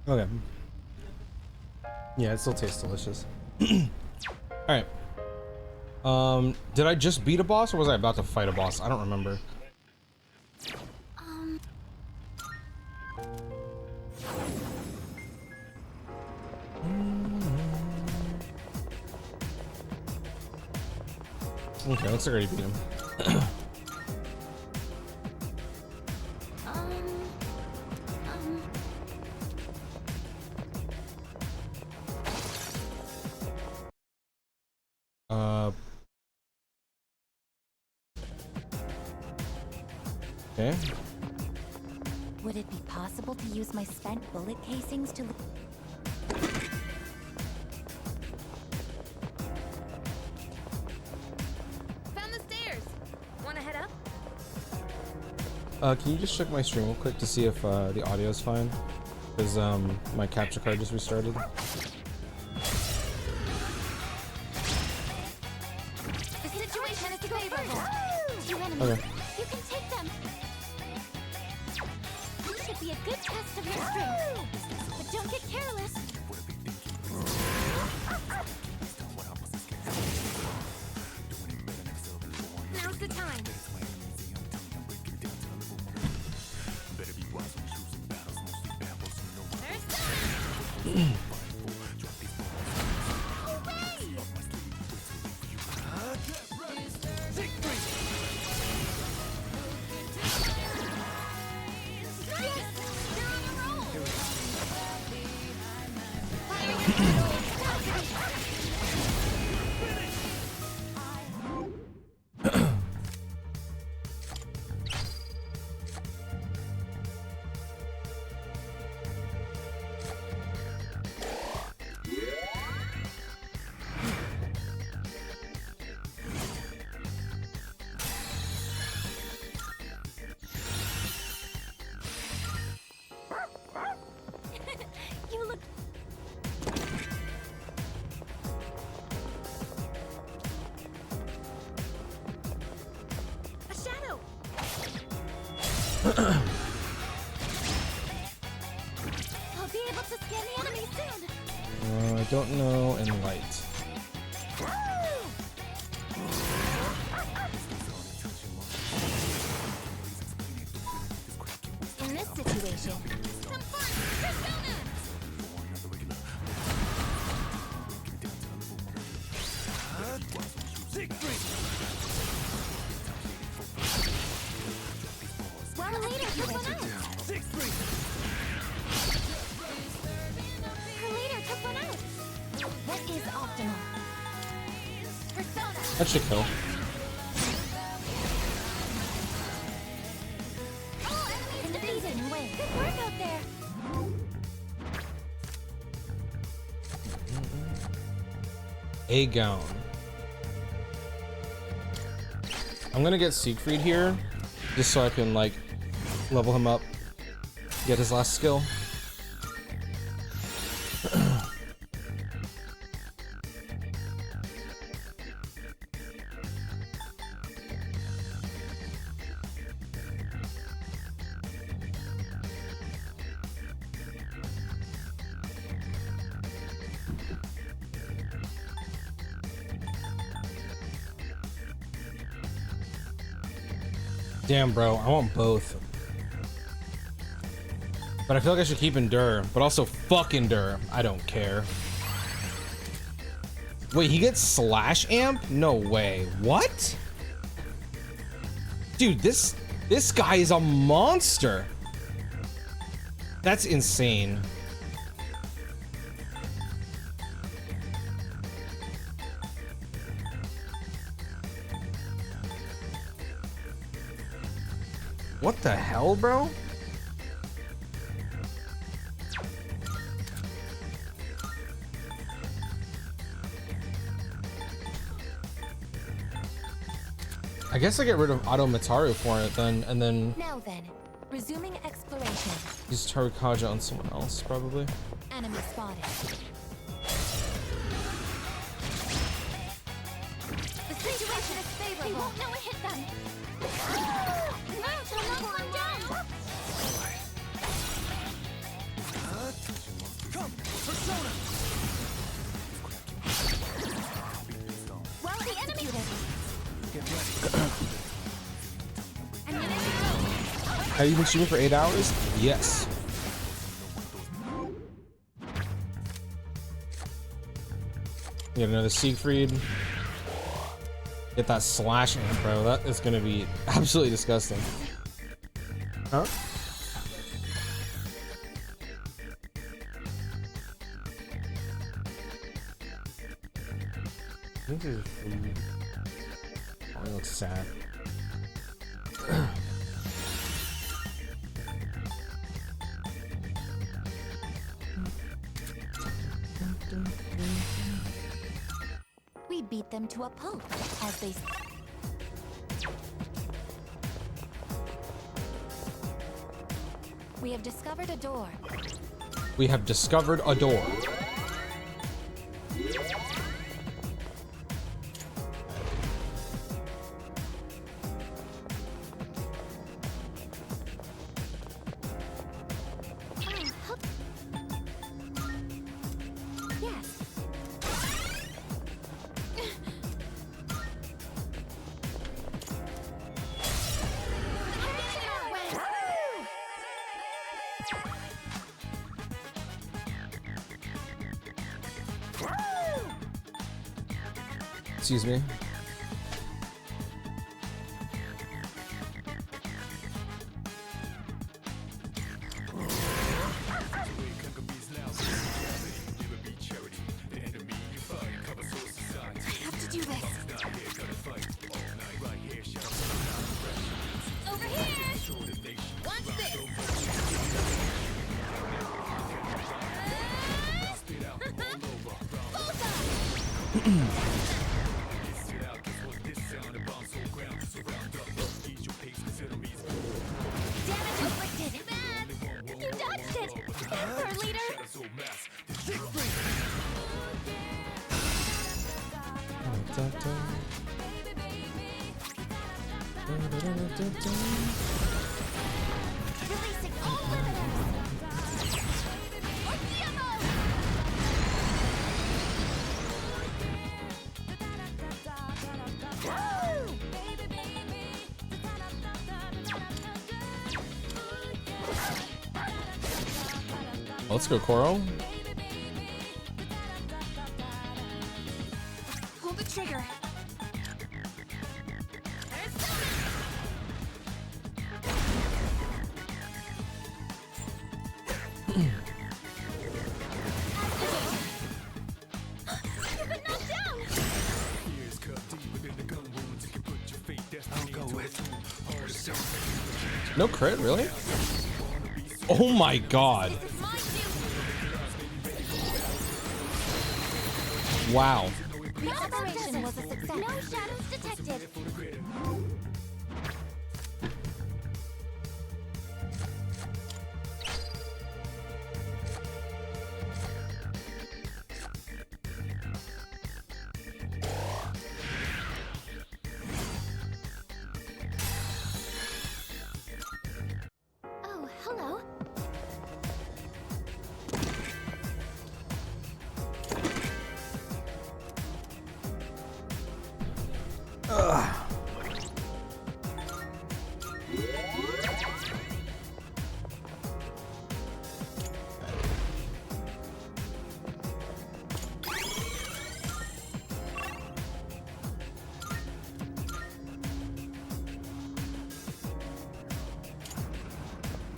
Okay. Yeah, it still tastes delicious. All right. Did I just beat a boss, or was I about to fight a boss? I don't remember. Okay, looks like I already beat him. Okay. Would it be possible to use my spent bullet casings to... Found the stairs. Wanna head up? Can you just check my stream real quick to see if the audio is fine? Because my capture card just restarted. The situation is favorable. Two enemies. Okay. You can take them. This should be a good test of your strength. But don't get careless. Now's the time. You look... A shadow. I'll be able to scan the enemy soon. I don't know in light. In this situation, Some fun. Persona. well, the leader took one out. Her leader took one out. What is optimal? Persona. That should kill. Oh, enemies defeated. Win. Good work out there. A gown. I'm gonna get Siegfried here, just so I can like level him up, get his last skill. Damn, bro, I want both. But I feel like I should keep Endure, but also fuck Endure. I don't care. Wait, he gets Slash Amp? No way. What? Dude, this guy is a monster. That's insane. What the hell, bro? I guess I get rid of Auto Mataru for it then, and then Now then, resuming exploration. use Tarukaja on someone else, probably. Enemy spotted. The situation is favorable. They won't know it hit them. Now to knock them down. Have you been streaming for 8 hours? Yes. Get another Siegfried. Get that slash amp, bro. That is gonna be absolutely disgusting. Huh? I think this is food. Oh, it looks sad. We beat them to a pulp, as they. We have discovered a door. We have discovered a door. Yes. Excuse me. I have to do this. Over here! Watch this! Damage inflicted. Bad. You dodged it. Our leader. Releasing all limiters. Let's go, Koro. Pull the trigger. No crit, really? Oh my god. Wow. The operation was a success. No shadows detected. Oh, hello.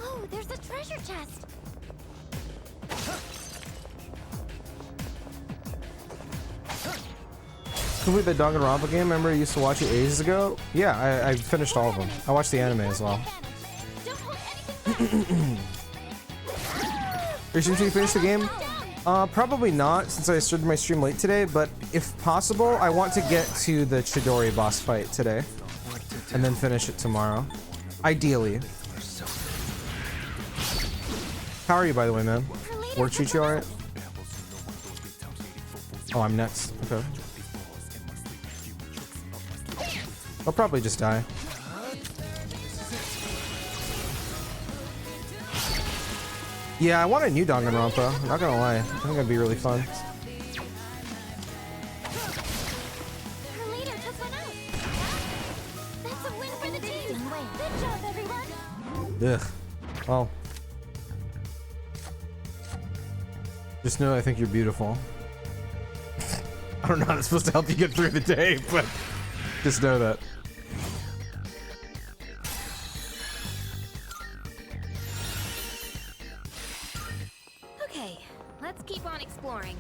Oh, there's a treasure chest. Complete the Danganronpa game. Remember I used to watch it ages ago? Yeah, I finished all of them. I watched the anime as well. Don't hold anything Are you sure you finished the game? Probably not, since I started my stream late today, but if possible, I want to get to the Chidori boss fight today. And then finish it tomorrow. Ideally. How are you, by the way, man? Work treat you alright? Oh, I'm next. Okay. I'll probably just die. Yeah, I want a new Danganronpa. I'm not gonna lie. I think that'd be really fun. Her leader took one out. That's a win for the team. Good job, everyone. Ugh. Well. Just know I think you're beautiful. I don't know how that's supposed to help you get through the day, but just know that. Okay, let's keep on exploring.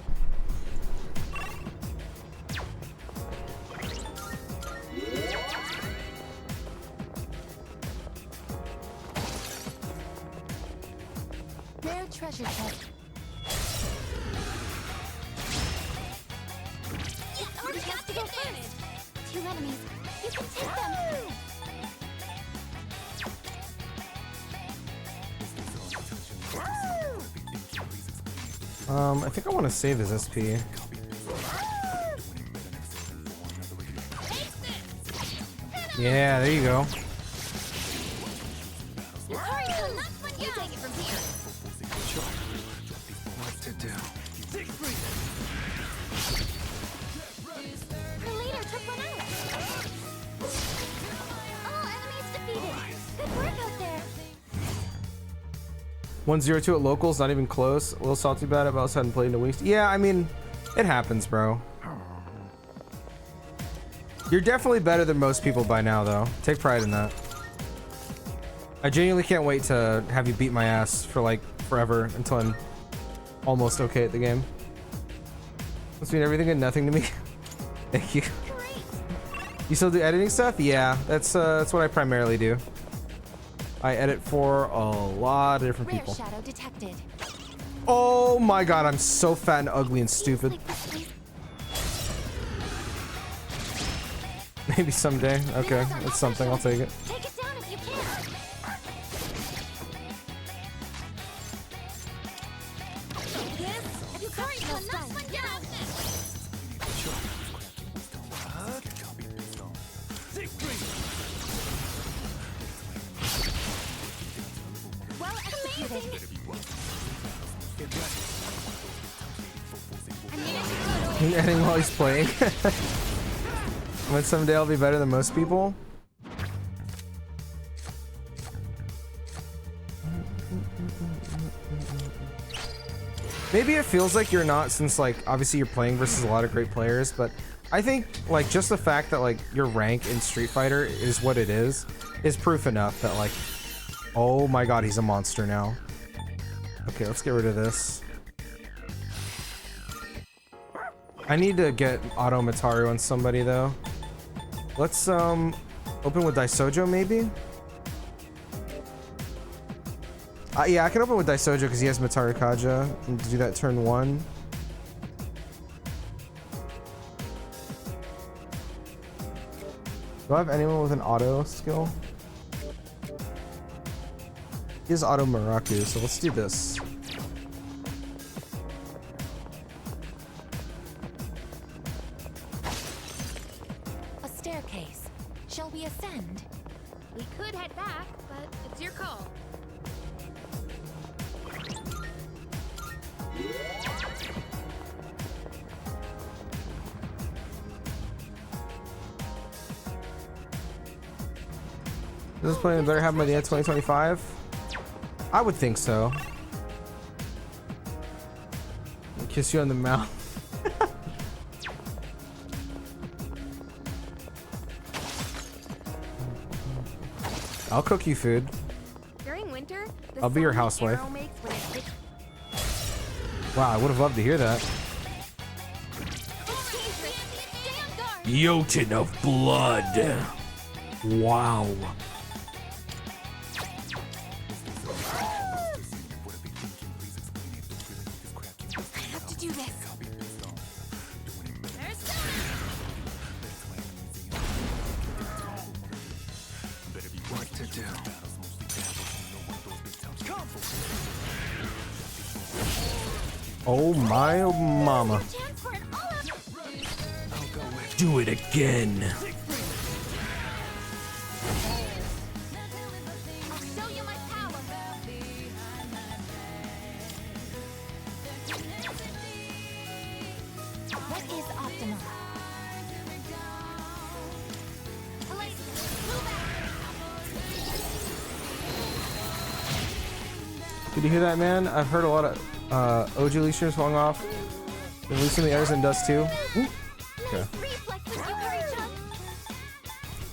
Rare treasure chest. We have to go first. 2 enemies. You can take them. I think I want to save his SP. Yeah, there you go. You take it from here. What to do? Her leader took one out. All enemies defeated. Good work out there. 102 at locals, not even close. A little salty about it, but I also hadn't played in a week. Yeah, I mean, it happens, bro. You're definitely better than most people by now, though. Take pride in that. I genuinely can't wait to have you beat my ass for like forever until I'm almost okay at the game. Must mean everything and nothing to me. Thank you. Great. You still do editing stuff? Yeah, that's what I primarily do. I edit for a lot of different Rare people. shadow detected. Oh my god, I'm so fat and ugly and stupid. Like this place. Maybe someday. Okay, that's something. I'll take it. Take it down if you can. This, you can't come knock one down. Well executed. He's editing while he's playing. When someday I'll be better than most people. Maybe it feels like you're not, since like obviously you're playing versus a lot of great players, but I think like just the fact that like your rank in Street Fighter is what it is proof enough that like, oh my god, he's a monster now. Okay, let's get rid of this. I need to get Auto Mataru on somebody though. Let's open with Daisojo maybe? Yeah, I can open with Daisojo because he has Mataru Kaja and do that turn 1. Do I have anyone with an auto skill? He has auto Maraku, so let's do this. A staircase. Shall we ascend? We could head back, but it's your call. Does this play better happen by the end of 2025? I would think so. I'll kiss you on the mouth. I'll cook you food. During winter, the I'll be your sound the housewife. arrow makes when it hits. Wow, I would have loved to hear that. It's dangerous. Stand guard. Jotun of blood. Wow. I have to do this. There's that. What to do? Oh my mama. Chance for an all-out. Do it again. I'll show you my power. What is optimal? Elise, move Did you hear that, man? I've heard a lot of OG leashers falling off. They're releasing the airs and dust too. Ooh. Okay.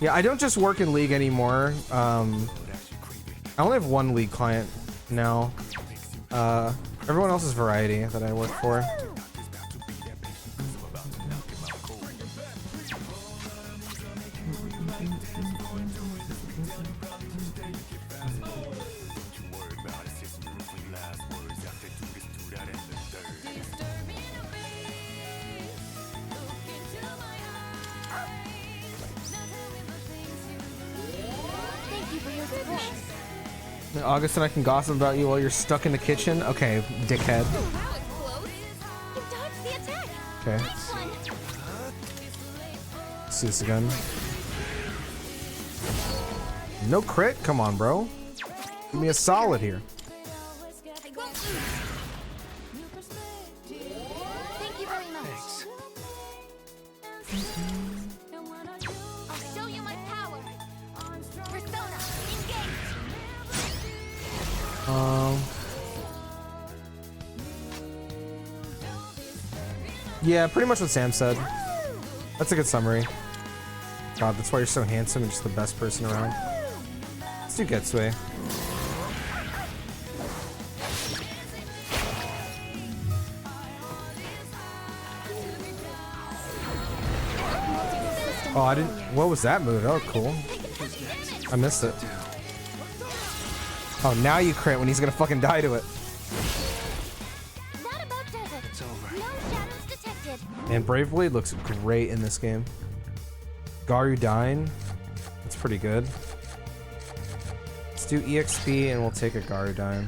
Yeah, I don't just work in League anymore. I only have one League client now. Everyone else is Variety that I work for. August and I can gossip about you while you're stuck in the kitchen. Okay, dickhead. Okay. Let's see this again. No crit? Come on, bro. Give me a solid here. Thank you very much. I'll show you my power. Persona, engage. Yeah, pretty much what Sam said. That's a good summary. God, that's why you're so handsome and just the best person around. Let's do Getsway. Oh, I didn't. What was that move? Oh, cool. I missed it. Oh, now you crit when he's gonna fucking die to it. That about does it. It's over. No shadows detected. And Brave Blade looks great in this game. Garu dying. That's pretty good. Let's do EXP and we'll take a Garu dying.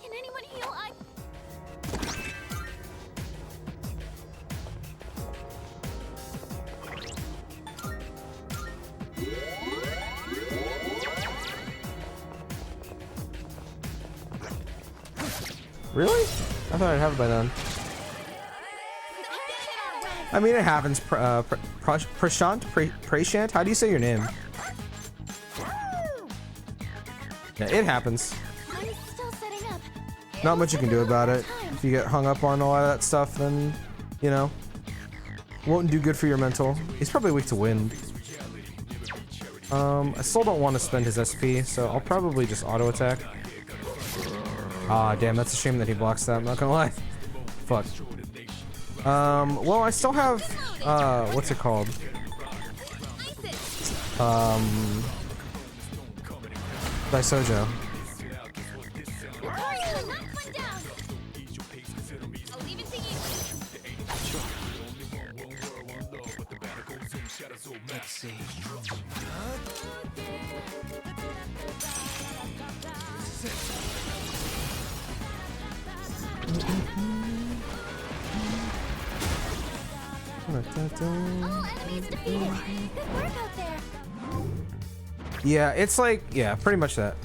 Can anyone heal? Really? I thought I'd have it by then. I mean, it happens. Prashant? How do you say your name? Yeah, it happens. I'm still setting up. Not much you can do about it. If you get hung up on a lot of that stuff, then, you know, won't do good for your mental. He's probably weak to wind. I still don't want to spend his SP, so I'll probably just auto attack. Ah, damn, that's a shame that he blocks that, I'm not gonna lie. Fuck. Well, I still have, what's it called? Daisojo. Let's see. All enemies defeated. Good work out there. Yeah, it's like, yeah, pretty much that.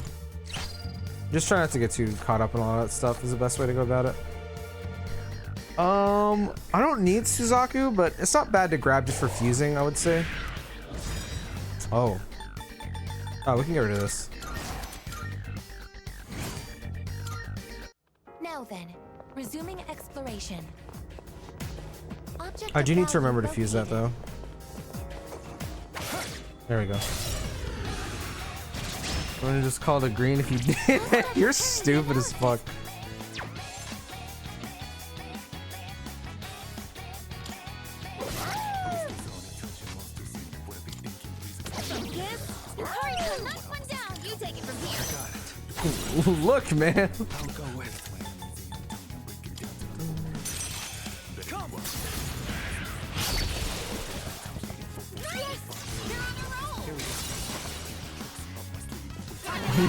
Just try not to get too caught up in all that stuff is the best way to go about it. I don't need Suzaku, but it's not bad to grab just for fusing, I would say. Oh. Oh, we can get rid of this. Now then, resuming exploration. Object I do need to of remember to value fuse that located. though. There we go. I'm gonna just call it a green if you did. You're stupid as fuck. Look, man. I'll go with.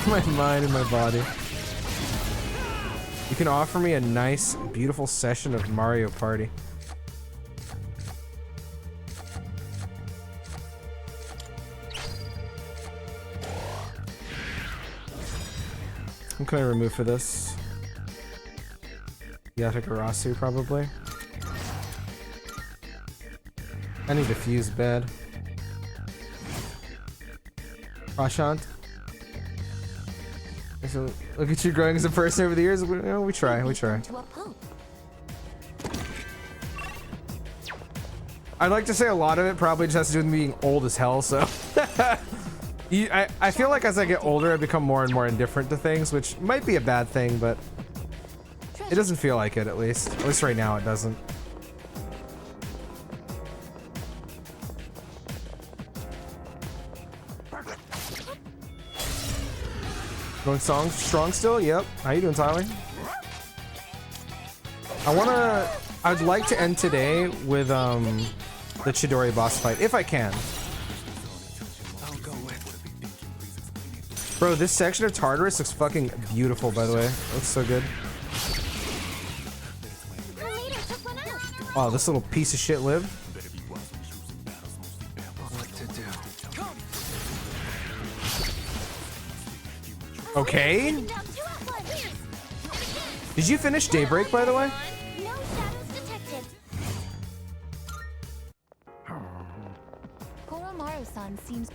My mind and my body. You can offer me a nice, beautiful session of Mario Party. What can I remove for this? Yatakarasu, probably. I need to fuse bad. Prashant. So, look at you growing as a person over the years. We try. To a pulp. I'd like to say a lot of it probably just has to do with me being old as hell, so. I feel like as I get older, I become more and more indifferent to things, which might be a bad thing, but it doesn't feel like it, at least. At least right now, it doesn't. Going strong still? Yep. How you doing, Tyler? I'd like to end today with the Chidori boss fight, if I can. I'll go with. Bro, this section of Tartarus looks fucking beautiful, by the way. It looks so good. Her leader took one out. Oh, this little piece of shit lived. What to do? Okay. Down 2 at once. Did you finish Daybreak, by the way? No shadows detected. Koromaru-san seems.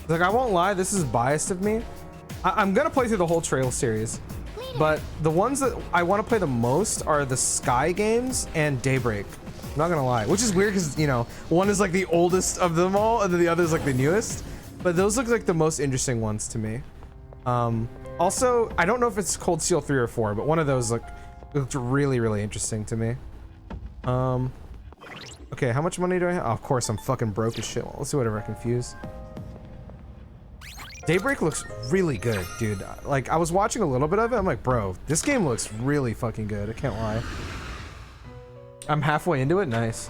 Like, I won't lie, this is biased of me. I'm gonna play through the whole Trail series, but the ones that I want to play the most are the Sky games and Daybreak. I'm not gonna lie, which is weird because, you know, one is like the oldest of them all, and then the other is like the newest. But those look like the most interesting ones to me. Also, I don't know if it's Cold Steel 3 or 4, but one of those looked really, really interesting to me. Okay, how much money do I have? Oh, of course, I'm fucking broke as shit. Well, let's see whatever I confuse. Daybreak looks really good, dude. Like, I was watching a little bit of it. I'm like, bro, this game looks really fucking good. I can't lie. I'm halfway into it. Nice.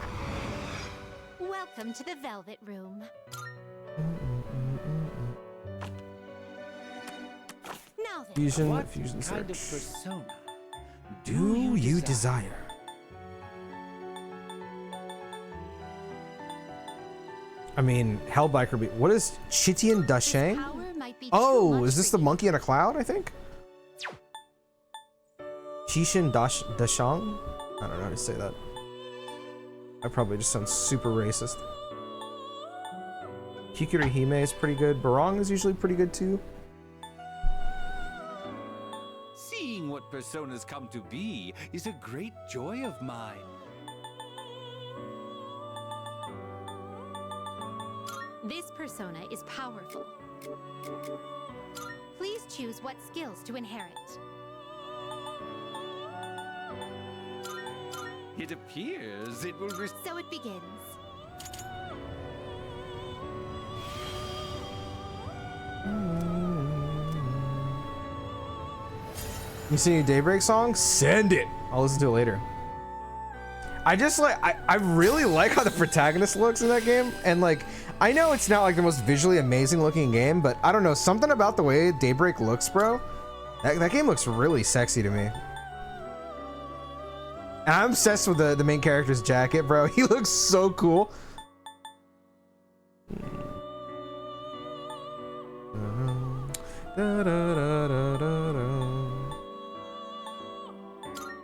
Welcome to the Velvet Room. Now then, Fusion What search. kind of persona Do you desire? I mean, Hellbiker. What is Chitian Dashang? power might be too Oh, much is this for the you. monkey in a cloud? I think. Chishin Dashang? I don't know how to say that. I probably just sound super racist. Hikuri Hime is pretty good. Barong is usually pretty good too. Seeing what personas come to be is a great joy of mine. This persona is powerful. Please choose what skills to inherit. It appears it will So it begins. You see any Daybreak song? Send it. I'll listen to it later. I just like, I really like how the protagonist looks in that game. And like, I know it's not like the most visually amazing looking game, but I don't know, something about the way Daybreak looks, bro. That game looks really sexy to me. And I'm obsessed with the main character's jacket, bro. He looks so cool.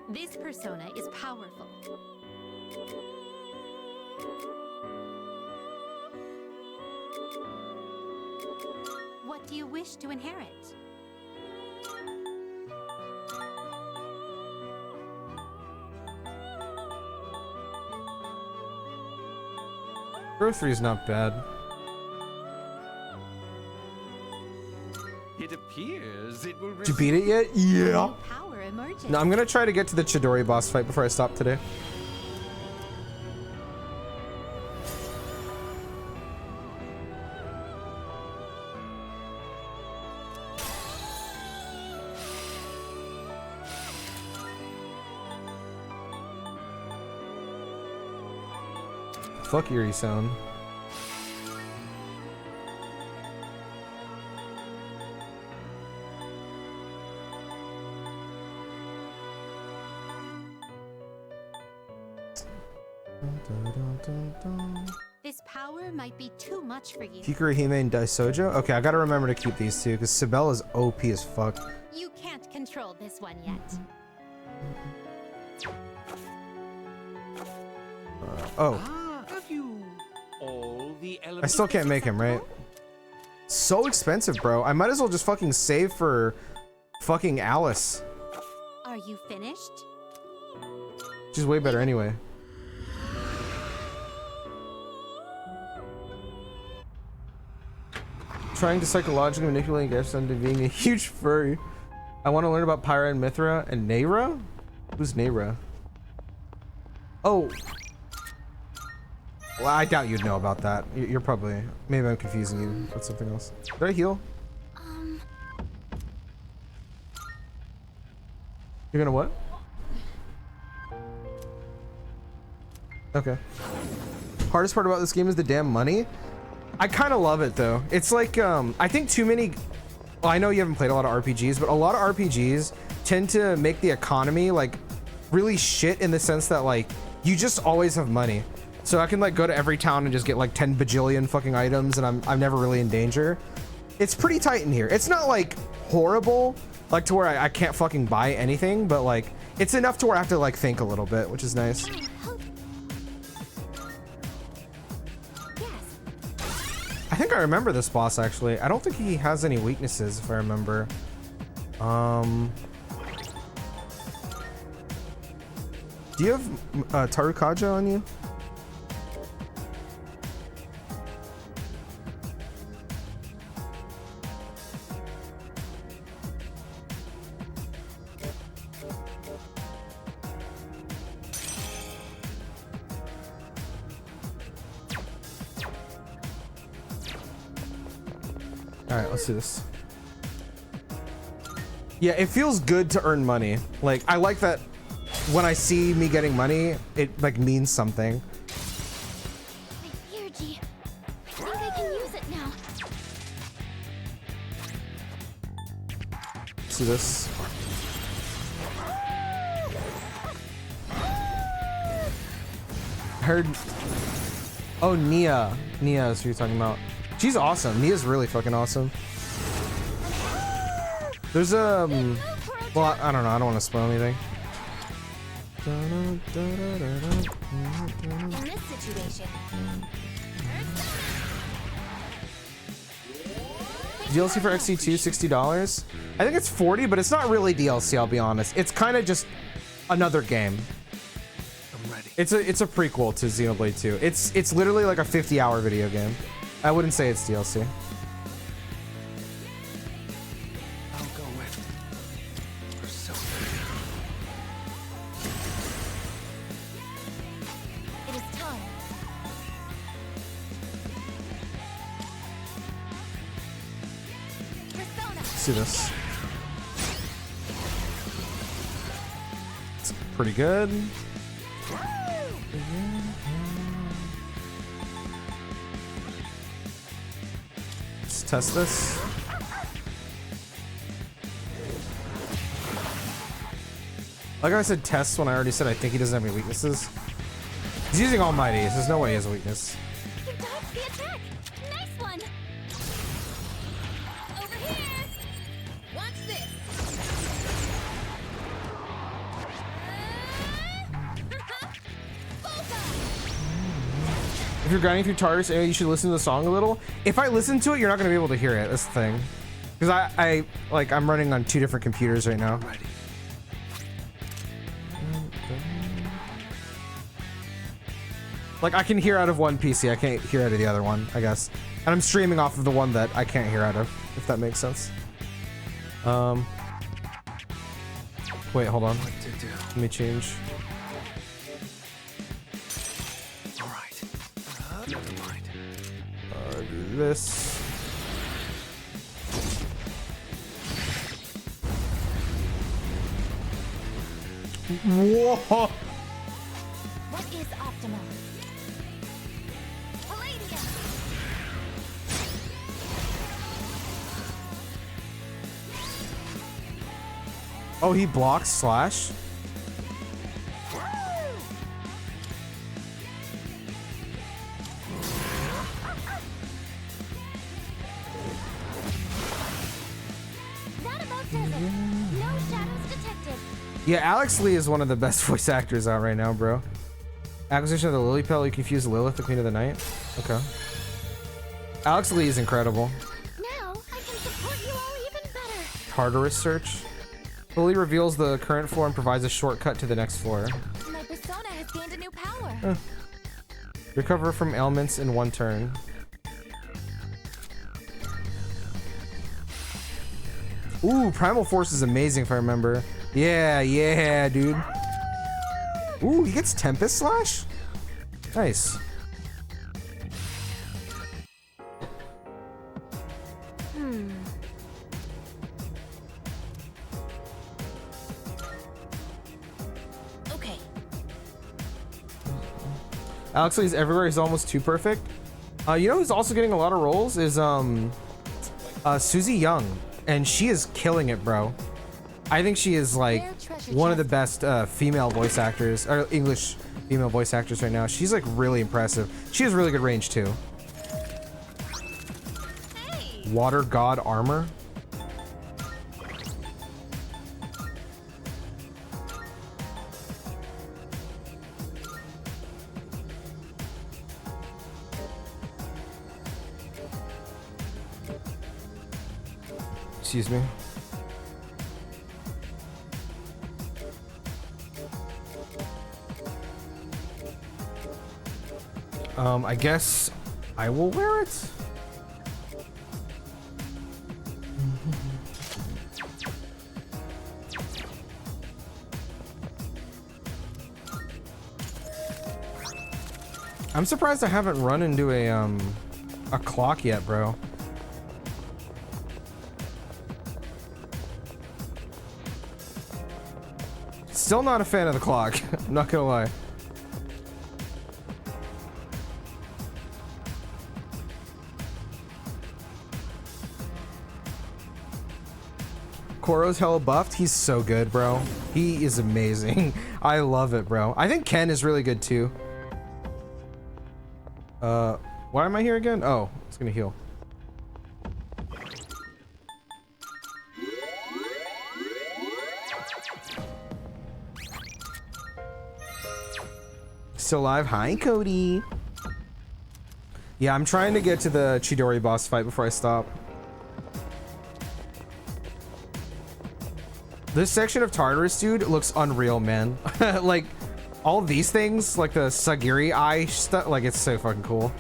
This persona is powerful. What do you wish to inherit? Growth 3 is not bad. It appears it will Did you beat it yet? Yeah. New power emerges. No, I'm gonna try to get to the Chidori boss fight before I stop today. Fuck Eerie Sound. This power might be too much for you. Hikuri Hime and Daisojo? Okay, I gotta remember to keep these two, because Sibella's OP as fuck. You can't control this one yet. Oh, Have you all the I elements? still can't make him, right? So expensive, bro. I might as well just fucking save for fucking ATLUS. Are you finished? She's way better anyway. Trying to psychologically manipulate guests into being a huge furry. I want to learn about Pyra and Mithra and Nayra? Who's Nayra? Oh. Well, I doubt you'd know about that. You're probably... Maybe I'm confusing you with something else. Did I heal? You're gonna what? Okay. Hardest part about this game is the damn money. I kind of love it though. It's like, I think too many... Well, I know you haven't played a lot of RPGs, but a lot of RPGs tend to make the economy like really shit in the sense that like you just always have money. So I can like go to every town and just get like 10 bajillion fucking items and I'm never really in danger. It's pretty tight in here. It's not like horrible, like to where I can't fucking buy anything, but like it's enough to where I have to like think a little bit, which is nice. I think I remember this boss actually. I don't think he has any weaknesses if I remember. Do you have Tarukaja on you? All right, let's do this. Yeah, it feels good to earn money. Like, I like that when I see me getting money, it like means something. My energy. I think I can use it now. Let's do this. I heard. Oh, Nia. Nia is who you're talking about. She's awesome. Nia's really fucking awesome. There's well, I don't know. I don't want to spoil anything. In this situation. DLC for XC2, $60. I think it's 40, but it's not really DLC, I'll be honest. It's kind of just another game. I'm ready. It's a prequel to Xenoblade 2. It's literally like a 50-hour video game. I wouldn't say it's DLC. I'll go with Persona. It is time. Persona. Let's do this. It's pretty good. Let's test this. Like I said, test when I already said I think he doesn't have any weaknesses. He's using Almighty, so there's no way he has a weakness. You dodged the attack. Nice one. Over here. Watch this. If you're grinding through Tartarus, you should listen to the song a little. If I listen to it, you're not gonna be able to hear it. That's the thing. Because I'm running on 2 different computers right now. Ready. Like I can hear out of one PC, I can't hear out of the other one, I guess. And I'm streaming off of the one that I can't hear out of, if that makes sense. Wait, hold on. What to do? Let me change. All right. Never mind. Do this. Whoa! What is optimal? Palladium. Oh, he blocks slash? That about does it. No shadows detected. Yeah, Alex Lee is one of the best voice actors out right now, bro. Acquisition of the Lily Petal, you confuse Lilith, the Queen of the Night. Okay. Alex Lee is incredible. Now I can support you all even better. Tartarus search. Fully reveals the current floor and provides a shortcut to the next floor. My persona has gained a new power. Recover from ailments in 1 turn. Ooh, Primal Force is amazing if I remember. Yeah, dude. Ooh, he gets Tempest Slash? Nice. Okay. Alex Lee's everywhere. He's almost too perfect. You know who's also getting a lot of roles is Susie Young, and she is killing it, bro. I think she is like one of the best female voice actors, or English female voice actors right now. She's like really impressive. She has really good range too. Hey. Water God Armor. Excuse me. I guess I will wear it. I'm surprised I haven't run into a clock yet, bro. Still not a fan of the clock. I'm not gonna lie. Koro's hella buffed. He's so good, bro. He is amazing. I love it, bro. I think Ken is really good too. Why am I here again? Oh, it's gonna heal. Still alive? Hi, Cody. Yeah, I'm trying to get to the Chidori boss fight before I stop. This section of Tartarus, dude, looks unreal, man. Like, all these things, like the Sagiri eye stuff, like, it's so fucking cool.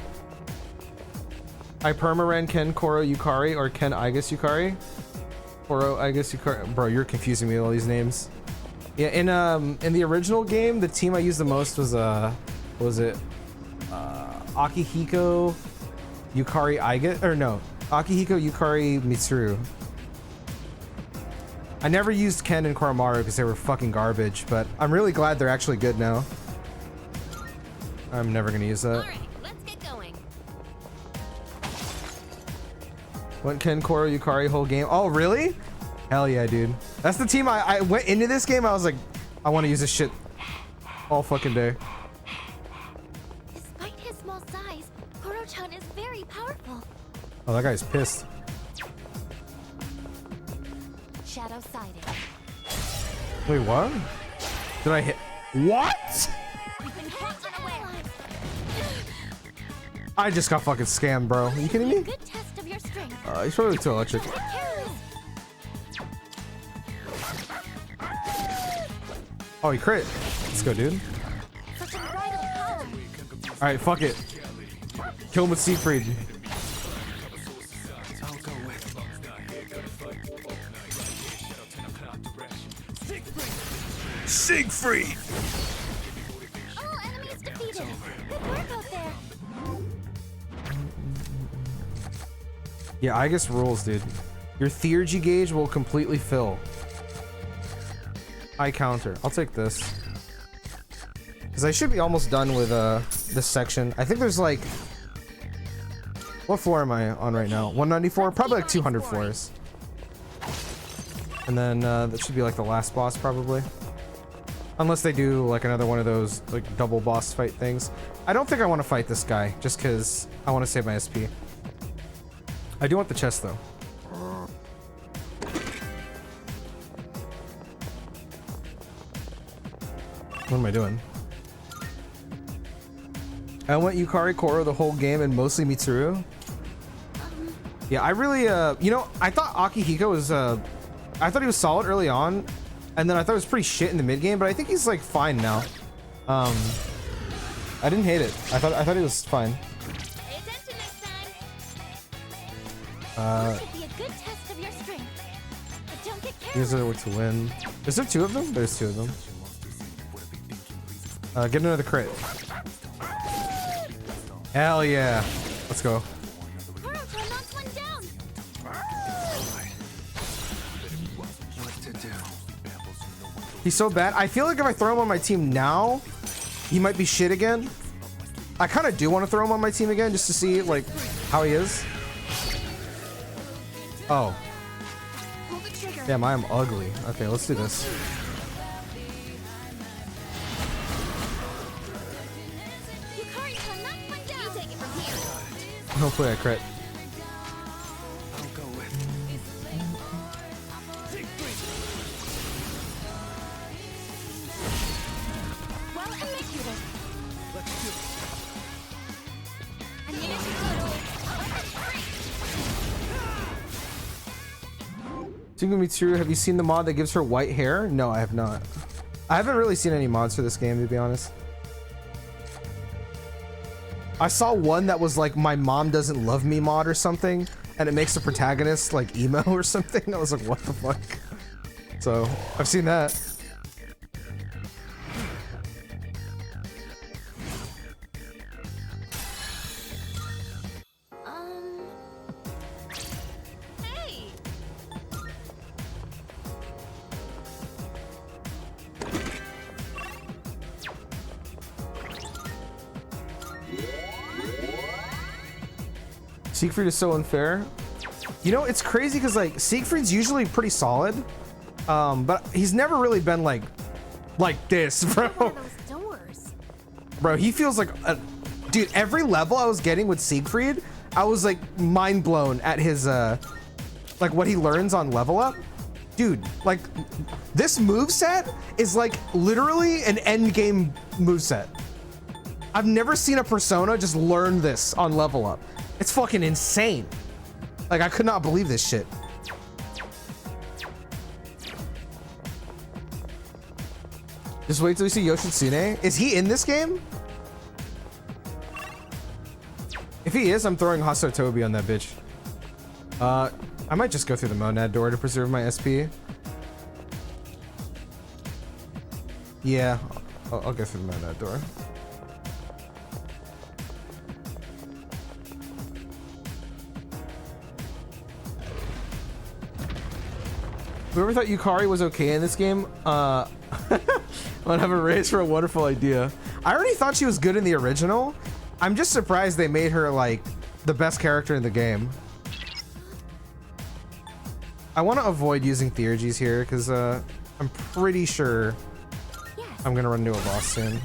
I permaran Ken Koro Yukari or Ken Igus Yukari. Koro Igus Yukari. Bro, you're confusing me with all these names. Yeah, in the original game, the team I used the most was what was it? Akihiko Yukari Igus, or no, Akihiko Yukari Mitsuru. I never used Ken and Koromaru because they were fucking garbage, but I'm really glad they're actually good now. I'm never gonna use that. All right, let's get going. Went Ken Koro Yukari whole game. Oh, really? Hell yeah, dude. That's the team I went into this game. I was like, I want to use this shit all fucking day. Despite his small size, Koro-chan is very powerful. Oh, that guy's pissed. Shadow sided. Wait, what? Did I hit? What? We've been caught unaware. I just got fucking scammed, bro. Are you kidding me? Good test of your strength. He's probably too electric. Be careless. Oh, he crit. Let's go, dude. Such unbridled power. All right, fuck it. Kill him with Siegfried. I'll go with. Siegfried! All enemies defeated. Good work out there. Yeah, I guess rules, dude. Your theurgy gauge will completely fill. I counter. I'll take this. Because I should be almost done with this section. I think there's like... What floor am I on right now? 194? Probably like 200 floors. And then that should be like the last boss probably. Unless they do like another one of those like double boss fight things. I don't think I want to fight this guy just because I want to save my SP. I do want the chest though. What am I doing? I went Yukari Koro the whole game and mostly Mitsuru. Yeah, I really, you know, I thought Akihiko was, I thought he was solid early on, and then I thought it was pretty shit in the mid game, but I think he's like fine now. I didn't hate it. I thought he was fine. Pay attention next time. This should be a good test of your strength. But don't get careless. These are what to win. Is there two of them? There's two of them. Get another crit. Hell yeah. Let's go. Kuroto knocks one down. What to do? He's so bad. I feel like if I throw him on my team now, he might be shit again. I kind of do want to throw him on my team again just to see like how he is. Oh. Pull the trigger. Damn, I am ugly. Okay, let's do this. Yukari-san knocks one down. You take it from here. Hopefully I crit. I'll go with. Well executed. Let's do it. I need it to Tsugu Mitsuru, have you seen the mod that gives her white hair? No, I have not. I haven't really seen any mods for this game, to be honest. I saw one that was like my mom doesn't love me mod or something, and it makes the protagonist like emo or something. I was like, what the fuck? So I've seen that. Hey. Siegfried is so unfair. You know, it's crazy because like Siegfried's usually pretty solid, but he's never really been like this, bro. One of those doors. Bro, he feels like a dude. Every level I was getting with Siegfried, I was like mind blown at his like what he learns on level up. Dude, like this moveset is like literally an end game moveset. I've never seen a persona just learn this on level up. It's fucking insane. Like I could not believe this shit. Just wait till you see Yoshitsune. Is he in this game? If he is, I'm throwing Hasotobi on that bitch. I might just go through the Monad door to preserve my SP. Yeah, I'll go through the Monad door. Whoever thought Yukari was okay in this game, I'll have a raise for a wonderful idea. I already thought she was good in the original. I'm just surprised they made her like the best character in the game. I want to avoid using Theurgies here because I'm pretty sure I'm gonna run into a boss soon.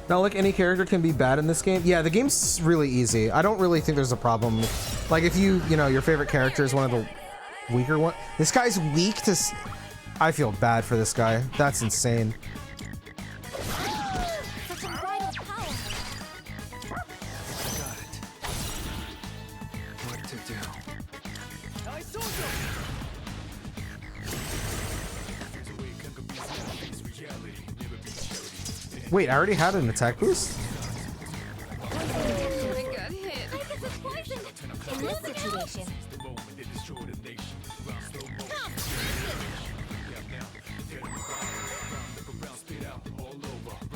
Not like any character can be bad in this game. Yeah, the game's really easy. I don't really think there's a problem. Like if you know, your favorite character is one of the weaker one. This guy's weak to... I feel bad for this guy. That's insane. Such unbridled power. Got it. What to do? Wait, I already had an attack boost? In this situation.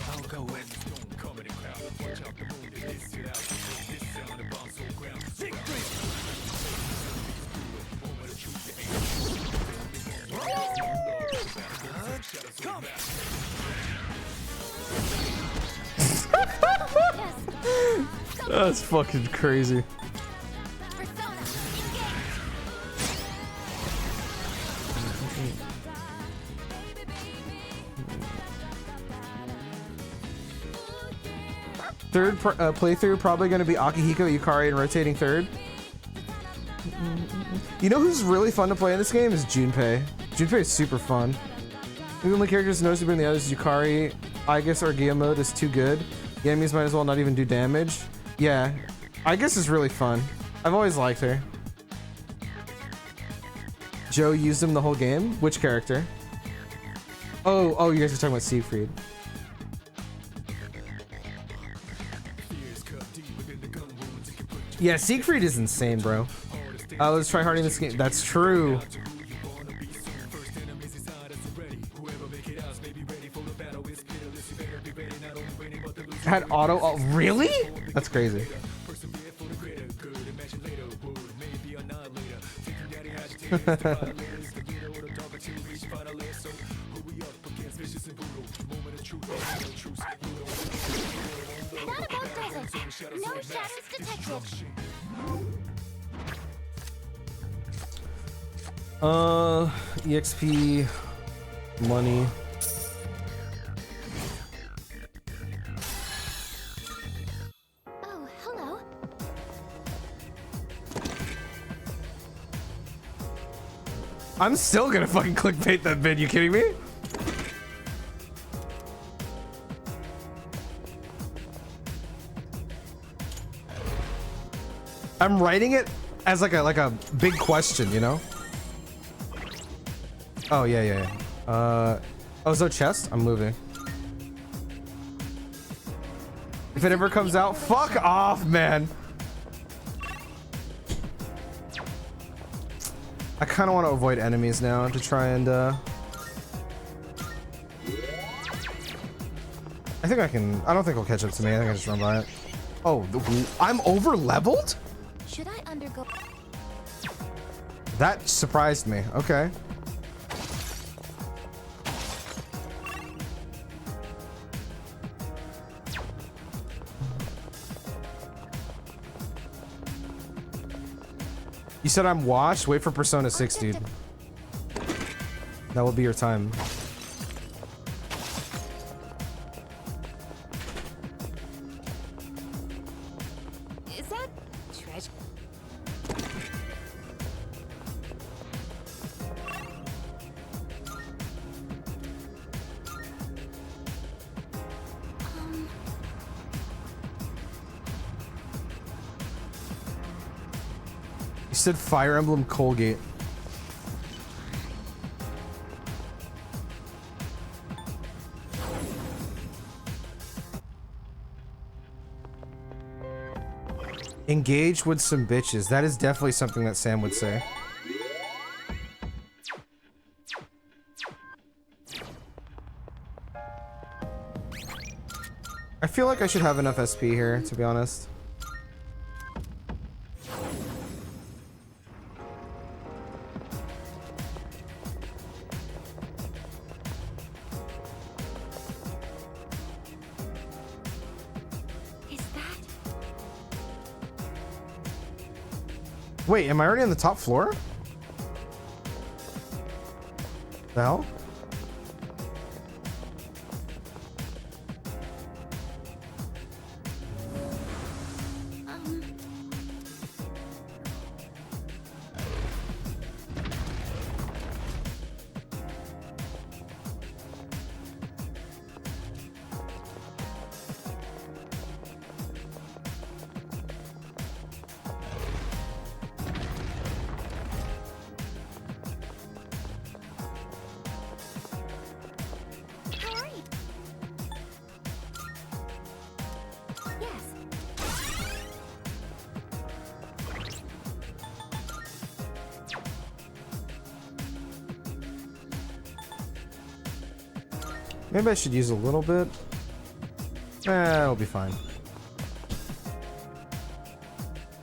I'll go with. That's fucking crazy. Playthrough probably going to be Akihiko, Yukari, and rotating third. You know who's really fun to play in this game is Junpei. Junpei is super fun. The only characters noticeable in the others is Yukari. I guess our Gia mode is too good. The enemies might as well not even do damage. Yeah, I guess is really fun. I've always liked her. Joe used him the whole game. Which character? Oh, you guys are talking about Siegfried. Yeah, Siegfried is insane, bro. Let's try harding this game. That's true. Had auto. Oh, really? That's crazy. That about does it. No shadows detected. EXP, money. Oh, hello. I'm still gonna fucking clickbait that vid. You kidding me? I'm writing it as like a big question, you know? Oh yeah. Oh, is there a chest? I'm moving. If it ever comes out, fuck off, man. I kind of want to avoid enemies now to try and I think I can. I don't think it'll catch up to me. I think I just run by it. Oh, I'm over leveled? Should I undergo? That surprised me. Okay. You said I'm washed? Wait for Persona 6, dude. That will be your time. Is that treasure? You said Fire Emblem Colgate. Engage with some bitches. That is definitely something that Sam would say. I feel like I should have enough SP here, to be honest. Wait, am I already on the top floor? The hell? Maybe I should use a little bit. It'll be fine.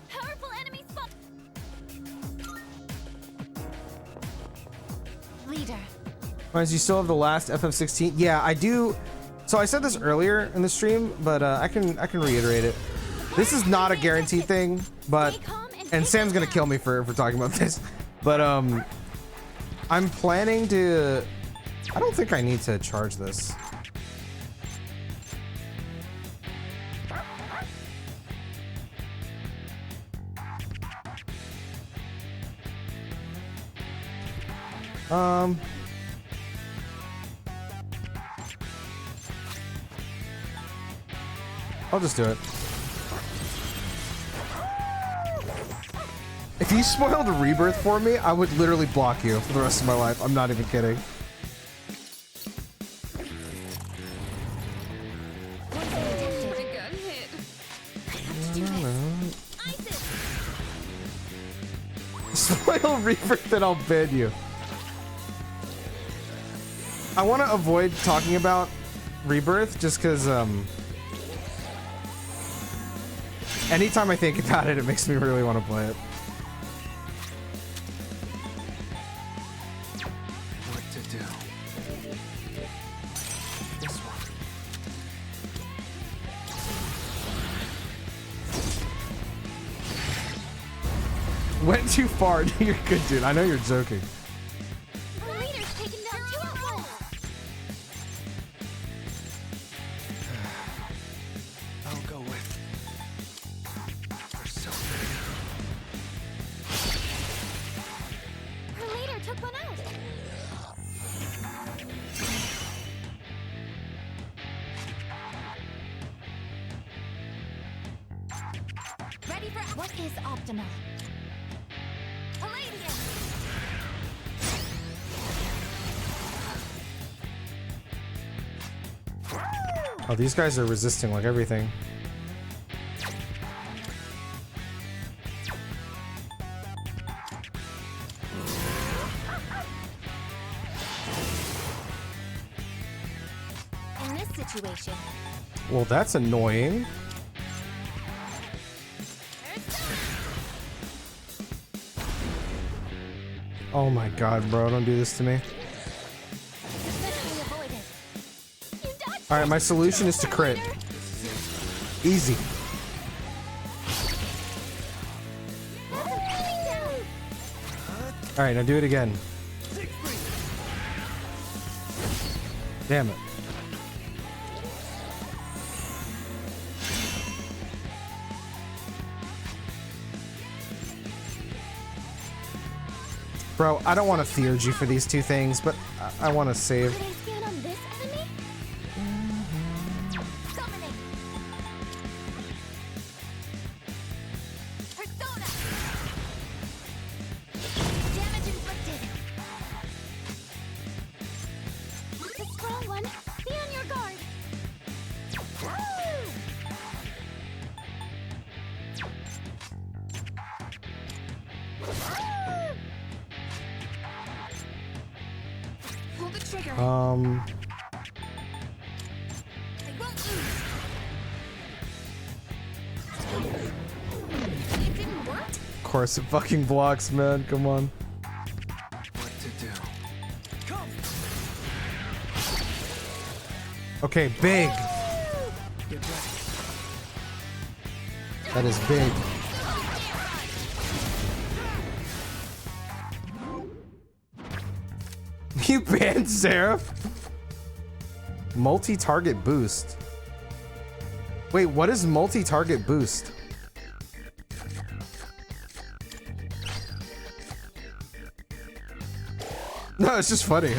Powerful enemy spot. Leader. Reminds you still have the last FF16? Yeah, I do. So I said this earlier in the stream, but I can reiterate it. This is not a guaranteed thing, but and Sam's gonna kill me for talking about this, but I'm planning to. I don't think I need to charge this. I'll just do it. If you spoiled a rebirth for me, I would literally block you for the rest of my life. I'm not even kidding. Spoil rebirth, then I'll ban you. I want to avoid talking about rebirth just because anytime I think about it, it makes me really want to play it. What to do? This one. Went too far. You're good, dude. I know you're joking. The leader's taken down 2 at once. I'll go with Persona. The leader took one out. Ready for what is optimal? Palladium. Oh, these guys are resisting like everything. In this situation, Well, that's annoying. Oh my god, bro, don't do this to me. successfully avoided. You dodged Alright, my solution is to crit. Easy. Alright, now do it again. Damn it. Bro, I don't want to theurgy for these two things, but I want to save. Could I scan on this enemy? Summoning. Persona. Damage inflicted. The strong one. Be on your guard. Pull the trigger. I won't lose. It didn't work? Of course it fucking blocks, man. Come on. What to do? Okay, big. Get ready. That is big. You banned Seraph? Multi-target boost. Wait, what is multi-target boost? No, it's just funny.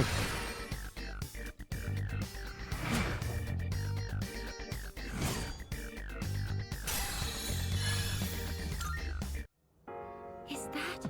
Is that?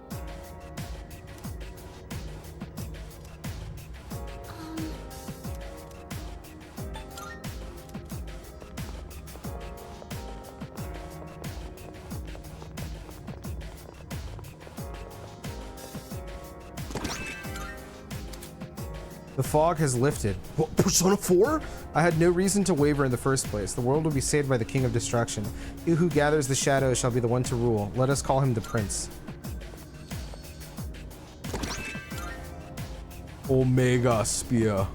The fog has lifted. What, Persona 4? I had no reason to waver in the first place. The world will be saved by the King of Destruction. He who gathers the shadows shall be the one to rule. Let us call him the Prince. Omega Spear.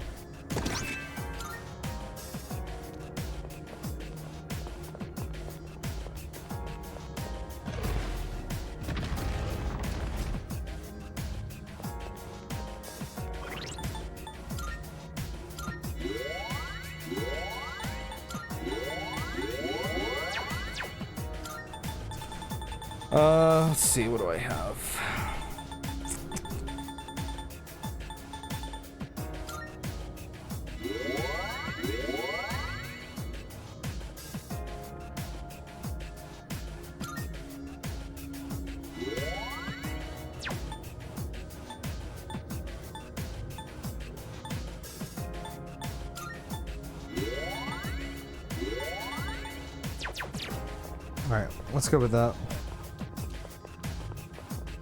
Let's see, what do I have? Alright, let's go with that.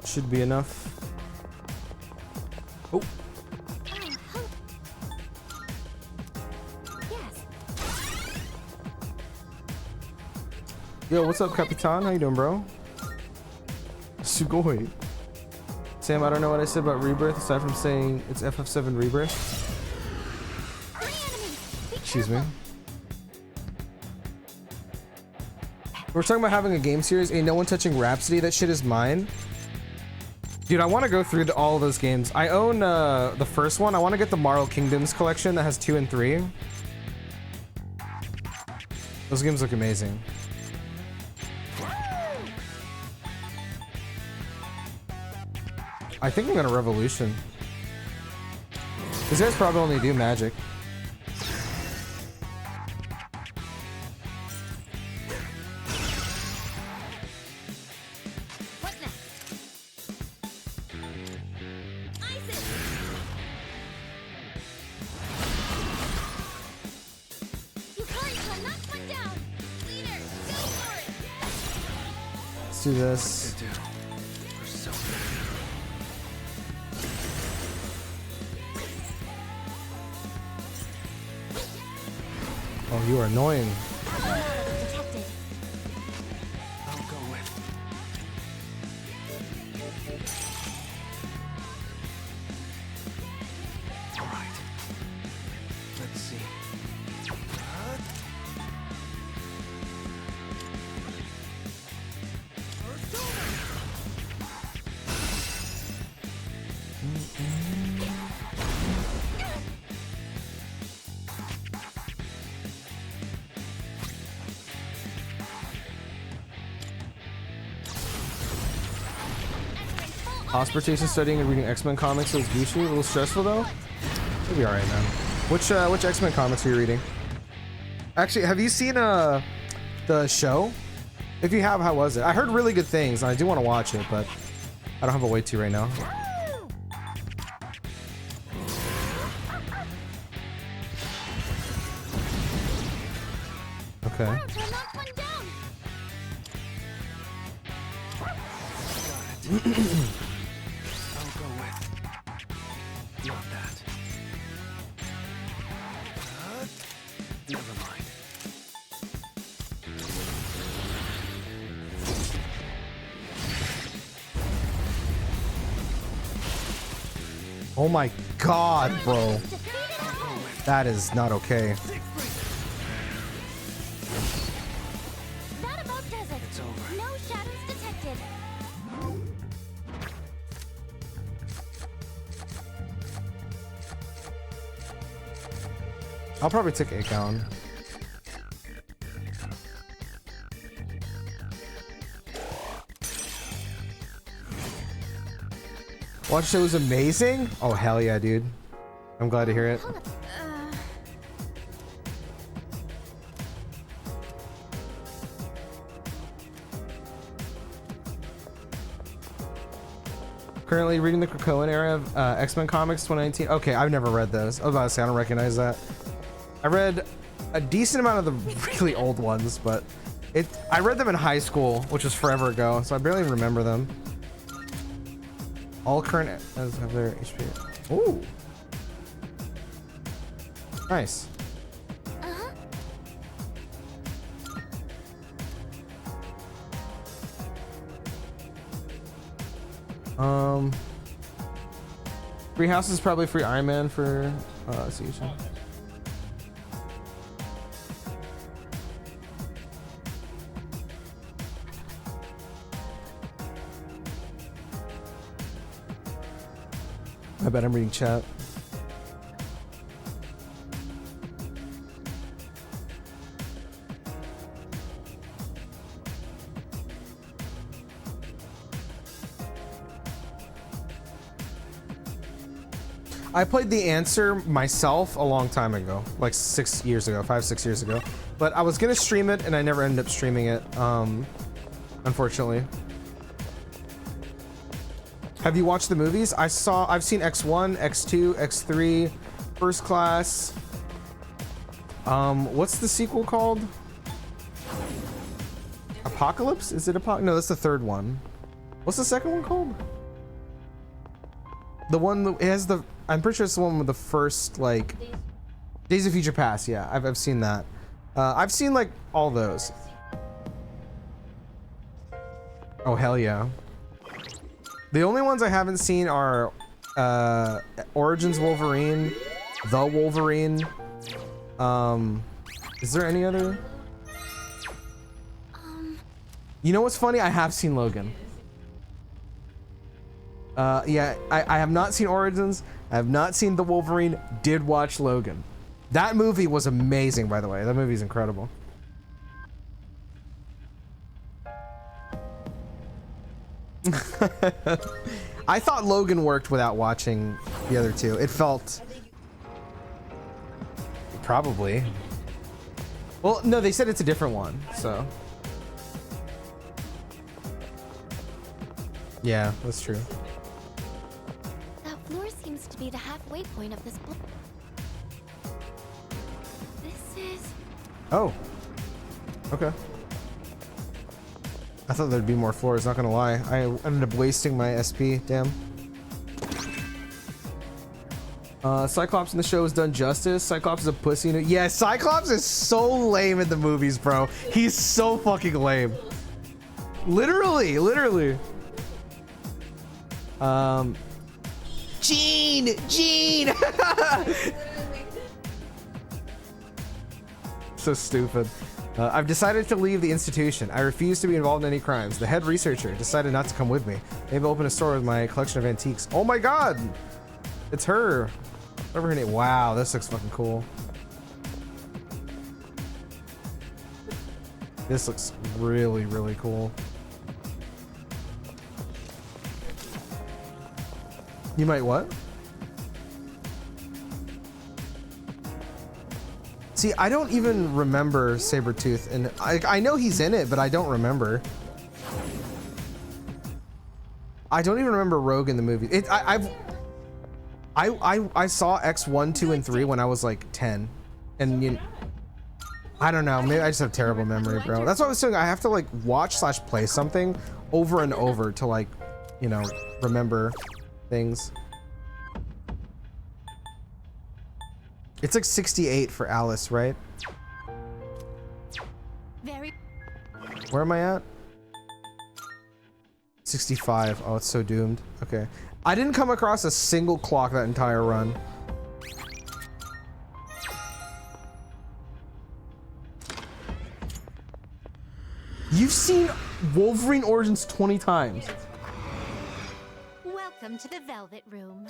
Should be enough. Oh. Yes. Yo, what's up, Capitan? How you doing, bro? Sugoi. Sam, I don't know what I said about Rebirth aside from saying it's FF7 Rebirth. Excuse me. We're talking about having a game series. Ain't no one touching Rhapsody. That shit is mine. Dude, I want to go through all of those games. I own the first one. I want to get the Marl Kingdoms collection that has 2 and 3. Those games look amazing. I think I'm gonna Revolution. These guys probably only do Magic. What next? Isis. You hurry to knock one down. Leader, go for it. Let's do this. To do. Persona. Oh, you are annoying. Detected. I'll go with. All right. Let's see. Hospitation, studying and reading X-Men comics is Gucci. A little stressful though. It'll be alright, man. Which X-Men comics are you reading? Actually, have you seen the show? If you have, how was it? I heard really good things, and I do want to watch it, but I don't have a way to right now. Okay. Hurry to knock one down. Got it. I'll go with. Not that. Never mind. Oh my god, bro. That is not okay. That about does it. It's over. No shadows detected. I'll probably take a down. Watch show was amazing. Oh hell yeah, dude. I'm glad to hear it. Currently reading the Krakoan era of X-Men comics 2019. Okay, I've never read those. I was about to say I don't recognize that. I read a decent amount of the really old ones, but I read them in high school, which was forever ago, so I barely remember them. All current as have their HP. Ooh. Nice. Free House is probably free Iron Man for Siege. I bet I'm reading chat. I played The Answer myself a long time ago, like 6 years ago, 5-6 years ago. But I was gonna stream it and I never ended up streaming it, unfortunately. Have you watched the movies? I've seen X1, X2, X3, First Class. What's the sequel called? Apocalypse? Is it No, that's the third one. What's the second one called? The one that it has the. I'm pretty sure it's the one with the first like. Days of Future Past. Yeah, I've seen that. I've seen like all those. Oh hell yeah. The only ones I haven't seen are Origins Wolverine, The Wolverine. Is there any other? You know what's funny? I have seen Logan. Yeah, I have not seen Origins. I have not seen The Wolverine. Did watch Logan. That movie was amazing, by the way. That movie is incredible. I thought Logan worked without watching the other two. It felt... Probably. Well, no, they said it's a different one, so... Yeah, that's true. That floor seems to be the halfway point of this book. This is... Oh. Okay. I thought there'd be more floors, not gonna lie. I ended up wasting my SP, damn. Cyclops in the show has done justice. Cyclops is a pussy. Yeah, Cyclops is so lame in the movies, bro. He's so fucking lame. Literally, literally. Gene! So stupid. I've decided to leave the institution. I refuse to be involved in any crimes. The head researcher decided not to come with me. Maybe I'll open a store with my collection of antiques. Oh my god! It's her. Whatever her name. Wow, this looks fucking cool. This looks really, really cool. You might what? See, I don't even remember Sabretooth, and I know he's in it, but I don't remember. I don't even remember Rogue in the movie. I saw X1, 2, and 3 when I was like 10, and I don't know. Maybe I just have terrible memory, bro. That's what I was saying. I have to like watch/play something over and over to like, you know, remember things. It's like 68 for Alice, right? Where am I at? 65. Oh, it's so doomed. Okay. I didn't come across a single clock that entire run. You've seen Wolverine Origins 20 times. Welcome to the Velvet Room.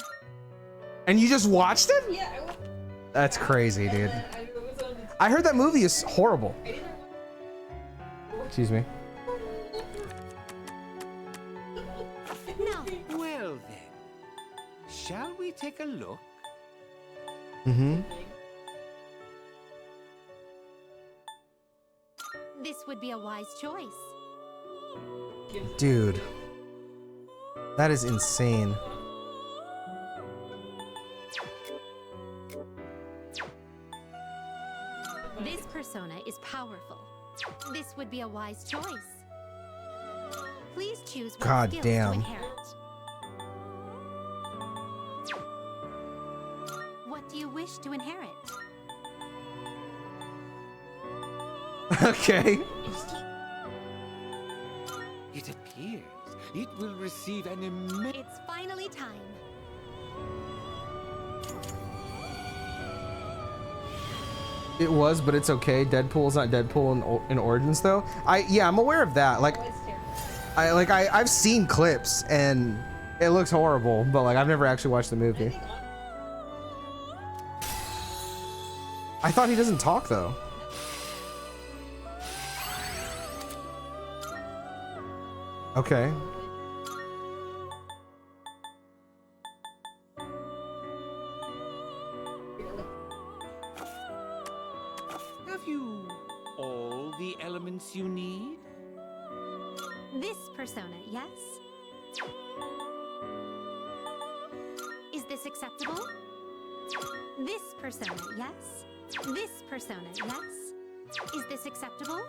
And you just watched it? Yeah. That's crazy, dude. I heard that movie is horrible. Excuse me. Now, Well then, shall we take a look? Mm-hmm. this would be a wise choice. Dude. That is insane. This persona is powerful. This would be a wise choice. Please choose what God skills damn. to inherit. What do you wish to inherit? Okay. It appears it will receive an immense... It's finally time. It was, but it's okay. Deadpool's not Deadpool in Origins though. Yeah, I'm aware of that. Like, I've seen clips and it looks horrible, but like I've never actually watched the movie. I thought he doesn't talk though. Okay. Have you all the elements you need? This persona, yes? Is this acceptable? This persona, yes? This persona, yes? Is this acceptable?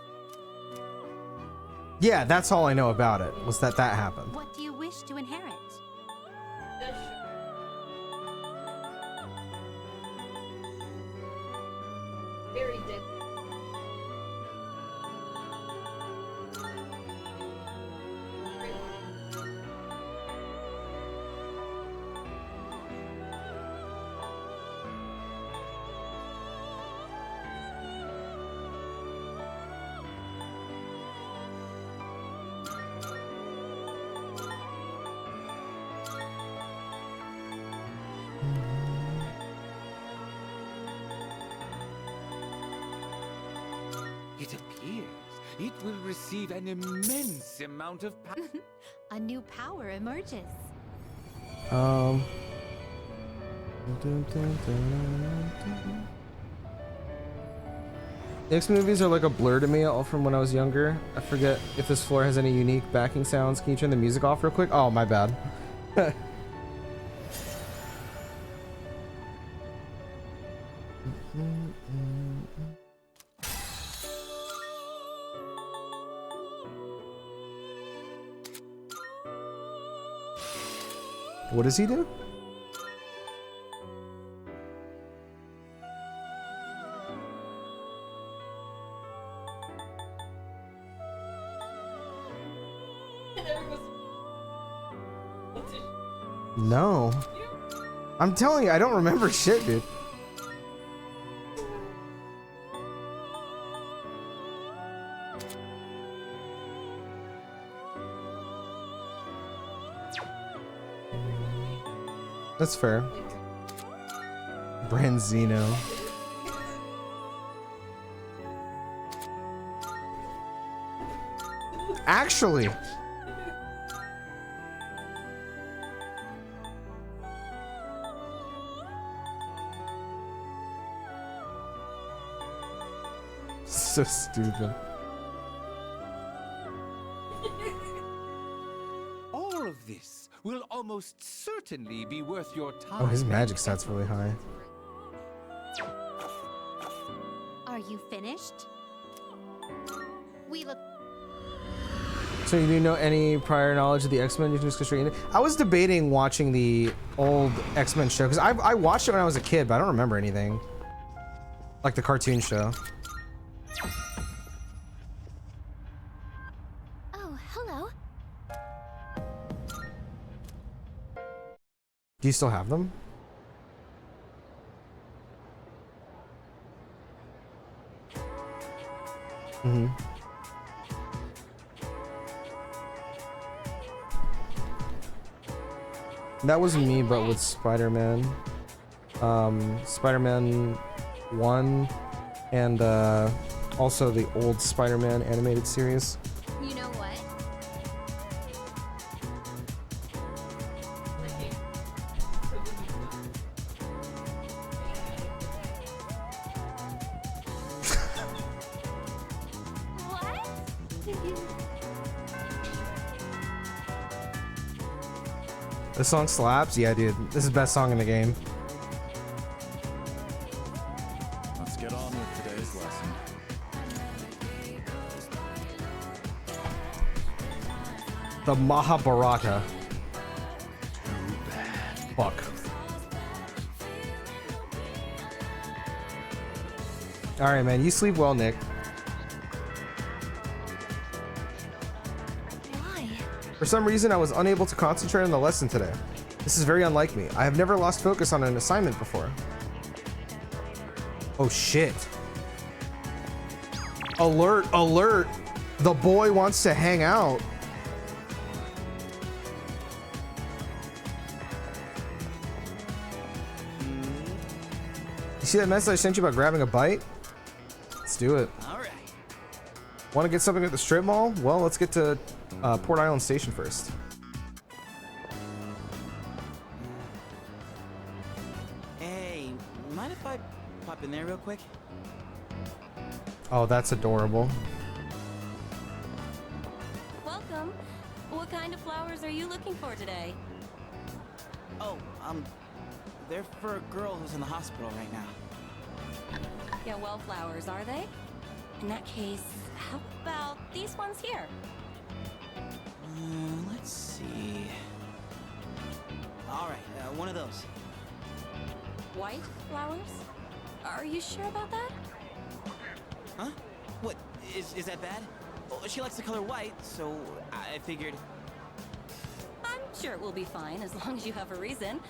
Yeah, that's all I know about it, was that happened. What do you wish to inherit? Very dead. It appears it will receive an immense amount of power. A new power emerges. The X movies are like a blur to me, all from when I was younger. I forget if this floor has any unique backing sounds. Can you turn the music off real quick? Oh, my bad. What does he do? No. I'm telling you, I don't remember shit, dude. That's fair. Branzino. Actually. So stupid. All of this will almost certainly be worth your time. Oh, his magic stat's really high. Are you finished? We look. So you do know any prior knowledge of the X-Men? You can just go straight into. I was debating watching the old X-Men show because I watched it when I was a kid, but I don't remember anything. Like the cartoon show. Oh, hello. Do you still have them? Mm-hmm. That was me, but with Spider-Man. Spider-Man 1 and also the old Spider-Man animated series. You know what? What? This song slaps? Yeah, dude. This is the best song in the game. Let's get on with today's lesson. The Mahabharata. Fuck. Alright, man. You sleep well, Nick. Why? For some reason, I was unable to concentrate on the lesson today. This is very unlike me. I have never lost focus on an assignment before. Oh shit. Alert, alert. The boy wants to hang out. You see that message I sent you about grabbing a bite? Let's do it. All right. Want to get something at the strip mall? Well, let's get to Port Island Station first. Hey, mind if I pop in there real quick? Oh, that's adorable. Welcome. What kind of flowers are you looking for today? Oh, they're for a girl who's in the hospital right now. Yeah, wellflowers, are they? In that case, how about these ones here? Let's see. All right, one of those. White flowers? Are you sure about that? Huh? What? Is that bad? Well, she likes the color white, so I figured. I'm sure it will be fine as long as you have a reason.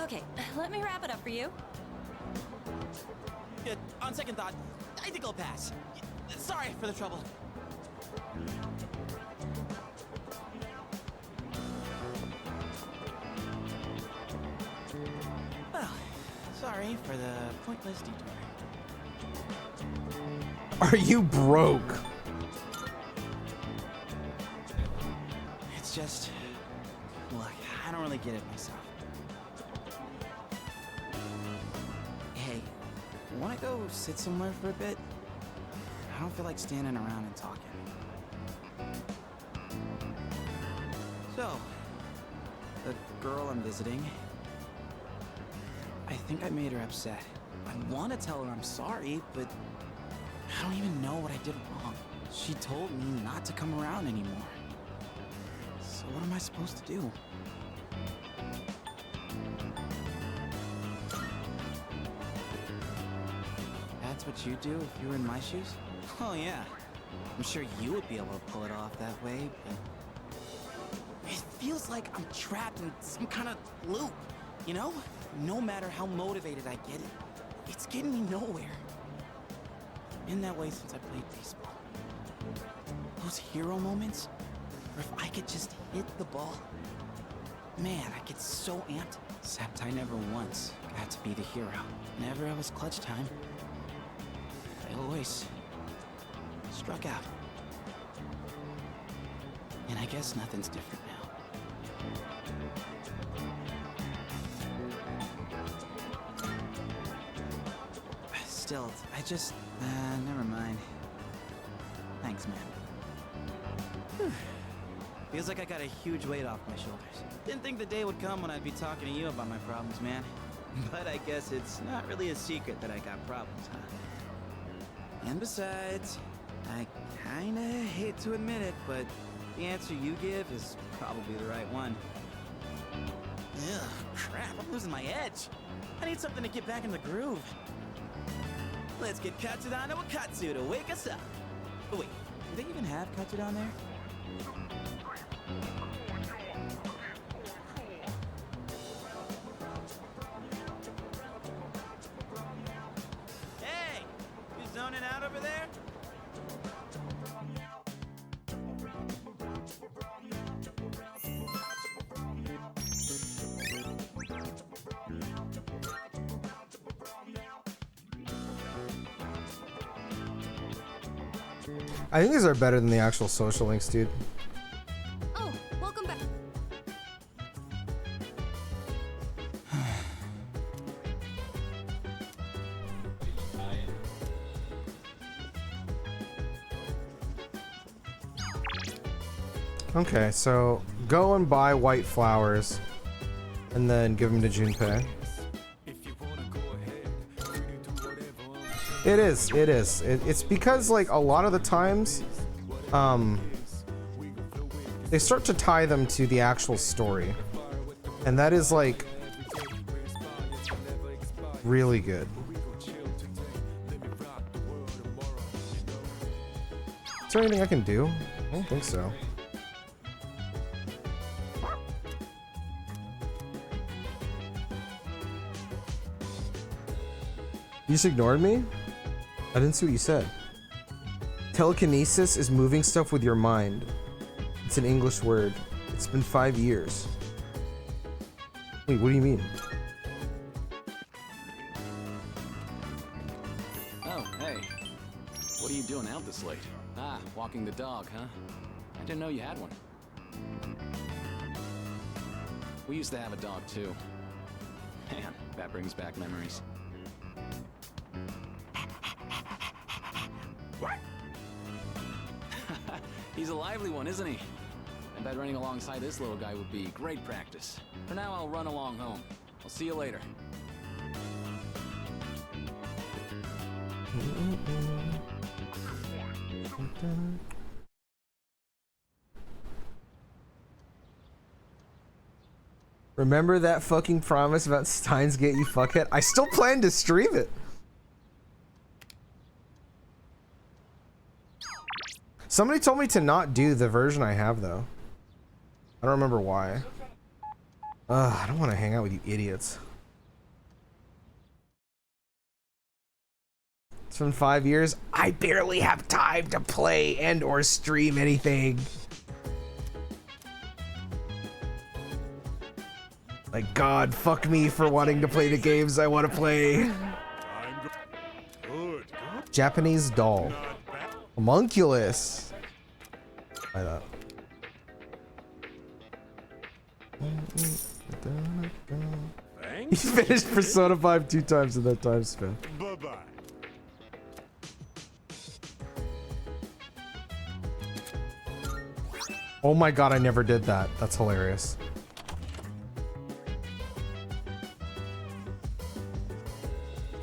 Okay, let me wrap it up for you. On second thought, I think I'll pass. Sorry for the trouble. Well, sorry for the pointless detour. Are you broke? It's just, look, I don't really get it myself. Hey, wanna go sit somewhere for a bit? I don't feel like standing around and talking. So, the girl I'm visiting, I think I made her upset. I want to tell her I'm sorry, but I don't even know what I did wrong. She told me not to come around anymore. So what am I supposed to do? That's what you'd do if you were in my shoes? Oh yeah. I'm sure you would be able to pull it off that way, but it feels like I'm trapped in some kind of loop, you know? No matter how motivated I get, it's getting me nowhere. Been that way since I played baseball. Those hero moments, where if I could just hit the ball, man, I get so amped. Except I never once got to be the hero. Whenever it was clutch time, I always struck out. And I guess nothing's different now. Still, I just... never mind. Thanks, man. Whew. Feels like I got a huge weight off my shoulders. Didn't think the day would come when I'd be talking to you about my problems, man. But I guess it's not really a secret that I got problems, huh? And besides, I kinda hate to admit it, but the answer you give is probably the right one. Ugh, crap, I'm losing my edge. I need something to get back in the groove. Let's get Katsudan and Wakatsu to wake us up. Oh, wait, do they even have Katsudan there? Hey! You zoning out over there? I think these are better than the actual social links, dude. Oh, welcome back. Okay, so go and buy white flowers and then give them to Junpei. It is. It's because, like, a lot of the times, they start to tie them to the actual story. And that is, like, really good. Is there anything I can do? I don't think so. You just ignored me? I didn't see what you said. Telekinesis is moving stuff with your mind. It's an English word. It's been 5 years. Wait, what do you mean? Oh, hey. What are you doing out this late? Ah, walking the dog, huh? I didn't know you had one. We used to have a dog, too. Man, that brings back memories. He's a lively one, isn't he? I bet running alongside this little guy would be great practice. For now, I'll run along home. I'll see you later. Remember that fucking promise about Steins Gate, you fuckhead? I still plan to stream it. Somebody told me to not do the version I have though. I don't remember why. I don't want to hang out with you idiots. It's been 5 years. I barely have time to play and or stream anything. Like, God, fuck me for wanting to play the games I want to play. Japanese doll. Homunculus. Try that. He finished Persona 5 2 times in that time span. Bye-bye. Oh my God, I never did that. That's hilarious.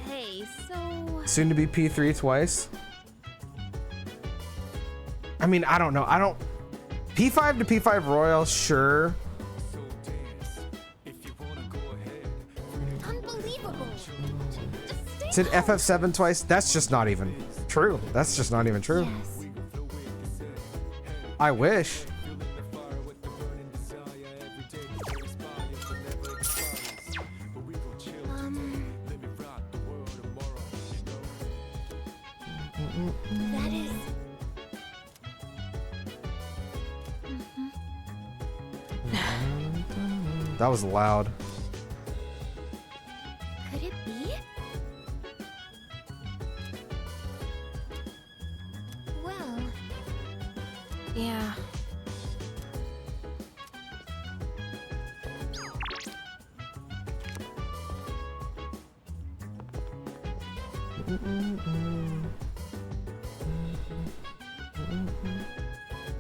Hey, so Soon to be P3 twice. I mean, I don't know. I don't. P5 to P5 Royal, sure. unbelievable. Said FF7 twice. That's just not even true. That's just not even true. Yes. I wish. That is. That was loud. Could it be? Well, Yeah.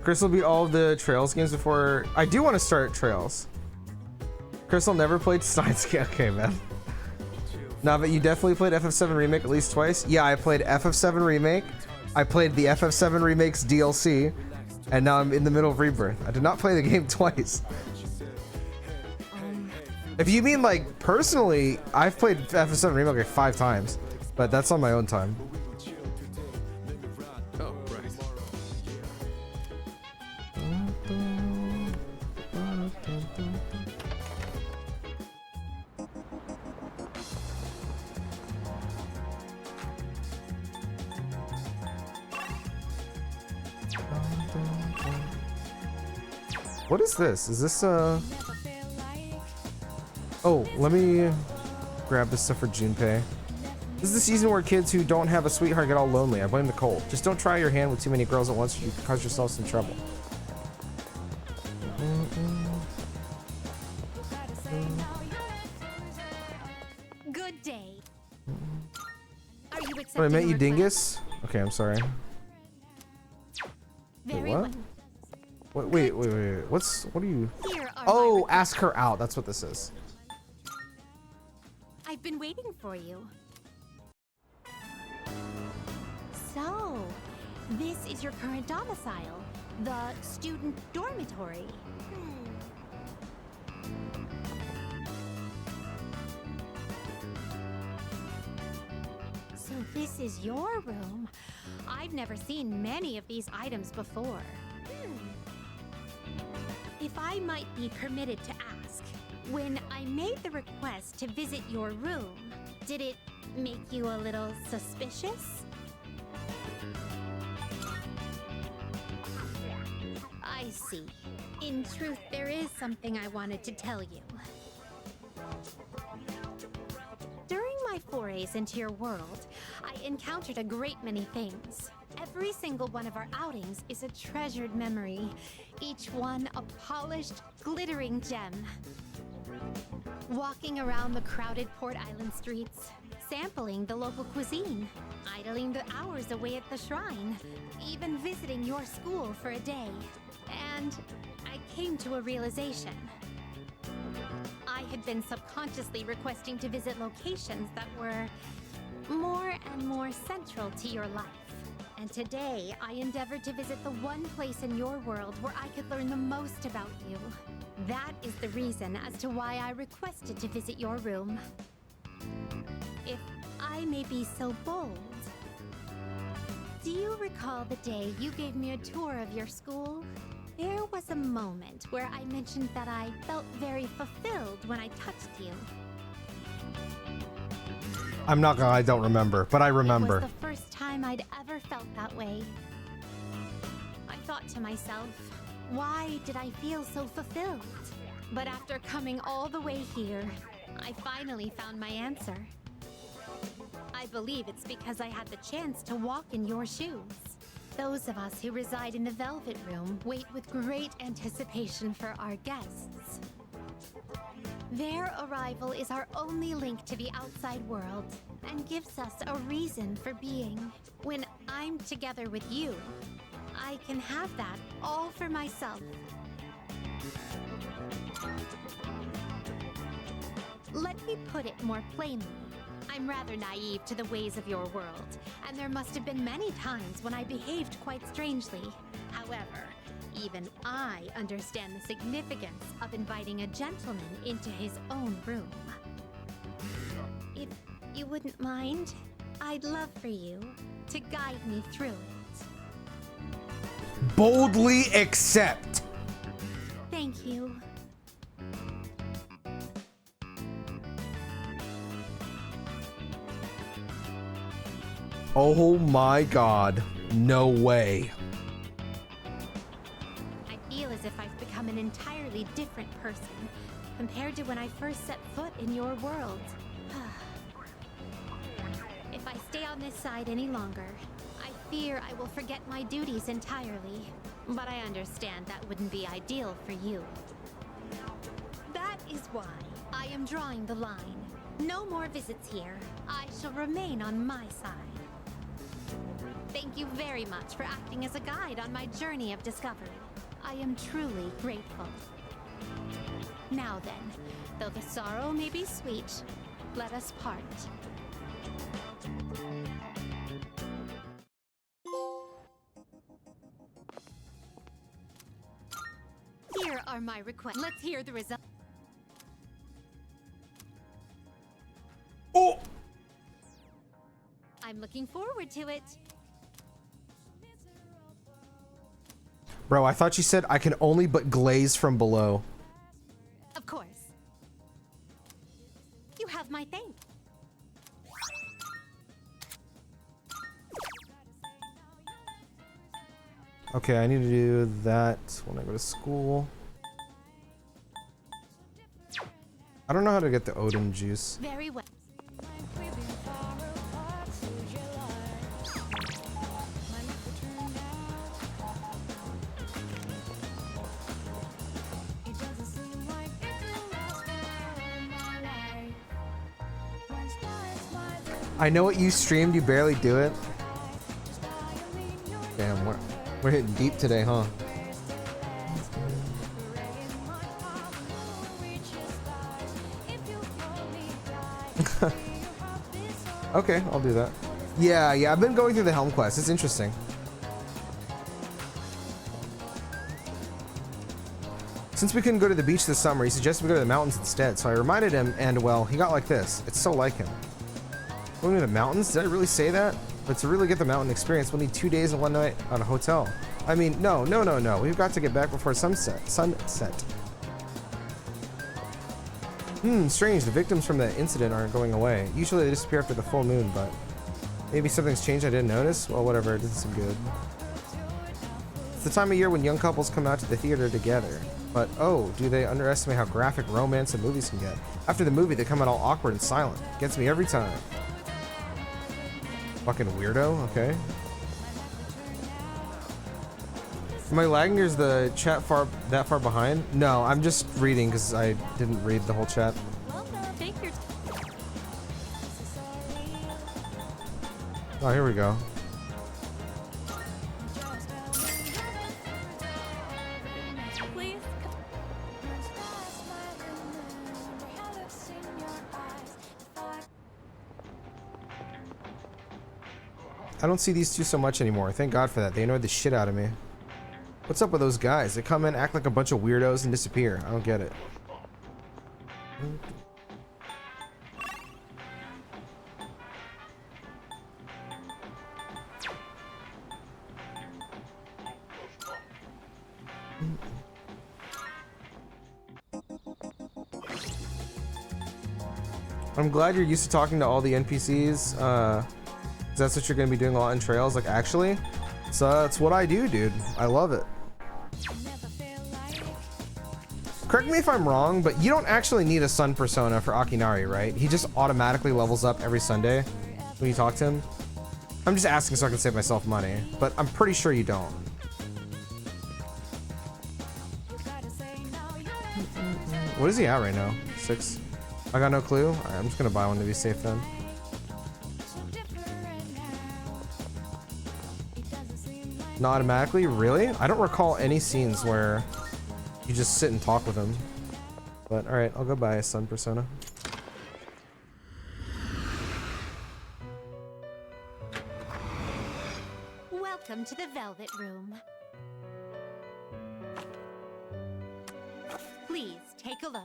Crystal beat all of the Trails games before. I do want to start Trails. Crystal never played Steins Gate. Okay, man. Nah, but you definitely played FF7 Remake at least twice. Yeah, I played FF7 Remake. I played the FF7 Remake's DLC. And now I'm in the middle of Rebirth. I did not play the game twice. If you mean like personally, I've played FF7 Remake like 5 times. But that's on my own time. Oh, right. What is this? Is this Oh, let me grab this stuff for Junpei. This is the season where kids who don't have a sweetheart get all lonely. I blame the cold. Just don't try your hand with too many girls at once or you can cause yourself some trouble. good day. Are you accepting Oh, I met a you, request? dingus? Okay, I'm sorry. Very what? well. Wait. What are you? Here are my Oh, requests. ask her out. That's what this is. I've been waiting for you. So, this is your current domicile, the student dormitory. So this is your room. I've never seen many of these items before. If I might be permitted to ask, when I made the request to visit your room, did it make you a little suspicious? I see. In truth, there is something I wanted to tell you. During my forays into your world, I encountered a great many things. Every single one of our outings is a treasured memory, each one a polished, glittering gem. Walking around the crowded Port Island streets, sampling the local cuisine, idling the hours away at the shrine, even visiting your school for a day. And I came to a realization. I had been subconsciously requesting to visit locations that were more and more central to your life. And today, I endeavored to visit the one place in your world where I could learn the most about you. That is the reason as to why I requested to visit your room. If I may be so bold, do you recall the day you gave me a tour of your school? There was a moment where I mentioned that I felt very fulfilled when I touched you. I'm not gonna lie, I don't remember, but I remember. It was the first time I'd ever felt that way. I thought to myself, why did I feel so fulfilled? But after coming all the way here, I finally found my answer. I believe it's because I had the chance to walk in your shoes. Those of us who reside in the Velvet Room wait with great anticipation for our guests. Their arrival is our only link to the outside world and gives us a reason for being. When I'm together with you, I can have that all for myself. Let me put it more plainly. I'm rather naive to the ways of your world, and there must have been many times when I behaved quite strangely. However, even I understand the significance of inviting a gentleman into his own room. If you wouldn't mind, I'd love for you to guide me through it. Boldly accept. Thank you. Oh my god. No way. I feel as if I've become an entirely different person compared to when I first set foot in your world. If I stay on this side any longer, I fear I will forget my duties entirely. But I understand that wouldn't be ideal for you. That is why I am drawing the line. No more visits here. I shall remain on my side. Thank you very much for acting as a guide on my journey of discovery. I am truly grateful. Now then, though the sorrow may be sweet, let us part. Here are my requests. Let's hear the result. Oh! I'm looking forward to it. Bro, I thought you said I can only but glaze from below. Of course. You have my thanks. Okay, I need to do that when I go to school. I don't know how to get the Odin juice. Very well. I know what you streamed, you barely do it. Damn, we're hitting deep today, huh? Okay, I'll do that. Yeah, I've been going through the Helm quest. It's interesting. Since we couldn't go to the beach this summer, he suggested we go to the mountains instead. So I reminded him, and well, he got like this. It's so like him. Going to the mountains? Did I really say that? But to really get the mountain experience, we'll need 2 days and 1 night on a hotel. I mean, no. We've got to get back before sunset. Strange. The victims from the incident aren't going away. Usually they disappear after the full moon, but maybe something's changed I didn't notice? Well, whatever. It doesn't seem good. It's the time of year when young couples come out to the theater together. But, oh, do they underestimate how graphic romance and movies can get? After the movie, they come out all awkward and silent. Gets me every time. Fucking weirdo, okay. Am I lagging or is the chat that far behind? No, I'm just reading because I didn't read the whole chat. Well, take your Oh, here we go. please. I don't see these two so much anymore. Thank God for that. They annoyed the shit out of me. What's up with those guys? They come in, act like a bunch of weirdos, and disappear. I don't get it. I'm glad you're used to talking to all the NPCs. 'Cause that's what you're gonna be doing a lot in Trails. Like, actually, it's what I do, dude. I love it. Correct me if I'm wrong, but you don't actually need a sun persona for Akinari, right? He just automatically levels up every Sunday when you talk to him. I'm just asking so I can save myself money, but I'm pretty sure you don't. What is he at right now? 6? I got no clue. Alright, I'm just gonna buy one to be safe then. Not automatically? Really? I don't recall any scenes where you just sit and talk with him. But alright, I'll go buy a sun persona. Welcome to the Velvet Room. Please take a look.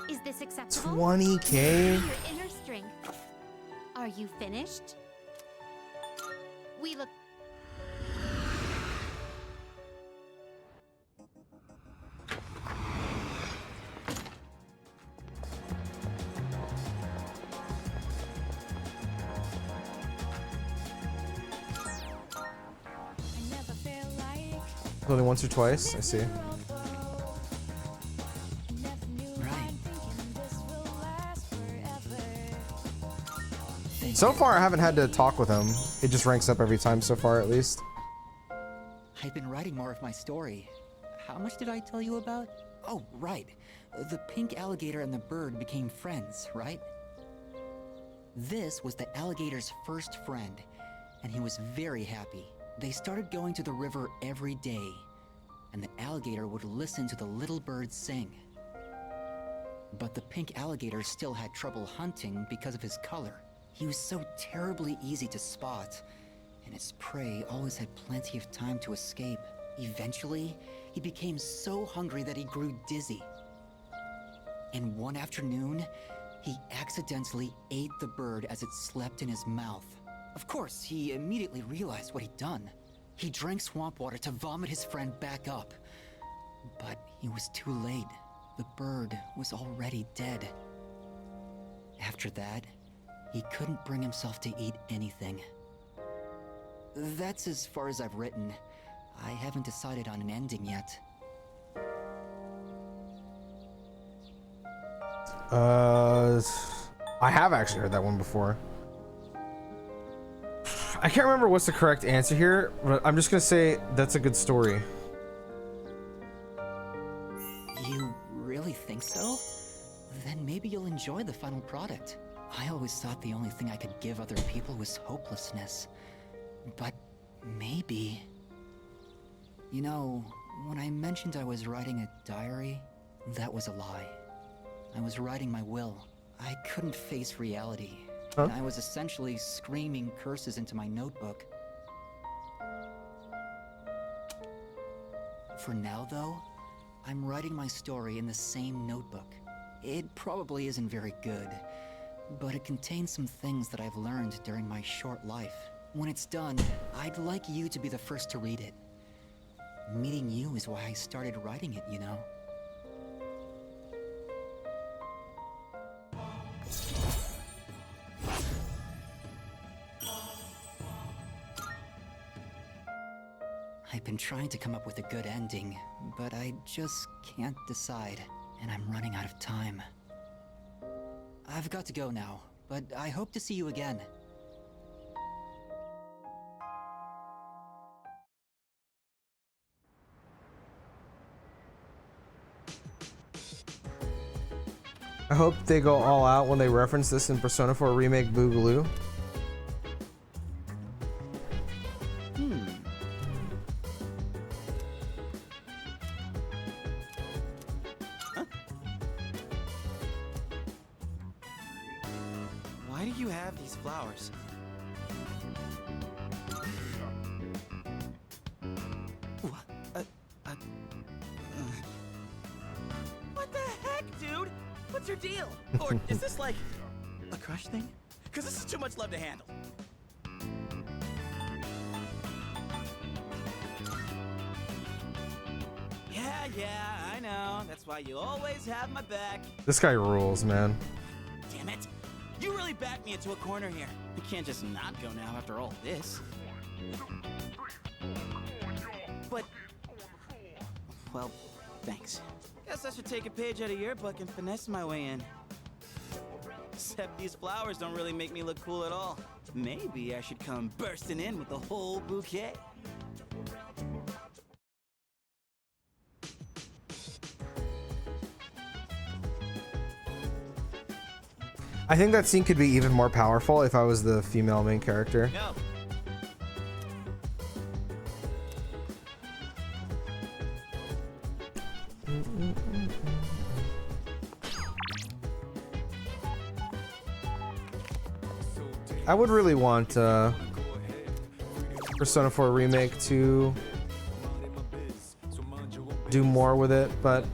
Is this acceptable? 20K? Your inner strength. Are you finished? We look. Only once or twice? I see. So far, I haven't had to talk with him. It just ranks up every time so far, at least. I've been writing more of my story. How much did I tell you about? Oh, right. The pink alligator and the bird became friends, right? This was the alligator's first friend, and he was very happy. They started going to the river every day, and the alligator would listen to the little bird sing. But the pink alligator still had trouble hunting because of his color. He was so terribly easy to spot, and his prey always had plenty of time to escape. Eventually, he became so hungry that he grew dizzy. And one afternoon, he accidentally ate the bird as it slept in his mouth. Of course, he immediately realized what he'd done. He drank swamp water to vomit his friend back up. But he was too late. The bird was already dead. After that, he couldn't bring himself to eat anything. That's as far as I've written. I haven't decided on an ending yet. I have actually heard that one before. I can't remember what's the correct answer here, but I'm just gonna say that's a good story. You really think so? Then maybe you'll enjoy the final product. I always thought the only thing I could give other people was hopelessness. But maybe... You know, when I mentioned I was writing a diary, that was a lie. I was writing my will. I couldn't face reality. Huh? And I was essentially screaming curses into my notebook. For now, though, I'm writing my story in the same notebook. It probably isn't very good, but it contains some things that I've learned during my short life. When it's done, I'd like you to be the first to read it. Meeting you is why I started writing it, you know? I've been trying to come up with a good ending, but I just can't decide, and I'm running out of time. I've got to go now, but I hope to see you again. I hope they go all out when they reference this in Persona 4 Remake Boogaloo. Why do you have these flowers? What's your deal? Or is this like a crush thing? Because this is too much love to handle. Yeah, I know. That's why you always have my back. This guy rules, man. Damn it. You really backed me into a corner here. You can't just not go now after all this. But, well, thanks. Guess I should take a page out of your book and finesse my way in. Except these flowers don't really make me look cool at all. Maybe I should come bursting in with a whole bouquet. I think that scene could be even more powerful if I was the female main character. No. I would really want Persona 4 Remake to do more with it, but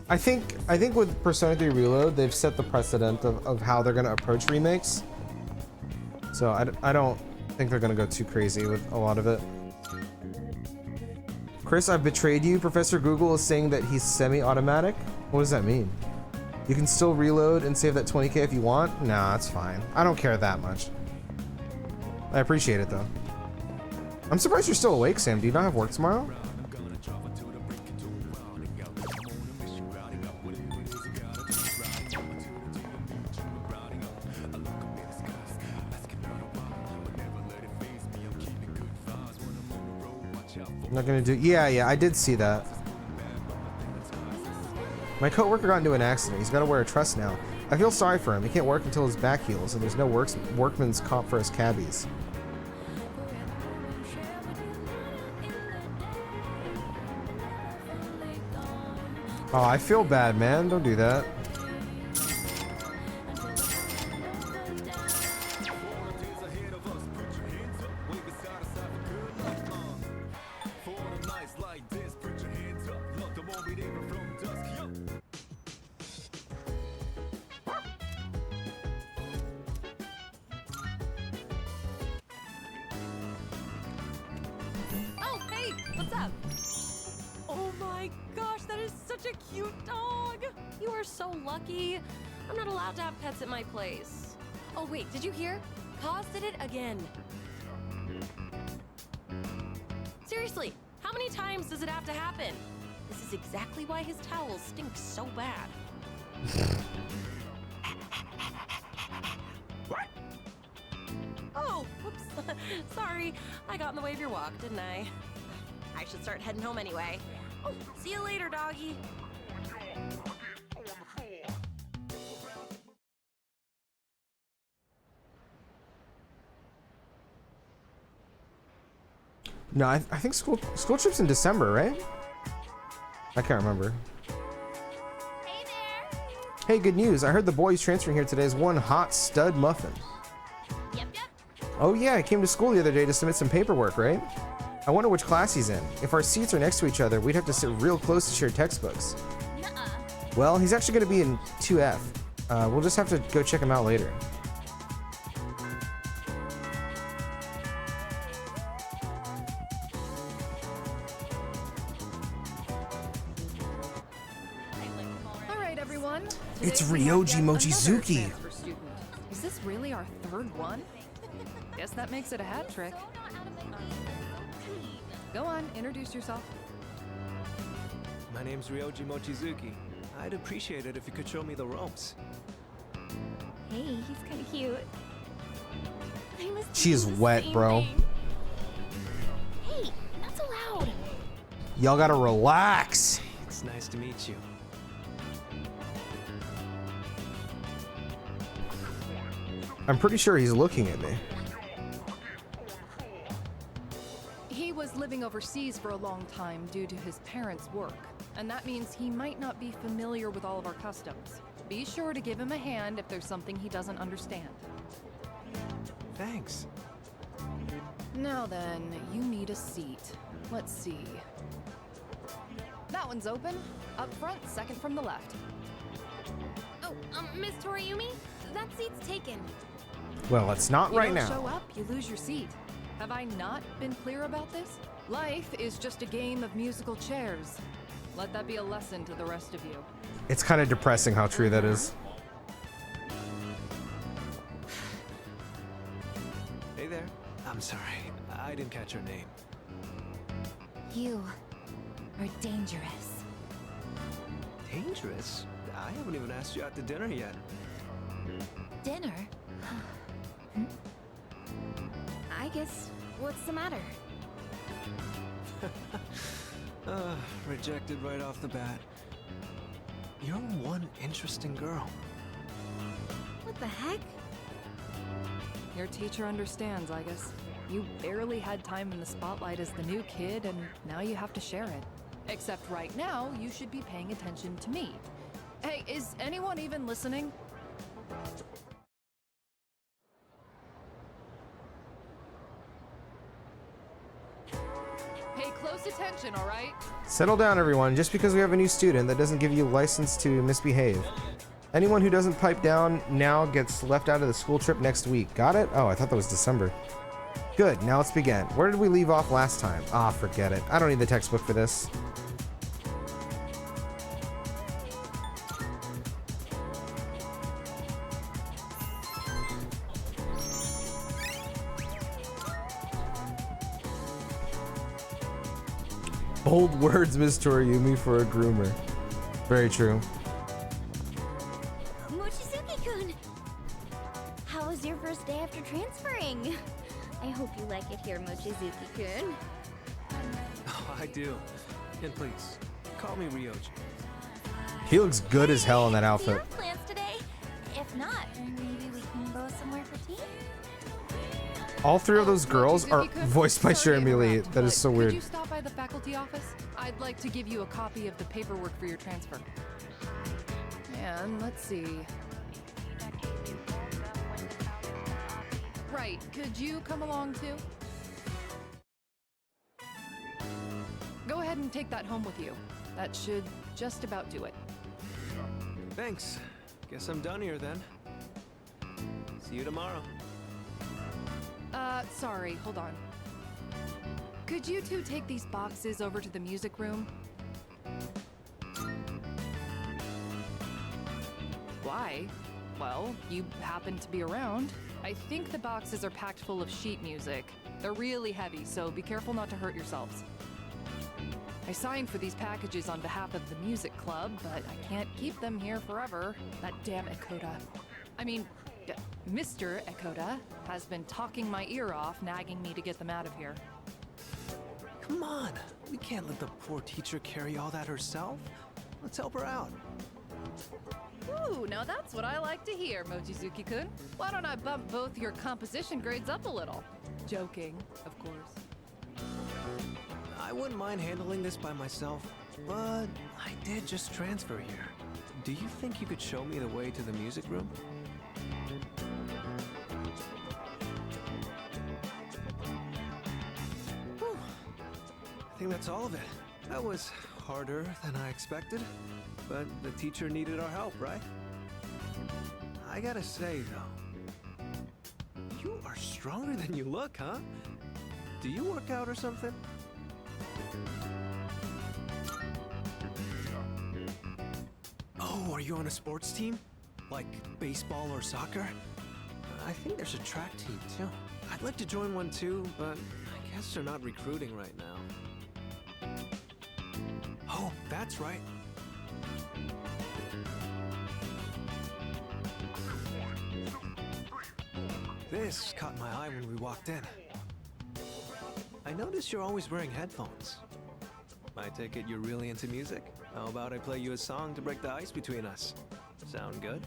I think with Persona 3 Reload, they've set the precedent of how they're gonna approach remakes. So I don't think they're gonna go too crazy with a lot of it. Chris, I've betrayed you. Professor Google is saying that he's semi-automatic. What does that mean? You can still reload and save that 20k if you want? Nah, it's fine. I don't care that much. I appreciate it though. I'm surprised you're still awake, Sam. Do you not have work tomorrow? I'm not gonna do. Yeah, I did see that. My coworker got into an accident. He's got to wear a truss now. I feel sorry for him. He can't work until his back heals, and there's no workman's comp for his cabbies. Oh, I feel bad, man. Don't do that. Oh, hey, what's up? Oh my gosh, that is such a cute dog. You are so lucky. I'm not allowed to have pets at my place. Oh wait, did you hear? Kaz did it again. Seriously, how many times does it have to happen? This is exactly why his towels stink so bad. Oh, whoops. Sorry, I got in the way of your walk, didn't I? I should start heading home anyway. Oh, see you later, doggy. No, I think school trip's in December, right? I can't remember. Hey there! Hey, good news. I heard the boy who's transferring here today is one hot stud muffin. Yep. Oh yeah, I came to school the other day to submit some paperwork, right? I wonder which class he's in. If our seats are next to each other, we'd have to sit real close to share textbooks. Nuh-uh. Well, he's actually going to be in 2F. We'll just have to go check him out later. All right, everyone. It's Today we have Ryoji yet another Mochizuki. transfer student. Is this really our third one? Guess that makes it a hat trick. Go on, introduce yourself. My name's Ryoji Mochizuki. I'd appreciate it if you could show me the ropes. Hey, he's kind of cute. I must She is do the wet, same bro. thing. Hey, not so loud. Y'all gotta relax. It's nice to meet you. I'm pretty sure he's looking at me. He was living overseas for a long time due to his parents' work, and that means he might not be familiar with all of our customs. Be sure to give him a hand if there's something he doesn't understand. Thanks. Now then, you need a seat. Let's see. That one's open. Up front, second from the left. Oh, Miss Toriumi, that seat's taken. Well, it's not You right don't now. show up, you lose your seat. Have I not been clear about this? Life is just a game of musical chairs. Let that be a lesson to the rest of you. It's kind of depressing how true that is. Hey there. I'm sorry. I didn't catch your name. You are dangerous. Dangerous? I haven't even asked you out to dinner yet. Dinner? I guess, what's the matter? Rejected right off the bat. You're one interesting girl. What the heck? Your teacher understands, I guess. You barely had time in the spotlight as the new kid, and now you have to share it. Except right now, you should be paying attention to me. Hey, is anyone even listening? Pay close attention, all right? Settle down, everyone. Just because we have a new student, that doesn't give you license to misbehave. Anyone who doesn't pipe down now gets left out of the school trip next week. Got it? Oh, I thought that was December. Good, now let's begin. Where did we leave off last time? Ah, forget it. I don't need the textbook for this. Bold words, Miss Toriumi, for a groomer. Very true. Mochizuki-kun! How was your first day after transferring? I hope you like it here, Mochizuki-kun. Oh, I do. And please, call me Ryoji. He looks good as hell in that Do you outfit. have plans today? If not, maybe we can go somewhere for tea? All three of those girls are Mochizuki-kun, voiced by sorry to Jeremy Lee. interrupt, That is but so Could weird. you stop by the faculty office? I'd like to give you a copy of the paperwork for your transfer. And let's see. Right, could you come along too? Go ahead and take that home with you. That should just about do it. Thanks. Guess I'm done here then. See you tomorrow. Sorry, hold on. Could you two take these boxes over to the music room? Why? Well, you happen to be around. I think the boxes are packed full of sheet music. They're really heavy, so be careful not to hurt yourselves. I signed for these packages on behalf of the music club, but I can't keep them here forever. That damn Ekoda. I mean, Mr. Ekoda has been talking my ear off, nagging me to get them out of here. Come on. We can't let the poor teacher carry all that herself. Let's help her out. Ooh, now that's what I like to hear, Mochizuki-kun. Why don't I bump both your composition grades up a little? Joking, of course. I wouldn't mind handling this by myself, but I did just transfer here. Do you think you could show me the way to the music room? Whew. I think that's all of it. That was harder than I expected, but the teacher needed our help, right? I gotta say, though, you are stronger than you look, huh? Do you work out or something? Oh, are you on a sports team? Like baseball or soccer? I think there's a track team, too. I'd like to join one, too, but I guess they're not recruiting right now. Oh, that's right. This caught my eye when we walked in. I noticed you're always wearing headphones. I take it you're really into music? How about I play you a song to break the ice between us? Sound good?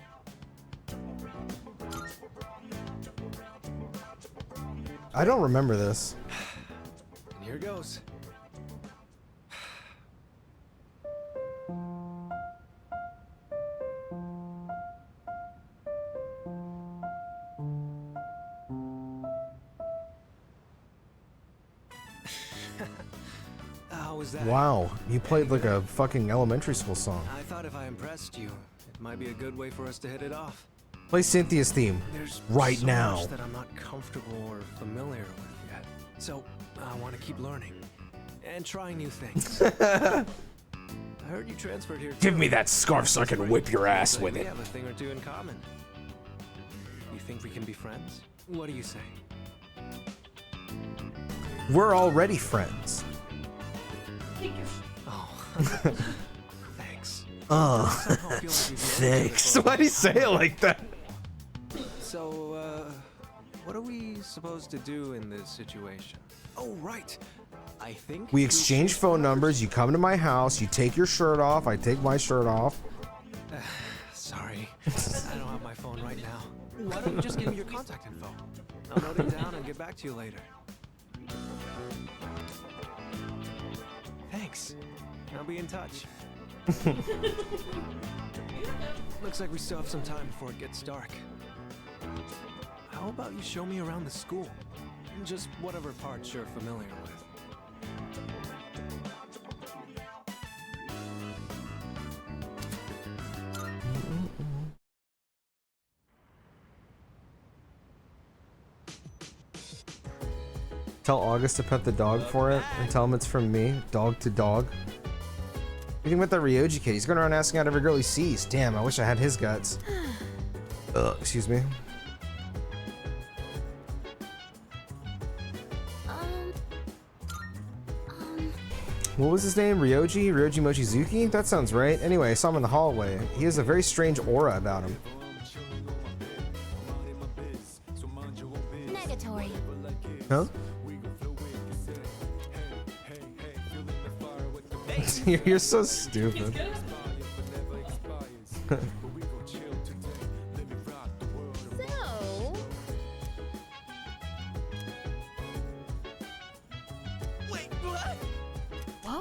I don't remember this. And here goes. How was that? Wow, you played like a fucking elementary school song. I thought if I impressed you, It might be a good way for us to hit it off. Play Cynthia's theme There's right so now. much that I'm not comfortable or familiar with yet. So I want to keep learning and trying new things. I heard you transferred here. Give too. me that scarf so I can whip your ass Looks like with we it. have a thing or two in common. You think we can be friends? What do you say? We're already friends. Oh, thanks. Oh, Somehow feel like we've known each other thanks. for a Why'd he say it like that? So, what are we supposed to do in this situation? Oh, right. I think We exchange should- phone numbers. You come to my house. You take your shirt off. I take my shirt off. Sorry, I don't have my phone right now. Why don't you just give me your contact info? I'll note it down and get back to you later. Thanks. I'll be in touch. Looks like we still have some time before it gets dark. How about you show me around the school? Just whatever parts you're familiar with. Tell August to pet the dog for it and tell him it's from me. Dog to dog. What do you think about that Ryoji kid? He's going around asking out every girl he sees. Damn, I wish I had his guts. Excuse me. What was his name? Ryoji Mochizuki? That sounds right. Anyway, I saw him in the hallway. He has a very strange aura about him. Negatory. Huh? You're so stupid. So,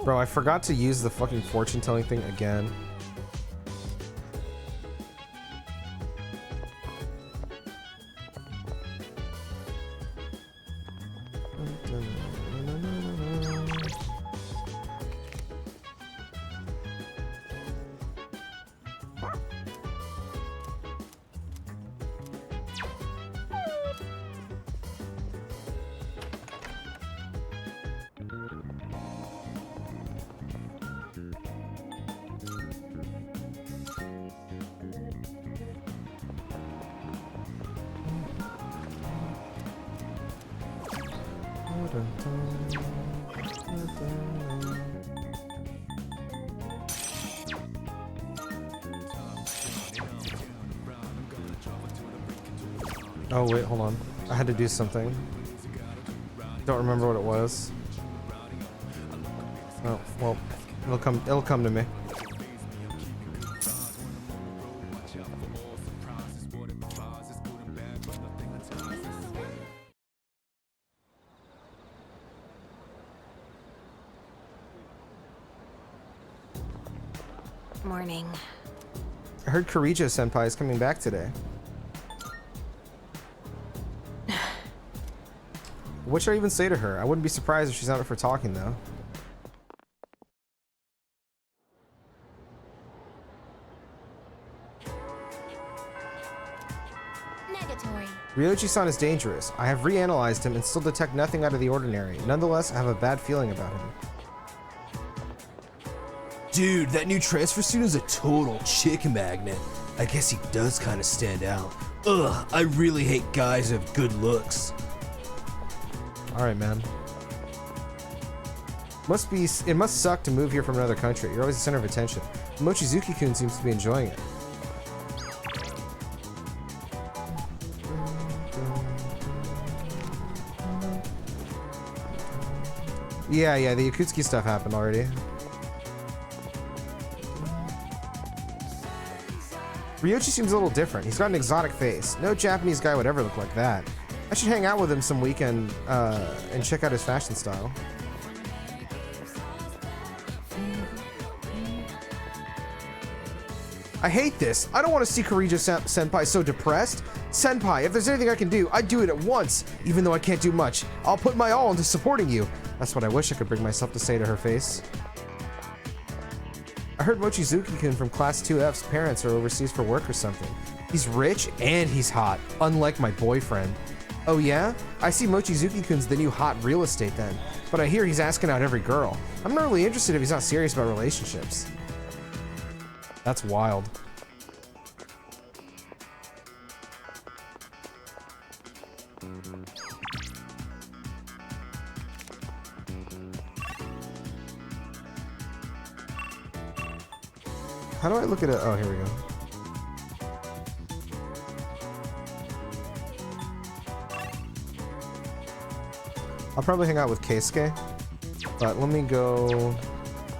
Bro, I forgot to use the fucking fortune telling thing again. Oh wait, hold on. I had to do something. Don't remember what it was. Oh, well, it'll come to me. morning. I heard Karijo senpai is coming back today. What should I even say to her? I wouldn't be surprised if she's out for talking though. Negatory. Ryoji-san is dangerous. I have reanalyzed him and still detect nothing out of the ordinary. Nonetheless, I have a bad feeling about him. Dude, that new transfer student is a total chick magnet. I guess he does kind of stand out. Ugh, I really hate guys who have good looks. Alright, man. It must suck to move here from another country. You're always the center of attention. Mochizuki-kun seems to be enjoying it. Yeah, the Yakutsuki stuff happened already. Ryoji seems a little different. He's got an exotic face. No Japanese guy would ever look like that. I should hang out with him some weekend and check out his fashion style. I hate this. I don't want to see Karijo senpai so depressed. Senpai, if there's anything I can do, I'd do it at once, even though I can't do much. I'll put my all into supporting you. That's what I wish I could bring myself to say to her face. I heard Mochizuki-kun from Class 2F's parents are overseas for work or something. He's rich and he's hot, unlike my boyfriend. Oh yeah? I see Mochizuki-kun's the new hot real estate then, but I hear he's asking out every girl. I'm not really interested if he's not serious about relationships. That's wild. How do I look at it? Oh, here we go. I'll probably hang out with Keisuke, but let me go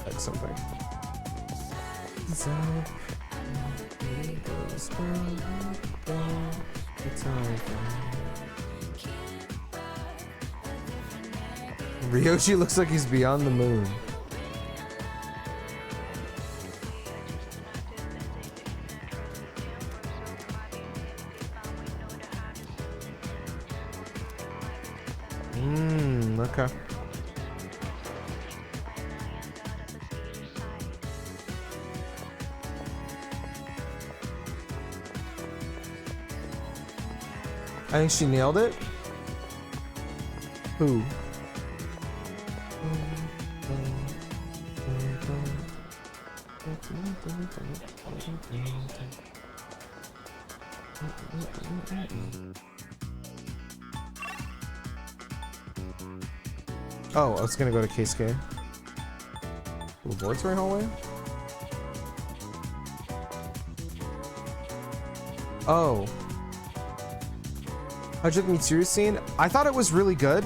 check something. Ryoshi looks like he's beyond the moon. Okay. I think she nailed it. Who? Oh, I was gonna go to Keisuke. Laboratory hallway? Oh. Hajime Mitsuru scene? I thought it was really good.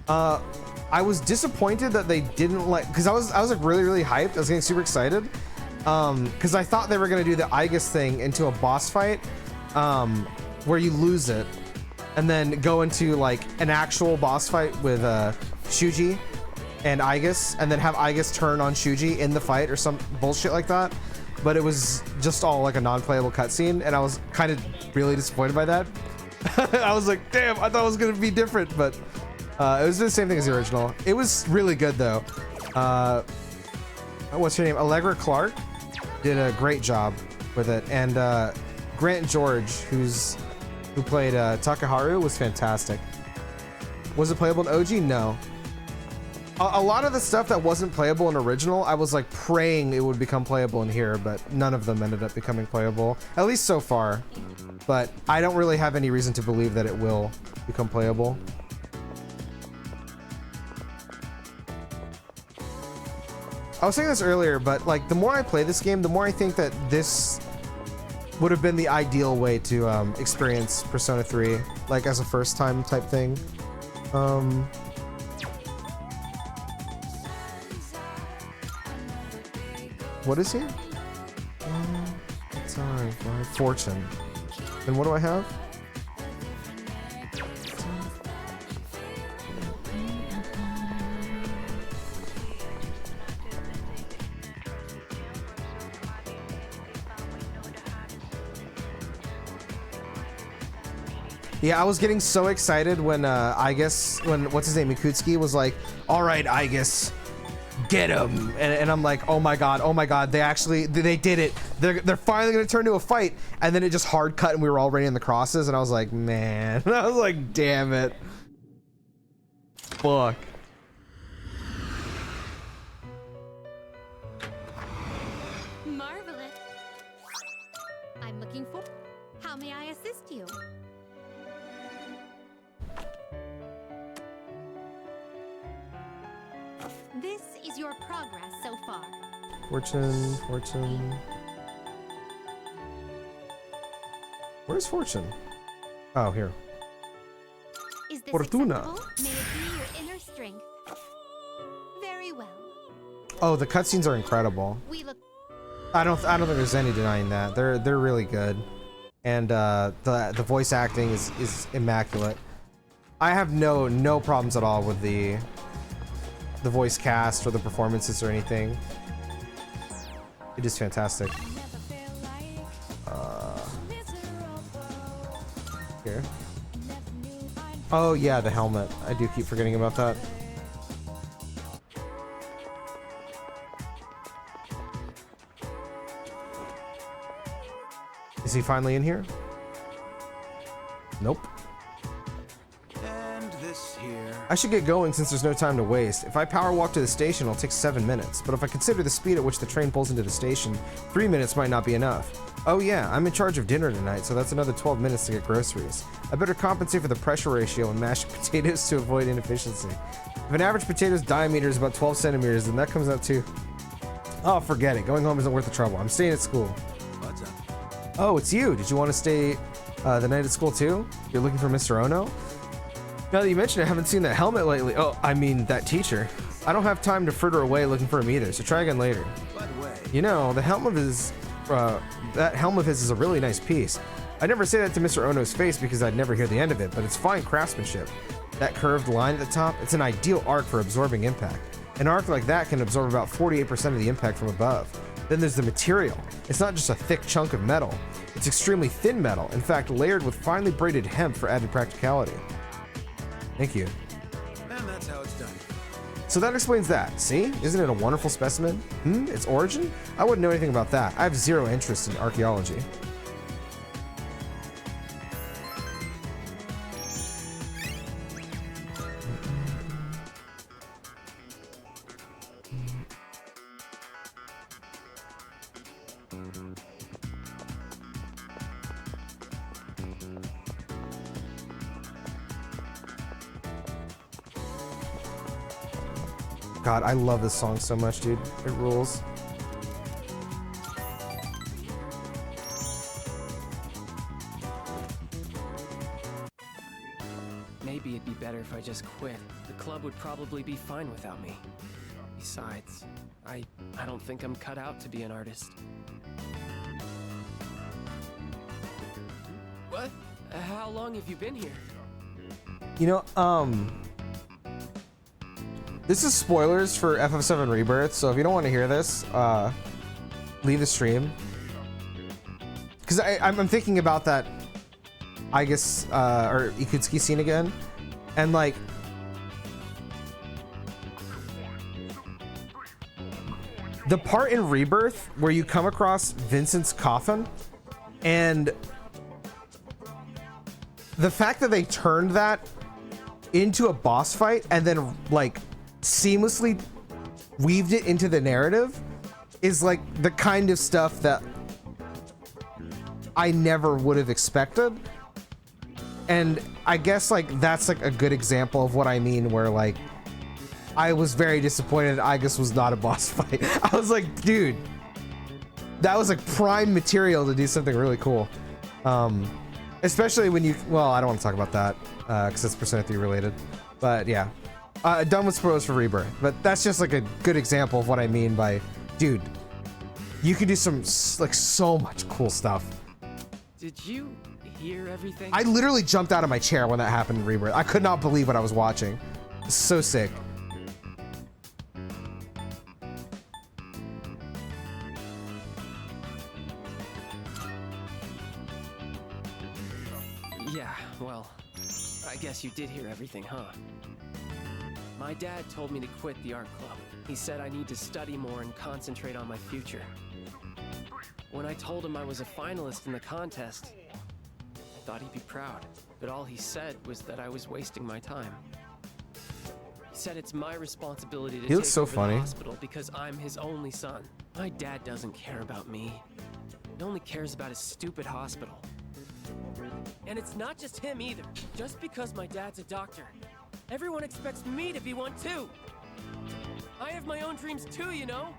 I was disappointed that they didn't because I was like really hyped. I was getting super excited. Because I thought they were gonna do the Aigis thing into a boss fight, where you lose it, and then go into like an actual boss fight with Shuji and Aigis, and then have Aigis turn on Shuji in the fight or some bullshit like that. But it was just all like a non-playable cutscene, and I was kind of really disappointed by that. I was like, damn, I thought it was gonna be different, but it was the same thing as the original. It was really good though. What's her name? Allegra Clark did a great job with it, and Grant George, who played Takaharu, was fantastic. Was it playable in OG? No. A lot of the stuff that wasn't playable in original, I was like praying it would become playable in here, but none of them ended up becoming playable, at least so far. But I don't really have any reason to believe that it will become playable. I was saying this earlier, but like the more I play this game, the more I think that this would have been the ideal way to experience Persona 3, like as a first time type thing. What is he? Sorry, Fortune. And what do I have? Yeah, I was getting so excited when what's his name, Mikutsuki was like, all right, Aigis, get him. And I'm like, oh my god, they did it. They're finally gonna turn to a fight. And then it just hard cut and we were already in the crosses, and I was like, man. I was like, damn it. Fuck. Marvelous. I'm looking for. How may I assist you? This is your progress so far. Fortune. Where's Fortune? Oh, here. Is this Fortuna. acceptable? May it be your inner strength. Very well. Oh, the cutscenes are incredible. We look. I don't think there's any denying that. They're really good, and the voice acting is immaculate. I have no problems at all with the voice cast or the performances or anything. It is fantastic. Here. Oh yeah, the helmet. I do keep forgetting about that. Is he finally in here? Nope. And this here. I should get going since there's no time to waste. If I power walk to the station, it'll take 7 minutes. But if I consider the speed at which the train pulls into the station, 3 minutes might not be enough. Oh yeah, I'm in charge of dinner tonight, so that's another 12 minutes to get groceries. I better compensate for the pressure ratio and mash potatoes to avoid inefficiency. If an average potato's diameter is about 12 centimeters, then that comes out to... Oh, forget it. Going home isn't worth the trouble. I'm staying at school. What's up? Oh, it's you. Did you want to stay the night at school too? You're looking for Mr. Ono? Now that you mention it, I haven't seen that helmet lately. Oh, I mean, that teacher. I don't have time to fritter away looking for him either, so try again later. By the way, You know, the helm of his... that helm of his is a really nice piece. I'd never say that to Mr. Ono's face because I'd never hear the end of it, but it's fine craftsmanship. That curved line at the top, it's an ideal arc for absorbing impact. An arc like that can absorb about 48% of the impact from above. Then there's the material. It's not just a thick chunk of metal. It's extremely thin metal, in fact layered with finely braided hemp for added practicality. Thank you. and that's how it's done. So that explains that. See? Isn't it a wonderful specimen? Its origin? I wouldn't know anything about that. I have zero interest in archaeology. God, I love this song so much, dude. It rules. Maybe it'd be better if I just quit. The club would probably be fine without me. Besides, I don't think I'm cut out to be an artist. What? How long have you been here? You know, this is spoilers for FF7 Rebirth, so if you don't want to hear this, leave the stream. Because I'm thinking about that, I guess, or Ikutsuki scene again, and like, the part in Rebirth where you come across Vincent's coffin, and the fact that they turned that into a boss fight and then like seamlessly weaved it into the narrative is like the kind of stuff that I never would have expected. And I guess like that's like a good example of what I mean, where like I was very disappointed Igus was not a boss fight. I was like, dude, that was like prime material to do something really cool. Especially when you, well, I don't want to talk about that because it's Persona 3 related, but yeah. Done with spoilers for Rebirth, but that's just like a good example of what I mean by, dude, you can do some like so much cool stuff. Did you hear everything? I literally jumped out of my chair when that happened in Rebirth. I could not believe what I was watching. It's so sick. Yeah, well, I guess you did hear everything, huh? My dad told me to quit the art club. He said I need to study more and concentrate on my future. When I told him I was a finalist in the contest, I thought he'd be proud, but all he said was that I was wasting my time. He said it's my responsibility to take so over funny. the hospital because I'm his only son. My dad doesn't care about me. He only cares about his stupid hospital. And it's not just him either. Just because my dad's a doctor, everyone expects me to be one too. I have my own dreams too, you know?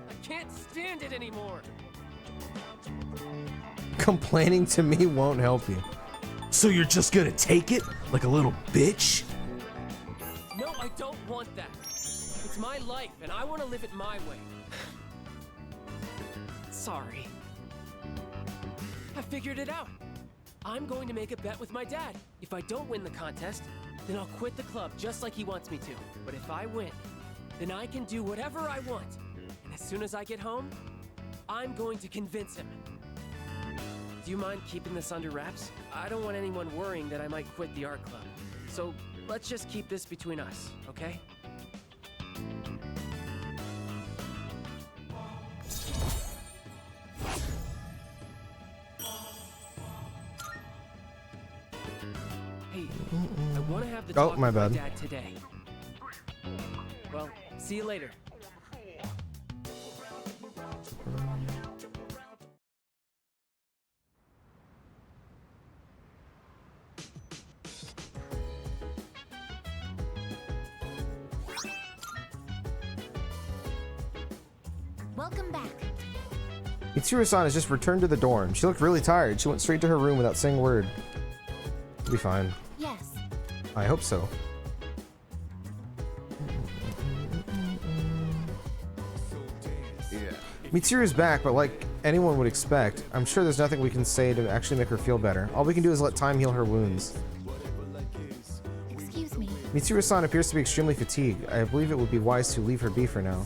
I can't stand it anymore. Complaining to me won't help you. So you're just gonna take it like a little bitch? No, I don't want that. It's my life, and I want to live it my way. Sorry. I figured it out. I'm going to make a bet with my dad. If I don't win the contest, then I'll quit the club just like he wants me to. But if I win, then I can do whatever I want. And as soon as I get home, I'm going to convince him. Do you mind keeping this under wraps? I don't want anyone worrying that I might quit the art club. So let's just keep this between us, okay? want to have the Oh, talk my with bad. my dad today. Well, see you later. Welcome back. Mitsuru-san has just returned to the dorm. She looked really tired. She went straight to her room without saying a word. We'll be fine. Yes. I hope so. Mitsuru's back, but like anyone would expect, I'm sure there's nothing we can say to actually make her feel better. All we can do is let time heal her wounds. Excuse me. Mitsuru-san appears to be extremely fatigued. I believe it would be wise to leave her be for now.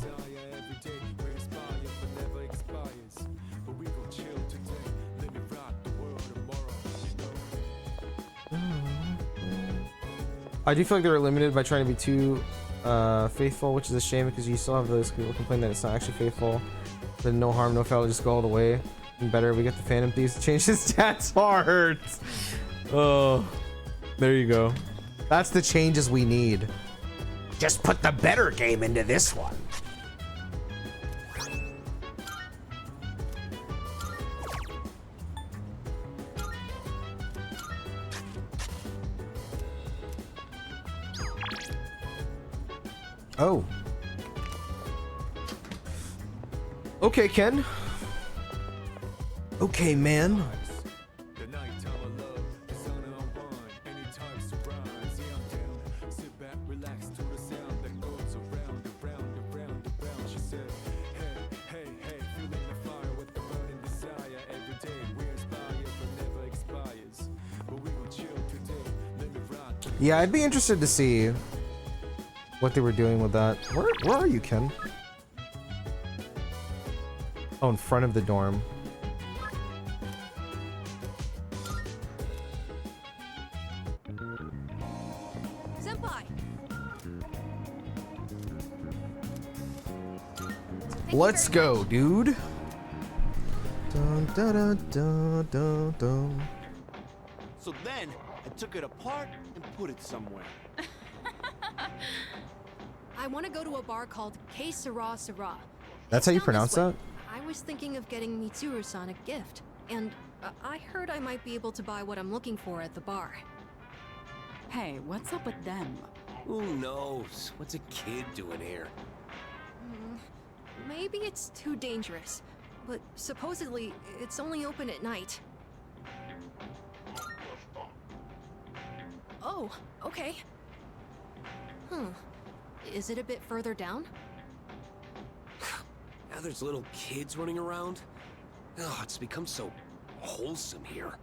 I do feel like they were limited by trying to be too faithful, which is a shame because you still have those people complain that it's not actually faithful. Then no harm, no foul, just go all the way. And better, we get the Phantom Thieves to change his stats hard. Oh, there you go. That's the changes we need. Just put the better game into this one. Oh. Okay, Ken. Okay, man. Yeah, I'd be interested to see what they were doing with that. Where are you, Ken? Oh, in front of the dorm. Senpai! Let's go, dude. Dun, dun, dun, dun, dun, dun. So then, I took it apart and put it somewhere. I want to go to a bar called K Sera Sera. That's how you Down this pronounce way. that? I was thinking of getting Mitsuru-san a gift, and I heard I might be able to buy what I'm looking for at the bar. Hey, what's up with them? Who knows? What's a kid doing here? Maybe it's too dangerous, but supposedly it's only open at night. Oh, okay. Is it a bit further down? Now there's little kids running around. Oh, it's become so wholesome here.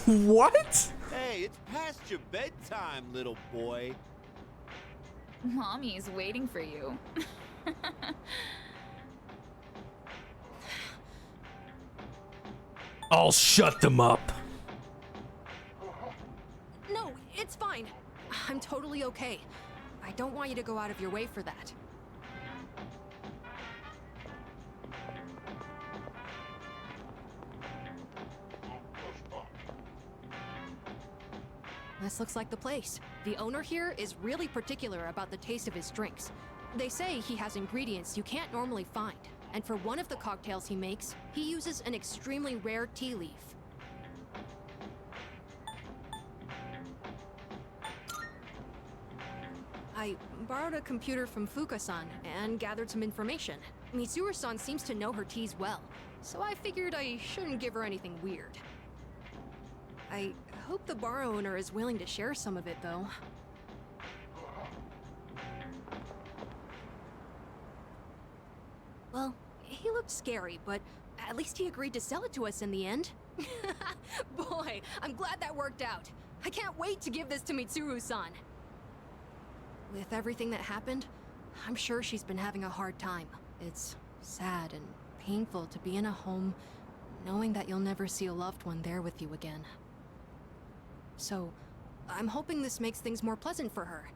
What? Hey, it's past your bedtime, little boy. Mommy's waiting for you. I'll shut them up. No, it's fine. I'm totally okay. I don't want you to go out of your way for that. This looks like the place. The owner here is really particular about the taste of his drinks. They say he has ingredients you can't normally find, and for one of the cocktails he makes, he uses an extremely rare tea leaf. I borrowed a computer from Fuka-san and gathered some information. Mitsuru-san seems to know her teas well, so I figured I shouldn't give her anything weird. I hope the bar owner is willing to share some of it, though. Well, he looked scary, but at least he agreed to sell it to us in the end. Boy, I'm glad that worked out. I can't wait to give this to Mitsuru-san. With everything that happened, I'm sure she's been having a hard time. It's sad and painful to be in a home knowing that you'll never see a loved one there with you again. So, I'm hoping this makes things more pleasant for her,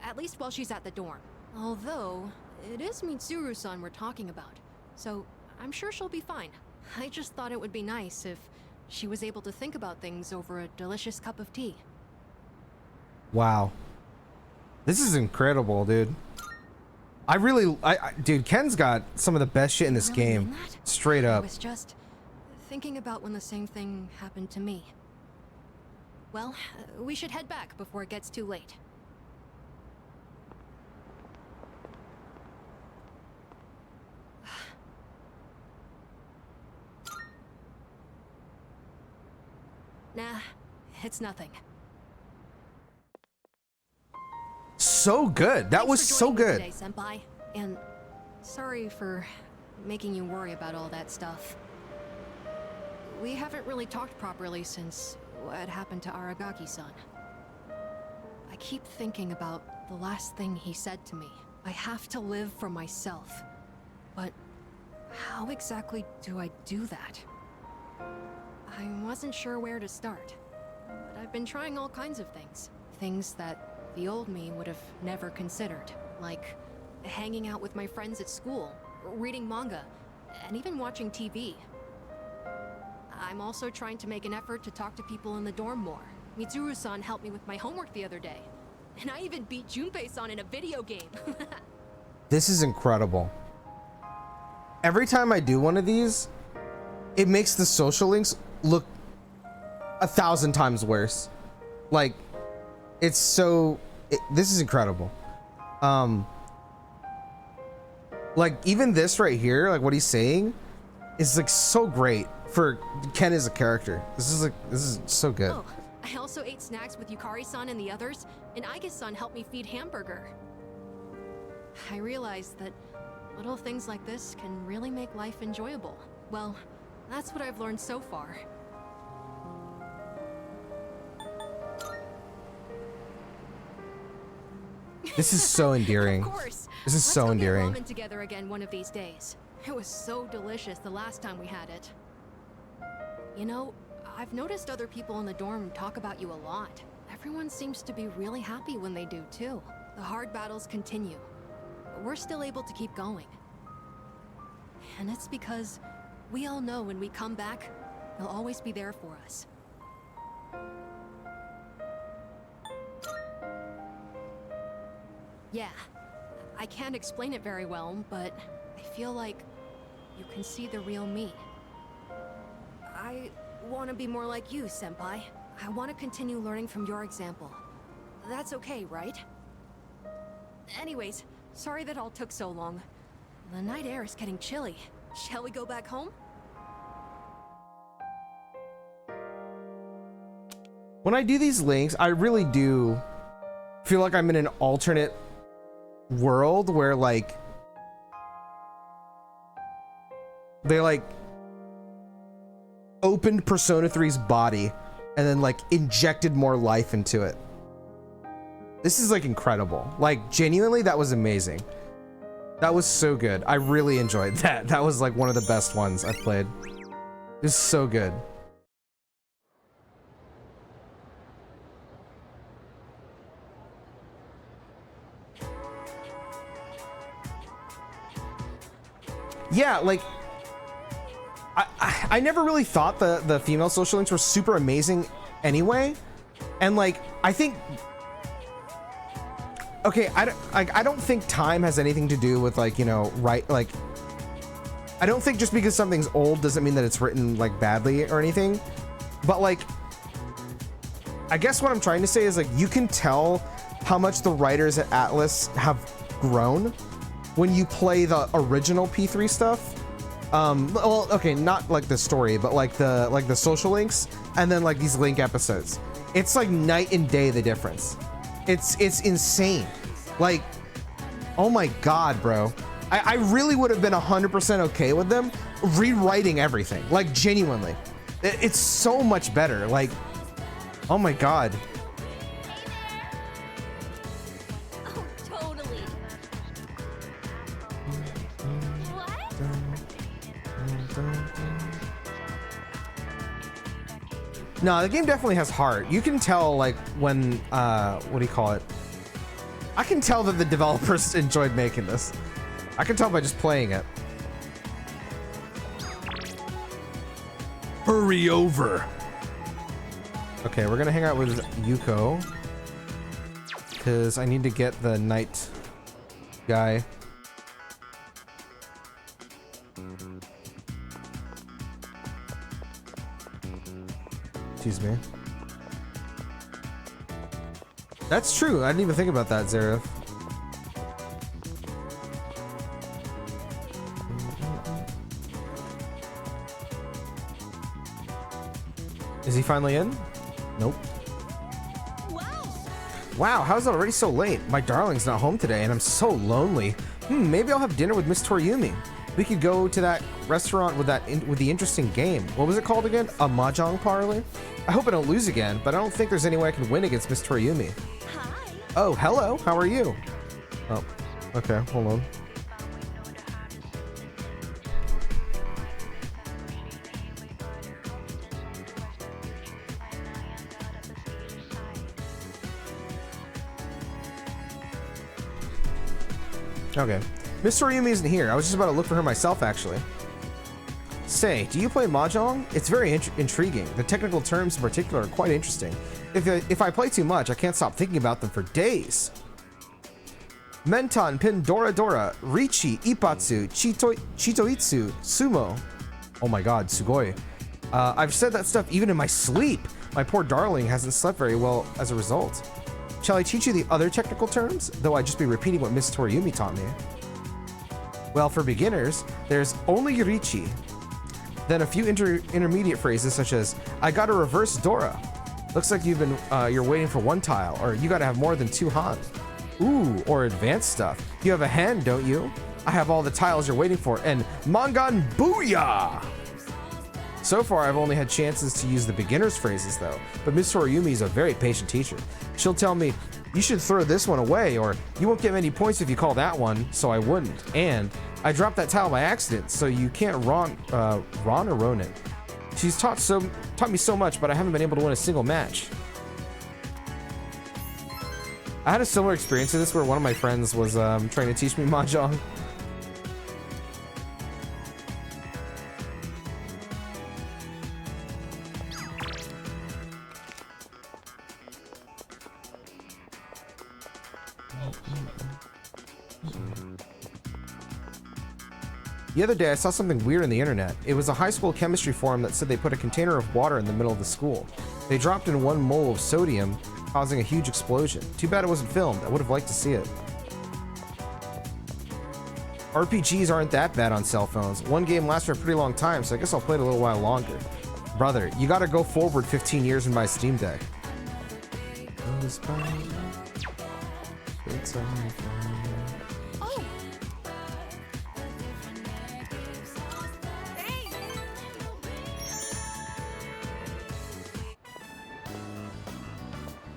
at least while she's at the dorm. Although, it is Mitsuru-san we're talking about, so I'm sure she'll be fine. I just thought it would be nice if she was able to think about things over a delicious cup of tea. Wow. This is incredible, dude. Dude, Ken's got some of the best shit in this game. Straight I up. was just thinking about when the same thing happened to me. Well, we should head back before it gets too late. Nah, it's nothing. So good. That was so good. Today, Senpai. And sorry for making you worry about all that stuff. We haven't really talked properly since what happened to Aragaki-san. I keep thinking about the last thing he said to me. I have to live for myself. But how exactly do I do that? I wasn't sure where to start. But I've been trying all kinds of things. Things that the old me would have never considered. Like hanging out with my friends at school, reading manga, and even watching TV. I'm also trying to make an effort to talk to people in the dorm more. Mitsuru-san helped me with my homework the other day. And I even beat Junpei-san in a video game. This is incredible. Every time I do one of these, it makes the social links look 1,000 times worse. Like, it's so... this is incredible. Like, even this right here, like what he's saying, is like so great for Ken as a character. This is so good. Oh, I also ate snacks with Yukari-san and the others, and Aigis-san helped me feed Hamburger. I realized that little things like this can really make life enjoyable. Well, that's what I've learned so far. This is so endearing. Of course. This is so endearing. Let's go get ramen together again one of these days. It was so delicious the last time we had it. You know, I've noticed other people in the dorm talk about you a lot. Everyone seems to be really happy when they do too. The hard battles continue, but we're still able to keep going. And it's because we all know when we come back, they'll always be there for us. Yeah, I can't explain it very well, but I feel like you can see the real me. I want to be more like you, Senpai. I want to continue learning from your example. That's okay, right? Anyways, sorry that all took so long. The night air is getting chilly. Shall we go back home? When I do these links, I really do feel like I'm in an alternate world where like they like opened Persona 3's body and then like injected more life into it. This is like incredible. Like genuinely, that was amazing. That was so good. I really enjoyed that. That was like one of the best ones I've played. It was so good. Yeah, like I never really thought the female social links were super amazing anyway, and like I think okay, I don't think time has anything to do with like, you know, right, like I don't think just because something's old doesn't mean that it's written like badly or anything, but like I guess what I'm trying to say is like you can tell how much the writers at Atlus have grown when you play the original P3 stuff. Well, okay, not like the story, but like the social links and then like these link episodes. It's like night and day the difference. It's insane. Like, oh my god, bro. I really would have been 100% okay with them rewriting everything. Like genuinely. It's so much better. Like, oh my god. No, the game definitely has heart. You can tell like when what do you call it? I can tell that the developers enjoyed making this. I can tell by just playing it. Hurry over. Okay, we're gonna hang out with Yuko. because I need to get the night guy. Excuse me. That's true. I didn't even think about that, Zareth. Is he finally in? Nope. Wow, how is it already so late? My darling's not home today and I'm so lonely. Maybe I'll have dinner with Miss Toriumi. We could go to that restaurant with the interesting game. What was it called again? A mahjong parlor? I hope I don't lose again, but I don't think there's any way I can win against Miss Toriumi. Hi. Oh, hello. How are you? Oh, okay. Hold on. Okay. Miss Toriumi isn't here. I was just about to look for her myself, actually. Say, do you play Mahjong? It's very intriguing. The technical terms in particular are quite interesting. If I play too much, I can't stop thinking about them for days. Menton, Pin, Dora Dora, Richi, Ipatsu, Chitoitsu, Sumo. Oh my god, Sugoi. I've said that stuff even in my sleep. My poor darling hasn't slept very well as a result. Shall I teach you the other technical terms? Though I'd just be repeating what Miss Toriumi taught me. Well, for beginners, there's only Richi. Then a few intermediate phrases such as, I got a reverse Dora. Looks like you're waiting for one tile, or you gotta have more than 2 Han. Ooh, or advanced stuff. You have a hand, don't you? I have all the tiles you're waiting for, and Mangan Booyah! So far, I've only had chances to use the beginner's phrases though, but Miss Toriumi is a very patient teacher. She'll tell me, you should throw this one away, or you won't get many points if you call that one, so I wouldn't. And I dropped that tile by accident, so you can't Ron or Ronin. She's taught me so much, but I haven't been able to win a single match. I had a similar experience to this where one of my friends was trying to teach me Mahjong. The other day, I saw something weird on the internet. It was a high school chemistry forum that said they put a container of water in the middle of the school. They dropped in 1 mole of sodium, causing a huge explosion. Too bad it wasn't filmed. I would have liked to see it. RPGs aren't that bad on cell phones. One game lasts for a pretty long time, so I guess I'll play it a little while longer. Brother, you gotta go forward 15 years in my Steam Deck. Oh!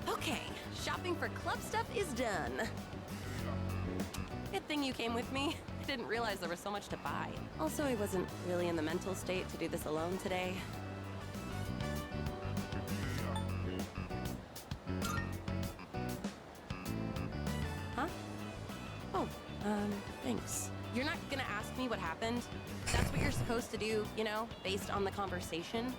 Okay, shopping for club stuff is done. Good thing you came with me. I didn't realize there was so much to buy. Also, I wasn't really in the mental state to do this alone today. Huh? Oh, thanks. You're not gonna ask me what happened? That's what you're supposed to do, you know, based on the conversation.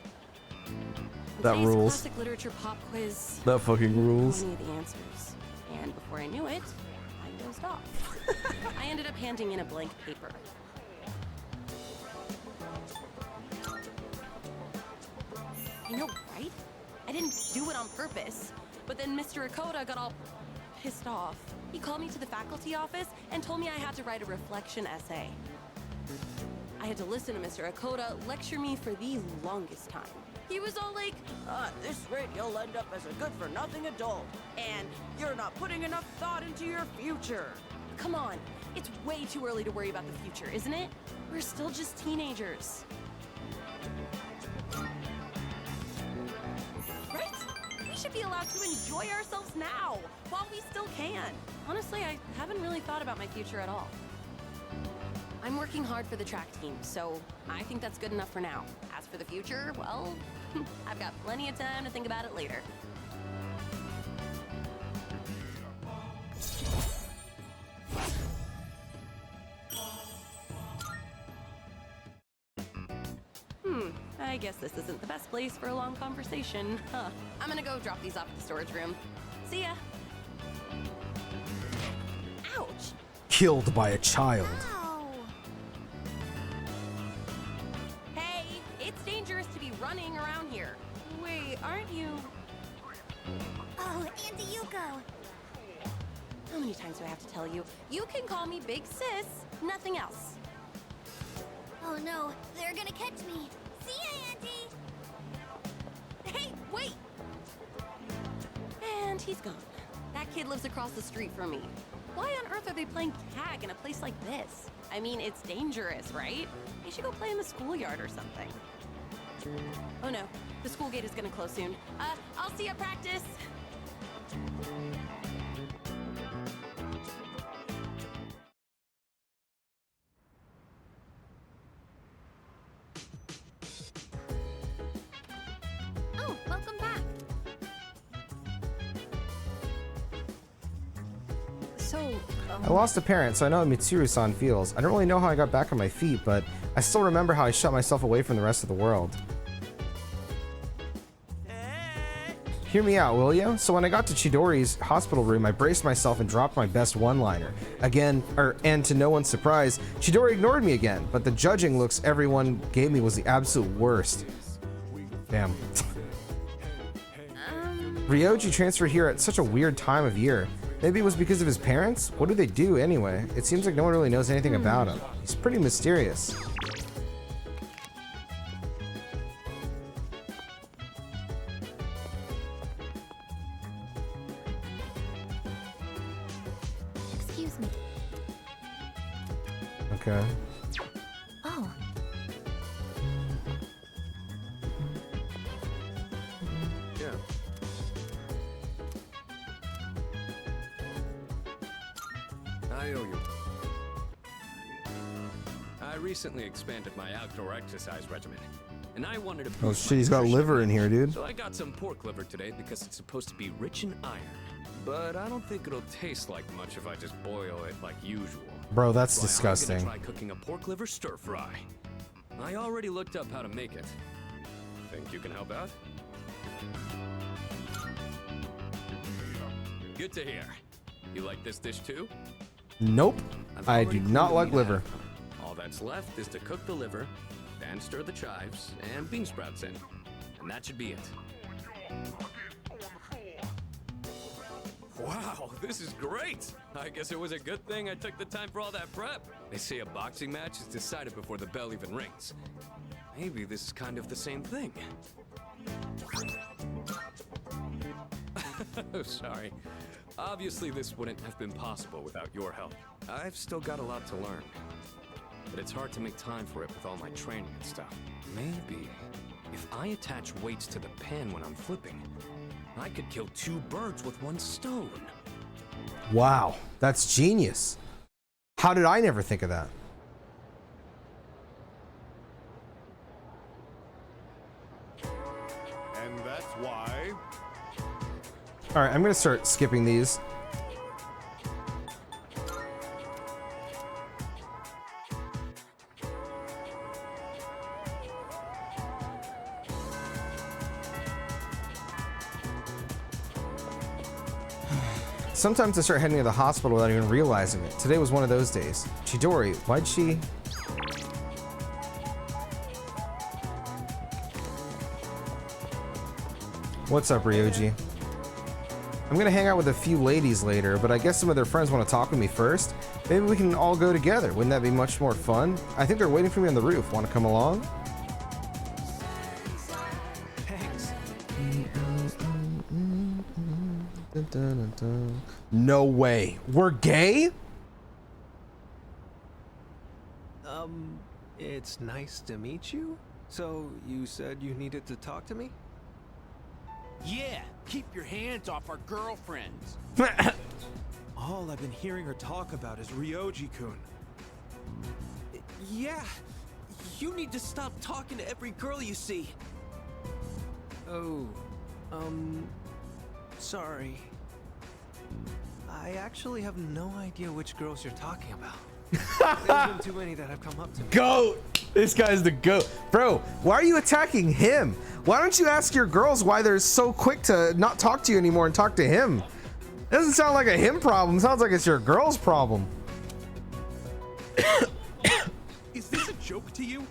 That Today's rules. classic literature pop quiz. That fucking rules. I knew the answers, and before I knew it, I dozed off. I ended up handing in a blank paper. You know, right? I didn't do it on purpose, but then Mr. Akoda got all pissed off. He called me to the faculty office and told me I had to write a reflection essay. I had to listen to Mr. Akoda lecture me for the longest time. He was all like, at this rate, you'll end up as a good-for-nothing adult. and You're not putting enough thought into your future. come on, it's way too early to worry about the future, isn't it? We're still just teenagers. Right? We should be allowed to enjoy ourselves now, while we still can. Honestly, I haven't really thought about my future at all. I'm working hard for the track team, so I think that's good enough for now. As for the future, well, I've got plenty of time to think about it later. I guess this isn't the best place for a long conversation. Huh. I'm gonna go drop these off at the storage room. See ya! killed by a child. Hey, it's dangerous to be running around here. Wait, aren't you? Oh, Auntie Yuko. How many times do I have to tell you? You can call me Big Sis, nothing else. Oh no, they're gonna catch me. See ya, Auntie. Hey, wait! And he's gone. That kid lives across the street from me. Why on earth are they playing tag in a place like this? I mean, it's dangerous, right? They should go play in the schoolyard or something. Oh no, the school gate is gonna close soon. I'll see you at practice. Oh, welcome back. So, I lost a parent, so I know how Mitsuru-san feels. I don't really know how I got back on my feet, but I still remember how I shut myself away from the rest of the world. Hear me out, will you? So when I got to Chidori's hospital room, I braced myself and dropped my best one-liner. And to no one's surprise, Chidori ignored me again, but the judging looks everyone gave me was the absolute worst. Damn. Ryoji transferred here at such a weird time of year. Maybe it was because of his parents? What do they do anyway? It seems like no one really knows anything about him. He's pretty mysterious. Excuse me. Okay. Oh. Yeah. I owe you. I recently expanded my outdoor exercise regimen, and I wanted to Oh boost shit, my he's got nutrition. liver in here, dude. So I got some pork liver today because it's supposed to be rich in iron. But I don't think it'll taste like much if I just boil it like usual. Bro, that's So I'm disgusting. gonna try cooking a pork liver stir fry. I already looked up how to make it. Think you can help out? Good to hear. You like this dish too? Nope. I've I already do not cleaned like the liver. apple. All that's left is to cook the liver, then stir the chives and bean sprouts in. And that should be it. Wow, this is great! I guess it was a good thing I took the time for all that prep. They say a boxing match is decided before the bell even rings. Maybe this is kind of the same thing. Oh, sorry. Obviously, this wouldn't have been possible without your help. I've still got a lot to learn. But it's hard to make time for it with all my training and stuff. Maybe if I attach weights to the pan when I'm flipping, I could kill 2 birds with 1 stone. Wow, that's genius. How did I never think of that? And that's why. All right, I'm gonna start skipping these. Sometimes I start heading to the hospital without even realizing it. Today was one of those days. Chidori, why'd she... What's up, Ryoji? I'm gonna hang out with a few ladies later, but I guess some of their friends want to talk with me first. Maybe we can all go together. Wouldn't that be much more fun? I think they're waiting for me on the roof. Want to come along? Thanks. No way. We're gay? It's nice to meet you. So, you said you needed to talk to me? Yeah, keep your hands off our girlfriends. All I've been hearing her talk about is Ryoji-kun. Yeah, you need to stop talking to every girl you see. Oh, sorry. I actually have no idea which girls you're talking about. There's been too many that have come up to me. Goat! This guy's the goat. Bro, why are you attacking him? Why don't you ask your girls why they're so quick to not talk to you anymore and talk to him? It doesn't sound like a him problem. It sounds like it's your girl's problem. Is this a joke to you?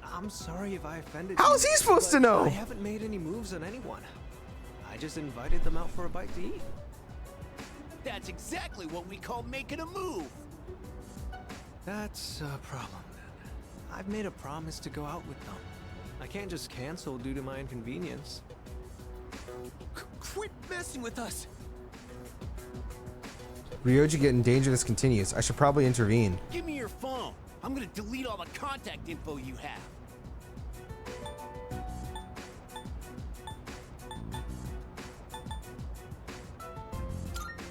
I'm sorry if I offended How you, is he supposed to but know? I haven't made any moves on anyone. I just invited them out for a bite to eat. That's exactly what we call making a move. That's a problem then. I've made a promise to go out with them. I can't just cancel due to my inconvenience. Quit messing with us! Ryoji getting danger. This continues. I should probably intervene. Give me your phone. I'm gonna delete all the contact info you have.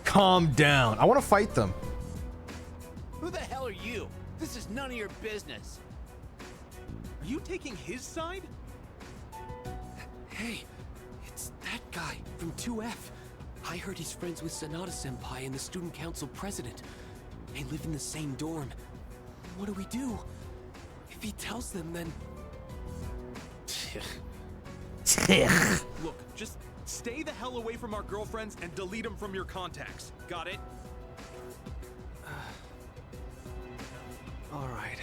Calm down. I want to fight them. Who the hell are you? This is none of your business. Are you taking his side? Hey, it's that guy from 2F. I heard he's friends with Sanada-senpai and the student council president. They live in the same dorm. What do we do? If he tells them, then... Look, just stay the hell away from our girlfriends and delete them from your contacts. Got it? All right,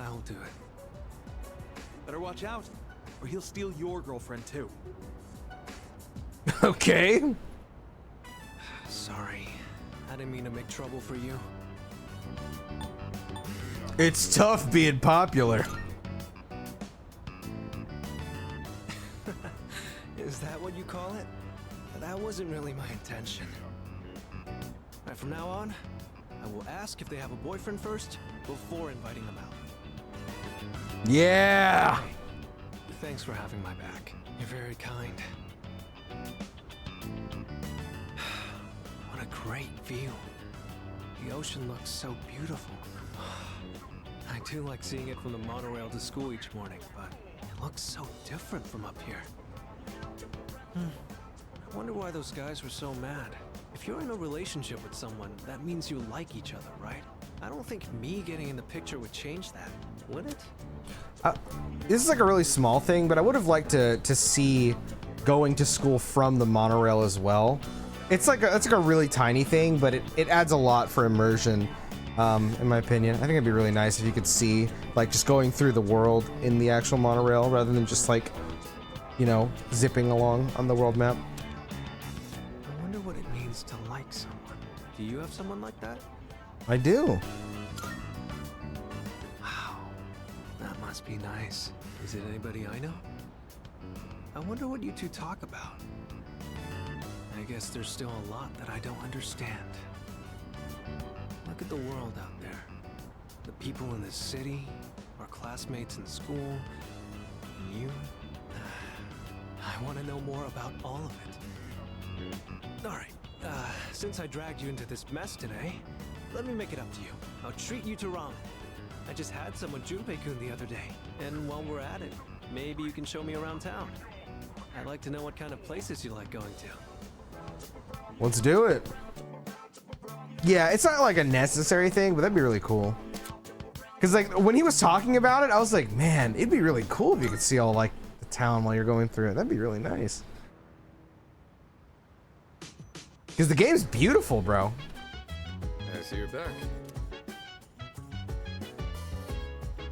I'll do it. Better watch out, or he'll steal your girlfriend too. Okay. Sorry, I didn't mean to make trouble for you. It's tough being popular. Is that what you call it? That wasn't really my intention. Right, from now on, I will ask if they have a boyfriend first before inviting them out. Yeah. Hey, thanks for having my back. You're very kind. What a great view. The ocean looks so beautiful. I do like seeing it from the monorail to school each morning, but it looks so different from up here. I wonder why those guys were so mad. If you're in a relationship with someone, that means you like each other, right? I don't think me getting in the picture would change that, would it? This is like a really small thing, but I would have liked to see going to school from the monorail as well. It's like a really tiny thing, but it adds a lot for immersion, in my opinion. I think it'd be really nice if you could see like just going through the world in the actual monorail rather than just like, you know, zipping along on the world map. I wonder what it means to like someone. Do you have someone like that? I do. Wow, that must be nice. Is it anybody I know? I wonder what you two talk about. I guess there's still a lot that I don't understand. Look at the world out there. The people in the city, our classmates in school, and you. I want to know more about all of it. All right, since I dragged you into this mess today, let me make it up to you. I'll treat you to ramen. I just had some with Junpei-kun the other day, and while we're at it, maybe you can show me around town. I'd like to know what kind of places you like going to. Let's do it. Yeah, it's not like a necessary thing, but that'd be really cool. Cause like when he was talking about it, I was like, man, it'd be really cool if you could see all like the town while you're going through it. That'd be really nice. Cause the game's beautiful, bro. I see you're back.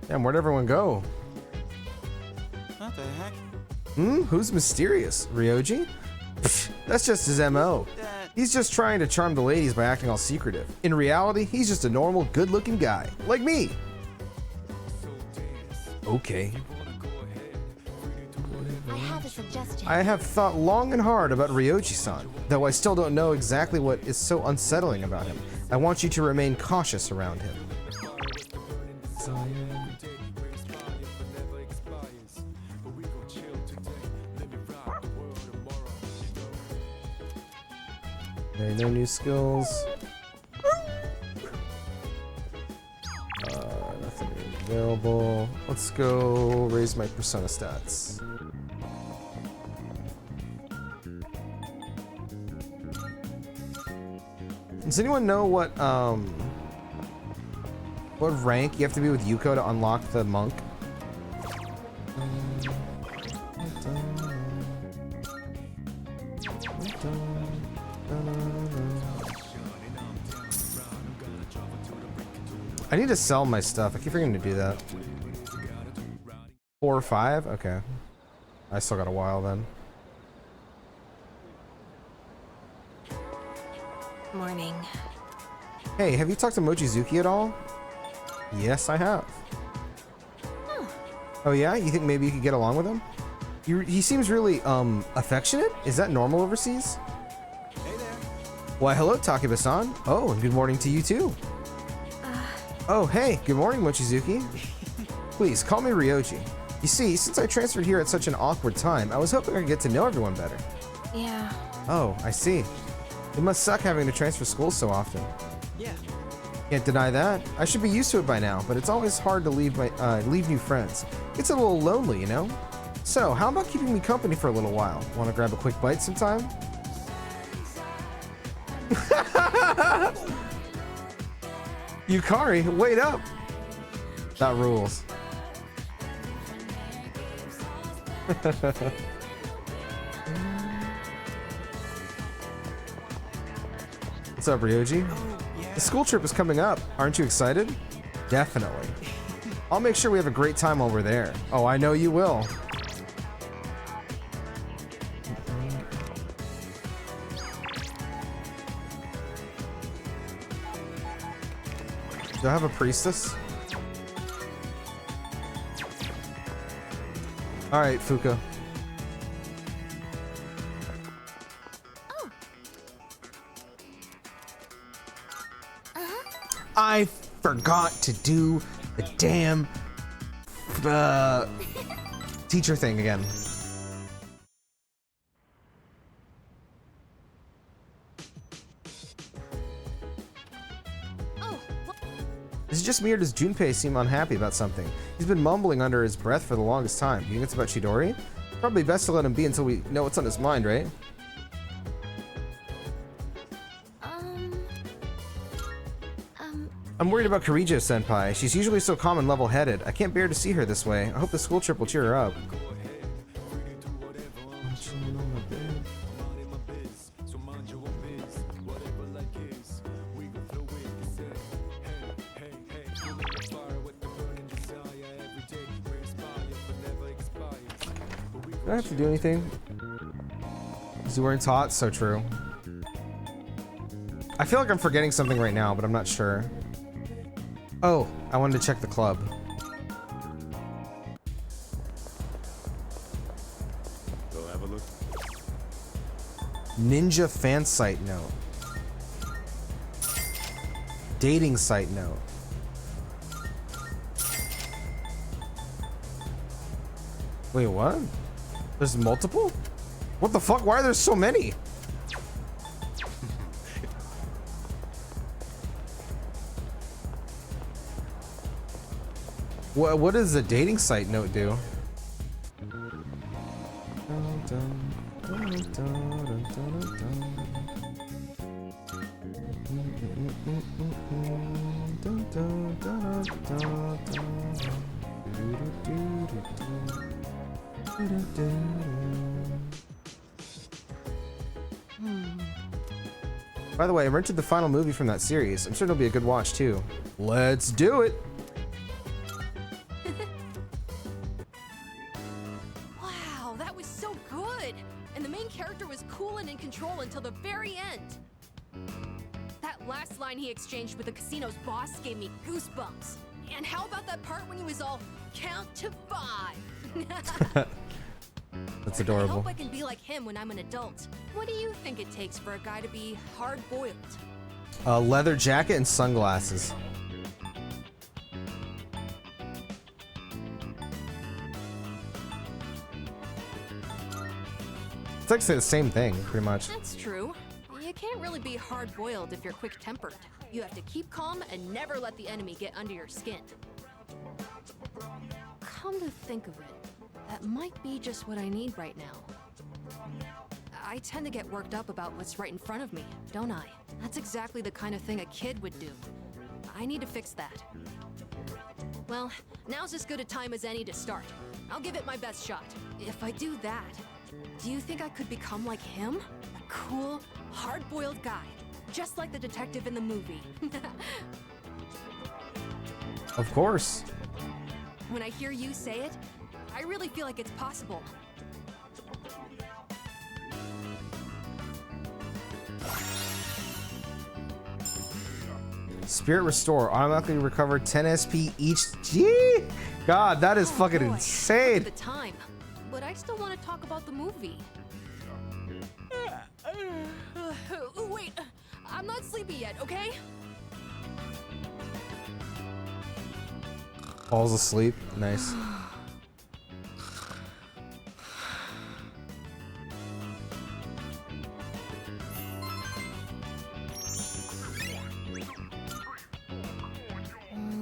Damn, where'd everyone go? What the heck? Who's mysterious? Ryoji? Pfft, that's just his MO. He's just trying to charm the ladies by acting all secretive. In reality, he's just a normal, good-looking guy. Like me. Okay. I have a suggestion. I have thought long and hard about Ryoji-san, though I still don't know exactly what is so unsettling about him. I want you to remain cautious around him. Okay, no new skills. Nothing available. Let's go raise my persona stats. Does anyone know what rank you have to be with Yuko to unlock the monk? I need to sell my stuff. I keep forgetting to do that. 4 or 5? Okay. I still got a while then. Morning. Hey, have you talked to Mochizuki at all? Yes, I have. Oh yeah? You think maybe you could get along with him? He seems really, affectionate? Is that normal overseas? Hey there. Why, hello, Takeba-san. Oh, and good morning to you too. Oh, hey, good morning, Mochizuki. Please, call me Ryoji. You see, since I transferred here at such an awkward time, I was hoping I could get to know everyone better. Yeah. Oh, I see. It must suck having to transfer schools so often. Yeah. Can't deny that. I should be used to it by now, but it's always hard to leave new friends. It's a little lonely, you know? So, how about keeping me company for a little while? Want to grab a quick bite sometime? Yukari, wait up! That rules. What's up, Ryoji? Oh, yeah. The school trip is coming up. Aren't you excited? Definitely. I'll make sure we have a great time while we're there. Oh, I know you will. Do I have a priestess? Alright, Fuka. I forgot to do the damn teacher thing again. Is it just me or does Junpei seem unhappy about something? He's been mumbling under his breath for the longest time. Do you think it's about Chidori? Probably best to let him be until we know what's on his mind, right? I'm worried about Kirijo-senpai. She's usually so calm and level-headed. I can't bear to see her this way. I hope the school trip will cheer her up. Do I have to do anything? Is he wearing hot? So true. I feel like I'm forgetting something right now, but I'm not sure. Oh, I wanted to check the club. Go have a look. Ninja fan site note. Dating site note. Wait, what? There's multiple? What the fuck? Why are there so many? What does the dating site note do? By the way, I rented the final movie from that series. I'm sure it'll be a good watch too. Let's do it! Wow, that was so good! And the main character was cool and in control until the very end. That last line he exchanged with the casino's boss gave me goosebumps. And how about that part when he was all, count to 5? That's adorable. I hope I can be like him when I'm an adult. What do you think it takes for a guy to be hard-boiled? A leather jacket and sunglasses. It's like the same thing, pretty much. That's true. You can't really be hard-boiled if you're quick-tempered. You have to keep calm and never let the enemy get under your skin. Come to think of it, that might be just what I need right now. I tend to get worked up about what's right in front of me, don't I? That's exactly the kind of thing a kid would do. I need to fix that. Well, now's as good a time as any to start. I'll give it my best shot. If I do that, do you think I could become like him? A cool, hard-boiled guy, just like the detective in the movie. Of course. When I hear you say it, I really feel like it's possible. Spirit Restore. Automatically recover 10 SP each. Gee! God, that is fucking insane. The time, but I still want to talk about the movie. Wait, I'm not sleepy yet, okay? Falls asleep. Nice.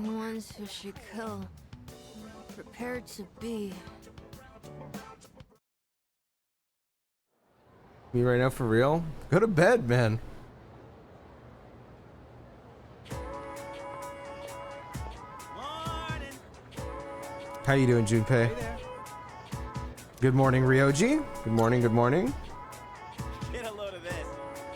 Ones who should kill, prepared to be. Me right now for real? Go to bed, man. How you doing, Junpei? Good morning, Ryoji. Good morning, good morning. Get a load of this.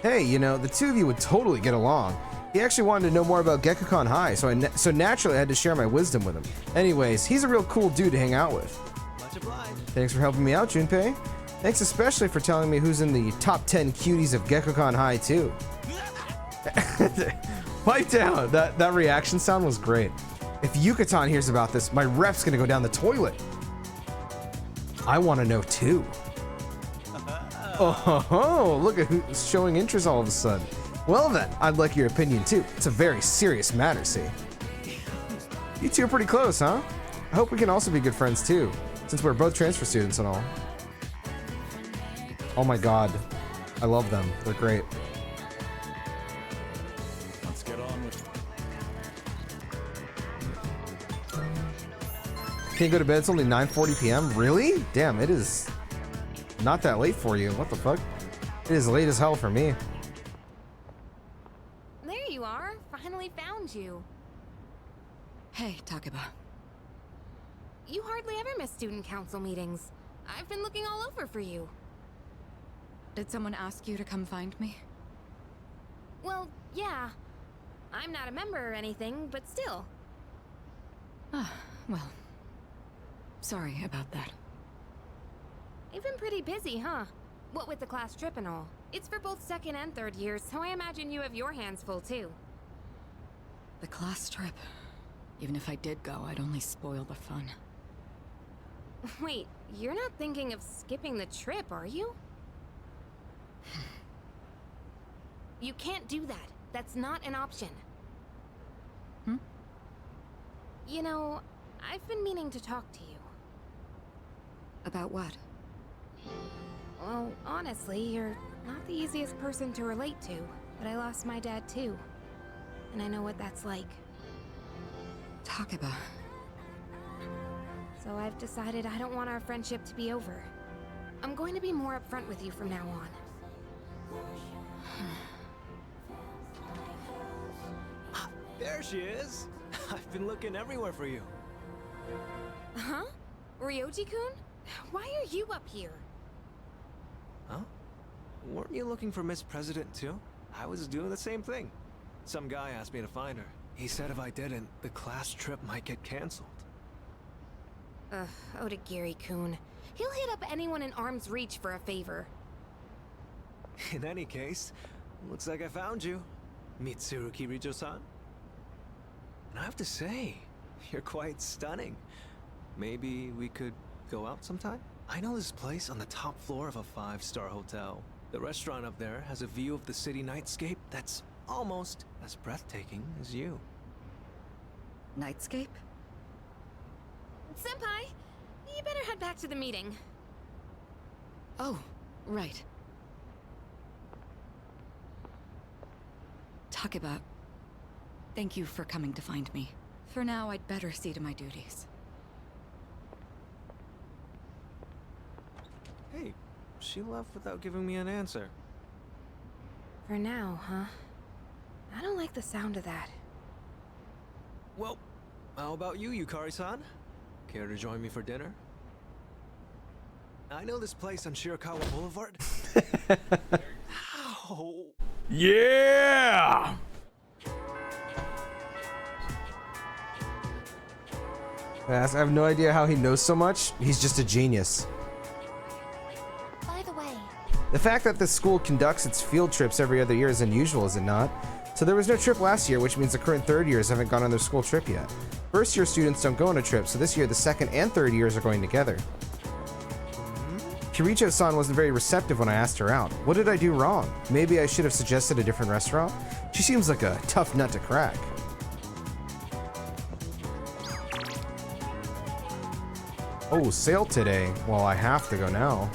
Hey, you know, the two of you would totally get along. He actually wanted to know more about Gekukon High, so naturally I had to share my wisdom with him. Anyways, he's a real cool dude to hang out with. Much obliged. Thanks for helping me out, Junpei. Thanks especially for telling me who's in the top 10 cuties of Gekukon High, too. Pipe down. That reaction sound was great. If Yucatan hears about this, my rep's gonna go down the toilet. I want to know too. Oh, look at who's showing interest all of a sudden. Well then, I'd like your opinion too. It's a very serious matter, see. You two are pretty close, huh? I hope we can also be good friends too, since we're both transfer students and all. Oh my god. I love them. They're great. Let's get on with it. Can't go to bed. It's only 9:40 p.m. Really? Damn, it is not that late for you. What the fuck? It is late as hell for me. There you are. Finally found you. Hey, Takeba. You hardly ever miss student council meetings. I've been looking all over for you. Did someone ask you to come find me? Well, yeah. I'm not a member or anything, but still. Ah, well. Sorry about that. You've been pretty busy, huh? What with the class trip and all. It's for both second and third years, so I imagine you have your hands full too. The class trip. Even if I did go, I'd only spoil the fun. Wait, you're not thinking of skipping the trip, are you? You can't do that. That's not an option. You know, I've been meaning to talk to you. About what? Well, honestly, you're not the easiest person to relate to, but I lost my dad too. And I know what that's like. Takeba. So I've decided I don't want our friendship to be over. I'm going to be more upfront with you from now on. There she is. I've been looking everywhere for you. Huh? Ryoji-kun? Why are you up here? Huh? Weren't you looking for Miss President too? I was doing the same thing. Some guy asked me to find her. He said if I didn't, the class trip might get canceled. Ugh, Odagiri-kun. He'll hit up anyone in arm's reach for a favor. In any case, looks like I found you, Mitsuru Kirijo-san. And I have to say, you're quite stunning. Maybe we could go out sometime? I know this place on the top floor of a 5-star hotel. The restaurant up there has a view of the city nightscape that's almost as breathtaking as you. Nightscape? Senpai, you better head back to the meeting. Oh, right. Takeba, thank you for coming to find me. For now, I'd better see to my duties. Hey, she left without giving me an answer. For now, huh? I don't like the sound of that. Well, how about you, Yukari-san? Care to join me for dinner? I know this place on Shirakawa Boulevard. Ow! Yeah! I have no idea how he knows so much. He's just a genius. By the way, The fact that this school conducts its field trips every other year is unusual, is it not? So there was no trip last year, which means the current third years haven't gone on their school trip yet. First year students don't go on a trip, so this year the second and third years are going together. Kiricho-san wasn't very receptive when I asked her out. What did I do wrong? Maybe I should have suggested a different restaurant? She seems like a tough nut to crack. Oh, sale today. Well, I have to go now.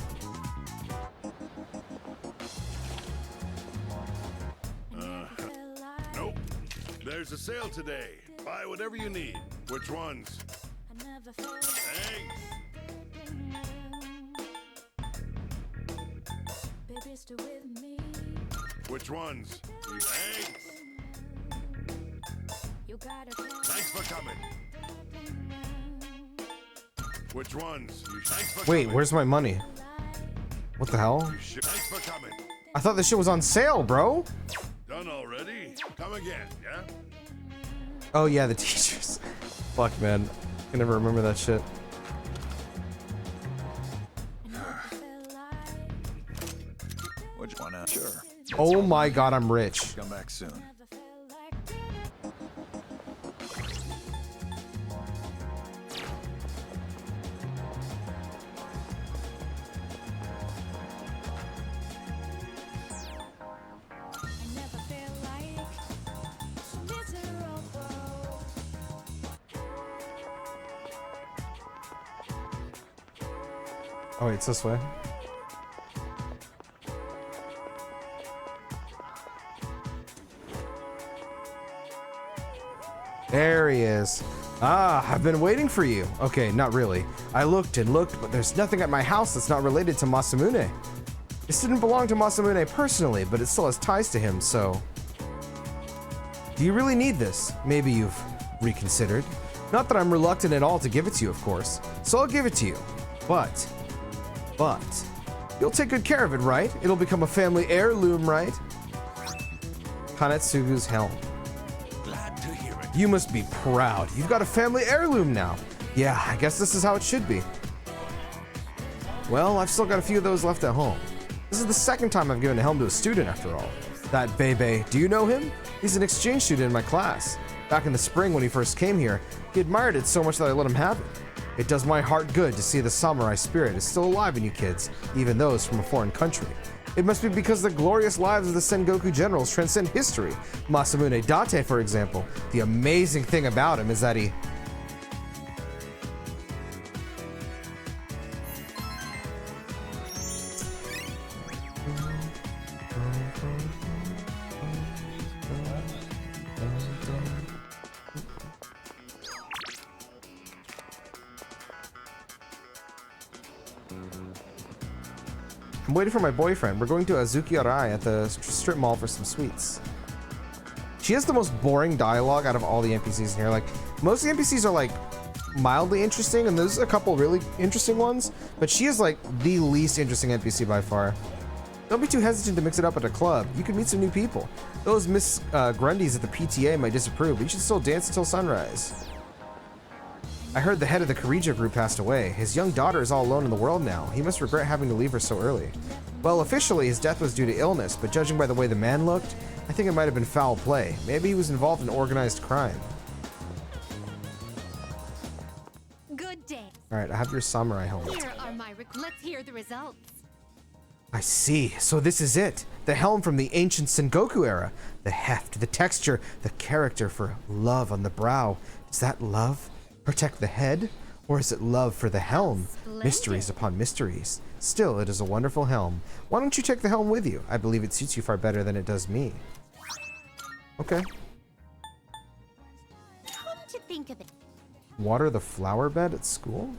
Nope. There's a sale today. Buy whatever you need. Which ones? Thanks. Which ones? Thanks. Thanks for coming. Which ones? Thanks for Wait, coming. where's my money? What the hell? Thanks for coming. I thought this shit was on sale, bro. Done already? Come again, yeah? Oh yeah, the teachers. Fuck, man. I can never remember that shit. Which one? Sure. Oh my god, I'm rich. Come back soon. Oh wait, it's this way. There he is. Ah, I've been waiting for you. Okay, not really. I looked and looked, but there's nothing at my house that's not related to Masamune. This didn't belong to Masamune personally, but it still has ties to him, so... Do you really need this? Maybe you've reconsidered. Not that I'm reluctant at all to give it to you, of course. So I'll give it to you. But... You'll take good care of it, right? It'll become a family heirloom, right? Kanetsugu's helm. Glad to hear it. You must be proud. You've got a family heirloom now. Yeah, I guess this is how it should be. Well, I've still got a few of those left at home. This is the second time I've given a helm to a student, after all. That Bebe, do you know him? He's an exchange student in my class. Back in the spring when he first came here, he admired it so much that I let him have it. It does my heart good to see the samurai spirit is still alive in you kids, even those from a foreign country. It must be because the glorious lives of the Sengoku generals transcend history. Masamune Date, for example. The amazing thing about him is that he... I'm waiting for my boyfriend. We're going to Azuki Arai at the strip mall for some sweets. She has the most boring dialogue out of all the NPCs in here. Like, most of the NPCs are like mildly interesting, and there's a couple really interesting ones, but she is like the least interesting NPC by far. Don't be too hesitant to mix it up at a club. You can meet some new people. Those Miss Grundys at the PTA might disapprove, but you should still dance until sunrise. I heard the head of the Kirijo group passed away. His young daughter is all alone in the world now. He must regret having to leave her so early. Well, officially, his death was due to illness, but judging by the way the man looked, I think it might have been foul play. Maybe he was involved in organized crime. good day. Alright, I have your samurai helmet. Here are my let's hear the results. I see. So this is it. The helm from the ancient Sengoku era. The heft, the texture, the character for love on the brow. Is that love? Protect the head? Or is it love for the helm? Splendid. Mysteries upon mysteries. Still, it is a wonderful helm. Why don't you take the helm with you? I believe it suits you far better than it does me. Okay. Come to think of it, Water the flower bed at school?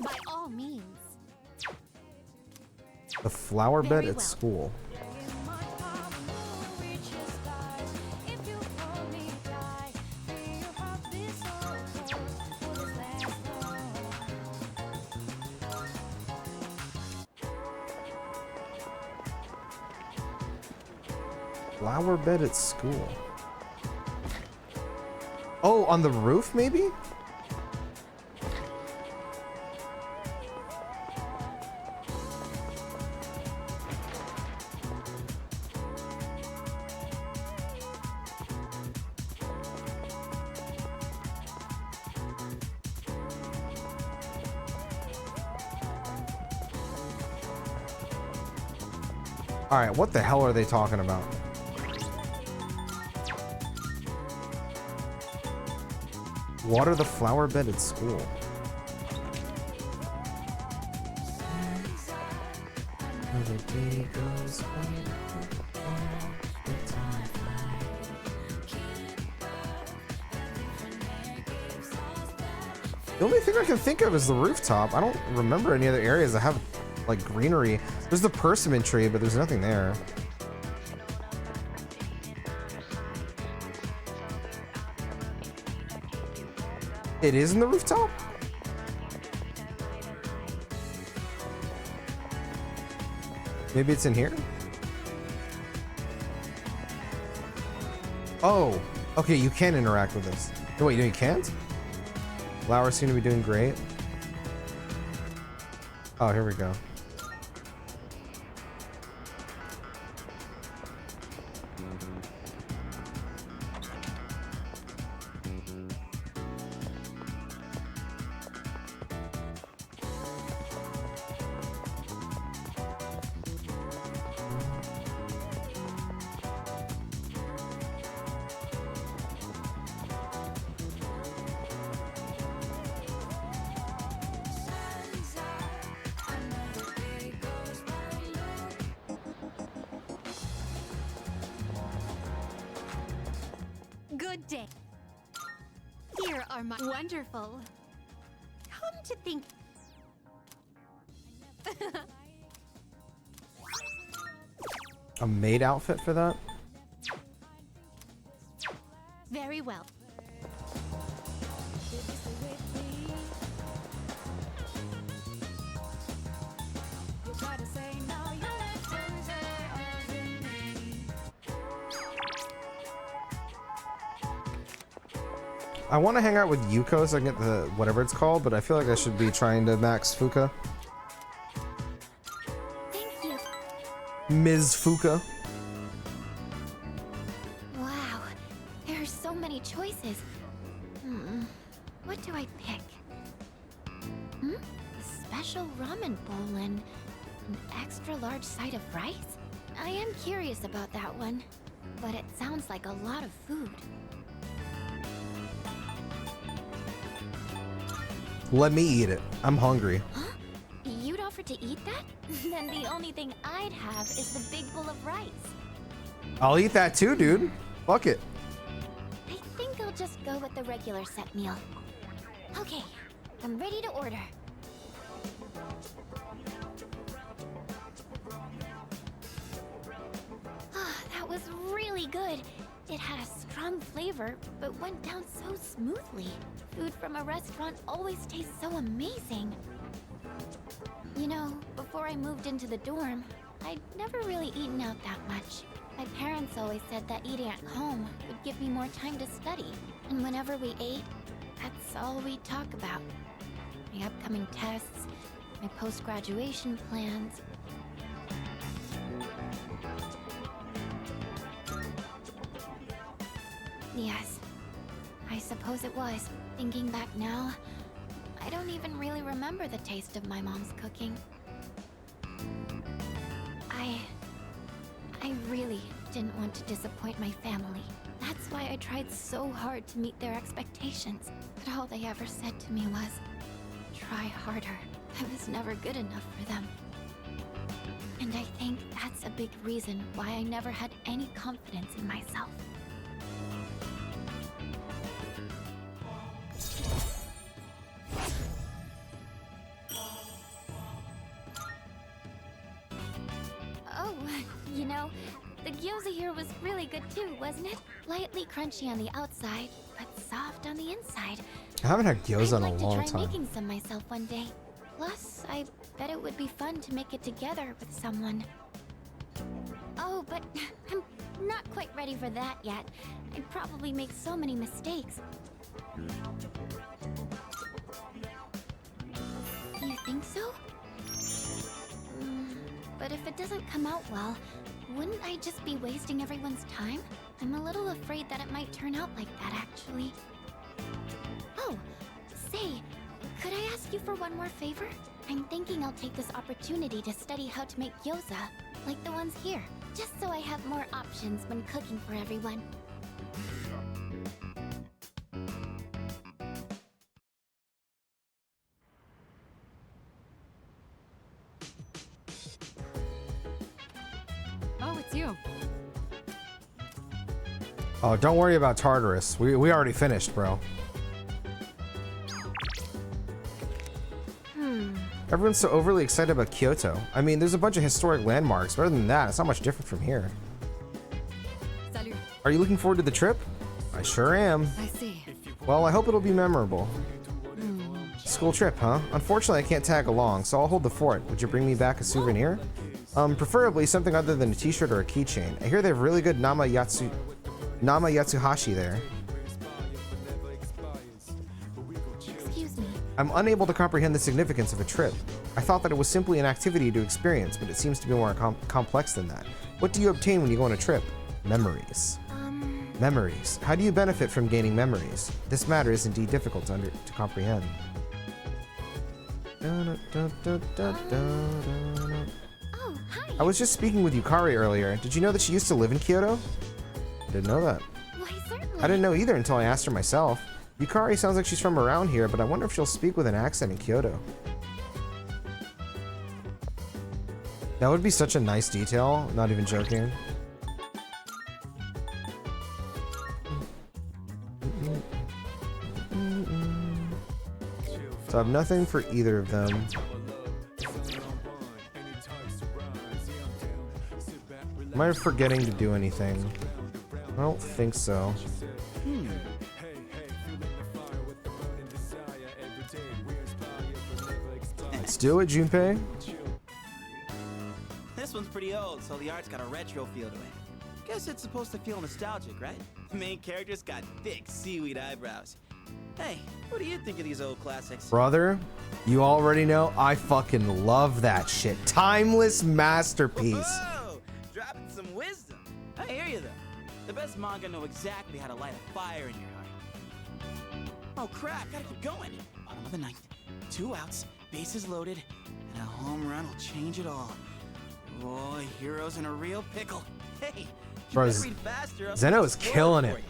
by all means. The flower bed Very at well. school. Flower bed at school. Oh, on the roof, maybe? All right, what the hell are they talking about? Water the flower bed at school. The only thing I can think of is the rooftop. I don't remember any other areas that have like greenery. There's the persimmon tree, but there's nothing there. It is in the rooftop? Maybe it's in here? Oh, okay, you can interact with this. No, wait, no, you can't? Flowers seem to be doing great. Oh, here we go. Good day. Here are my wonderful. Come to think. A maid outfit for that? Very well. I want to hang out with Yuko so I can get the whatever it's called, but I feel like I should be trying to max Fuka. Thank you. Ms. Fuka. Wow, there are so many choices. What do I pick? A special ramen bowl and an extra large side of rice? I am curious about that one, but it sounds like a lot of food. Let me eat it. I'm hungry. Huh? You'd offer to eat that? Then the only thing I'd have is the big bowl of rice. I'll eat that too, dude. Fuck it. I think I'll just go with the regular set meal. Okay, I'm ready to order. That was really good. It had a strong flavor, but went down so smoothly. Food from a restaurant always tastes so amazing. You know, before I moved into the dorm, I'd never really eaten out that much. My parents always said that eating at home would give me more time to study. And whenever we ate, that's all we'd talk about. My upcoming tests, my post-graduation plans. Yes, I suppose it was. Thinking back now, I don't even really remember the taste of my mom's cooking. I really didn't want to disappoint my family. That's why I tried so hard to meet their expectations. But all they ever said to me was, try harder. I was never good enough for them. And I think that's a big reason why I never had any confidence in myself. Oh, you know, the gyoza here was really good too, wasn't it? Lightly crunchy on the outside, but soft on the inside. I haven't had gyoza in a I'd like long to try time. making some myself one day. Plus, I bet it would be fun to make it together with someone. Oh, but I'm not quite ready for that yet. I'd probably make so many mistakes. You think so? But if it doesn't come out well, wouldn't I just be wasting everyone's time? I'm a little afraid that it might turn out like that, actually. Oh, say, could I ask you for one more favor? I'm thinking I'll take this opportunity to study how to make gyoza. like the ones here, just so I have more options when cooking for everyone. Oh, it's you. Oh, don't worry about Tartarus. We already finished, bro. Everyone's so overly excited about Kyoto. I mean, there's a bunch of historic landmarks, but other than that, it's not much different from here. Salut. Are you looking forward to the trip? I sure am. I see. Well, I hope it'll be memorable. School trip, huh? Unfortunately, I can't tag along, so I'll hold the fort. Would you bring me back a souvenir? Preferably something other than a t-shirt or a keychain. I hear they have really good Nama Yatsuhashi there. Excuse me. I'm unable to comprehend the significance of a trip. I thought that it was simply an activity to experience, but it seems to be more complex than that. What do you obtain when you go on a trip? Memories. Memories. How do you benefit from gaining memories? This matter is indeed difficult to comprehend. Oh, hi. I was just speaking with Yukari earlier. Did you know that she used to live in Kyoto? I didn't know that. Why, certainly. I didn't know either until I asked her myself. Yukari sounds like she's from around here, but I wonder if she'll speak with an accent in Kyoto. That would be such a nice detail, not even joking. So I have nothing for either of them. Am I forgetting to do anything? I don't think so. Let's do it, Junpei. This one's pretty old, so the art's got a retro feel to it. Guess it's supposed to feel nostalgic, right? The main character's got thick seaweed eyebrows. Hey, what do you think of these old classics? Brother, you already know I fucking love that shit. Timeless masterpiece. Whoa! Dropping some wisdom. I hear you, though. The best manga know exactly how to light a fire in your heart. Oh, crap. Gotta keep going. Bottom of the ninth. 2 outs. Bases loaded. And a home run will change it all. Boy, hero's in a real pickle. Hey, you Bro, better read faster. Zeno is killing it.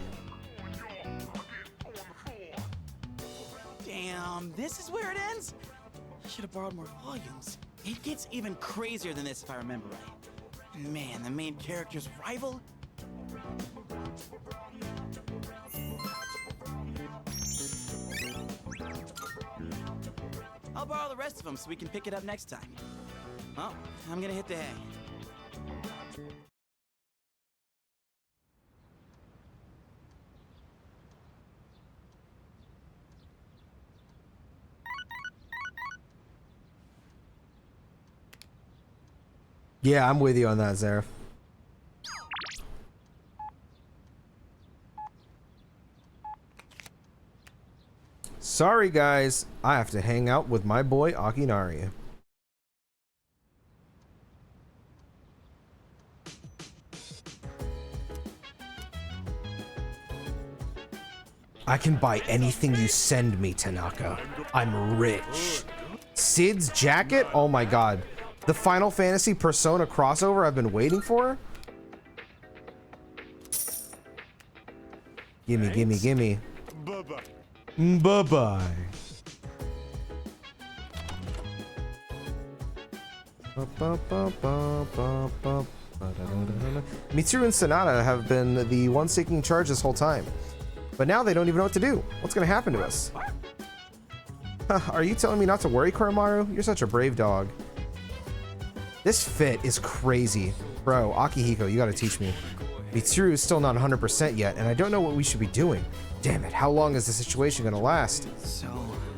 Damn, this is where it ends? I should have borrowed more volumes. It gets even crazier than this if I remember right. Man, the main character's rival? I'll borrow the rest of them so we can pick it up next time. Well, I'm gonna hit the hay. Yeah, I'm with you on that, Zareth. Sorry, guys. I have to hang out with my boy Akinari. I can buy anything you send me, Tanaka. I'm rich. Sid's jacket? Oh my god. The Final Fantasy Persona crossover I've been waiting for? Gimme, gimme, gimme. Bye-bye. Bye-bye. Mitsuru and Sonata have been the ones taking charge this whole time. But now they don't even know what to do. What's gonna happen to us? Are you telling me not to worry, Koromaru? You're such a brave dog. This fit is crazy. Bro, Akihiko, you gotta teach me. Mitsuru is still not 100% yet, and I don't know what we should be doing. Damn it, how long is the situation gonna last?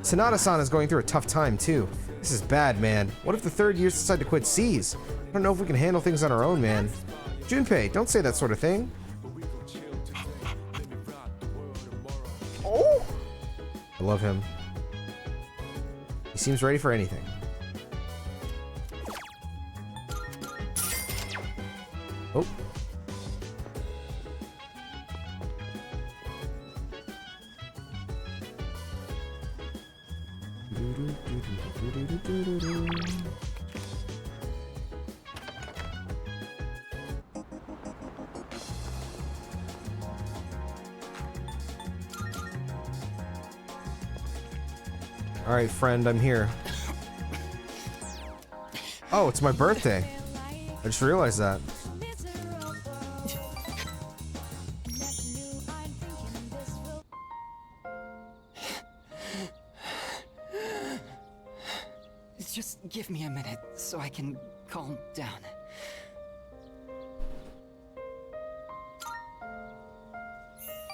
Sonata-san is going through a tough time, too. This is bad, man. What if the third years decide to quit C's? I don't know if we can handle things on our own, man. Junpei, don't say that sort of thing. Oh! I love him. He seems ready for anything. Oh. Alright, friend, I'm here. Oh, it's my birthday. I just realized that. Just give me a minute so I can calm down.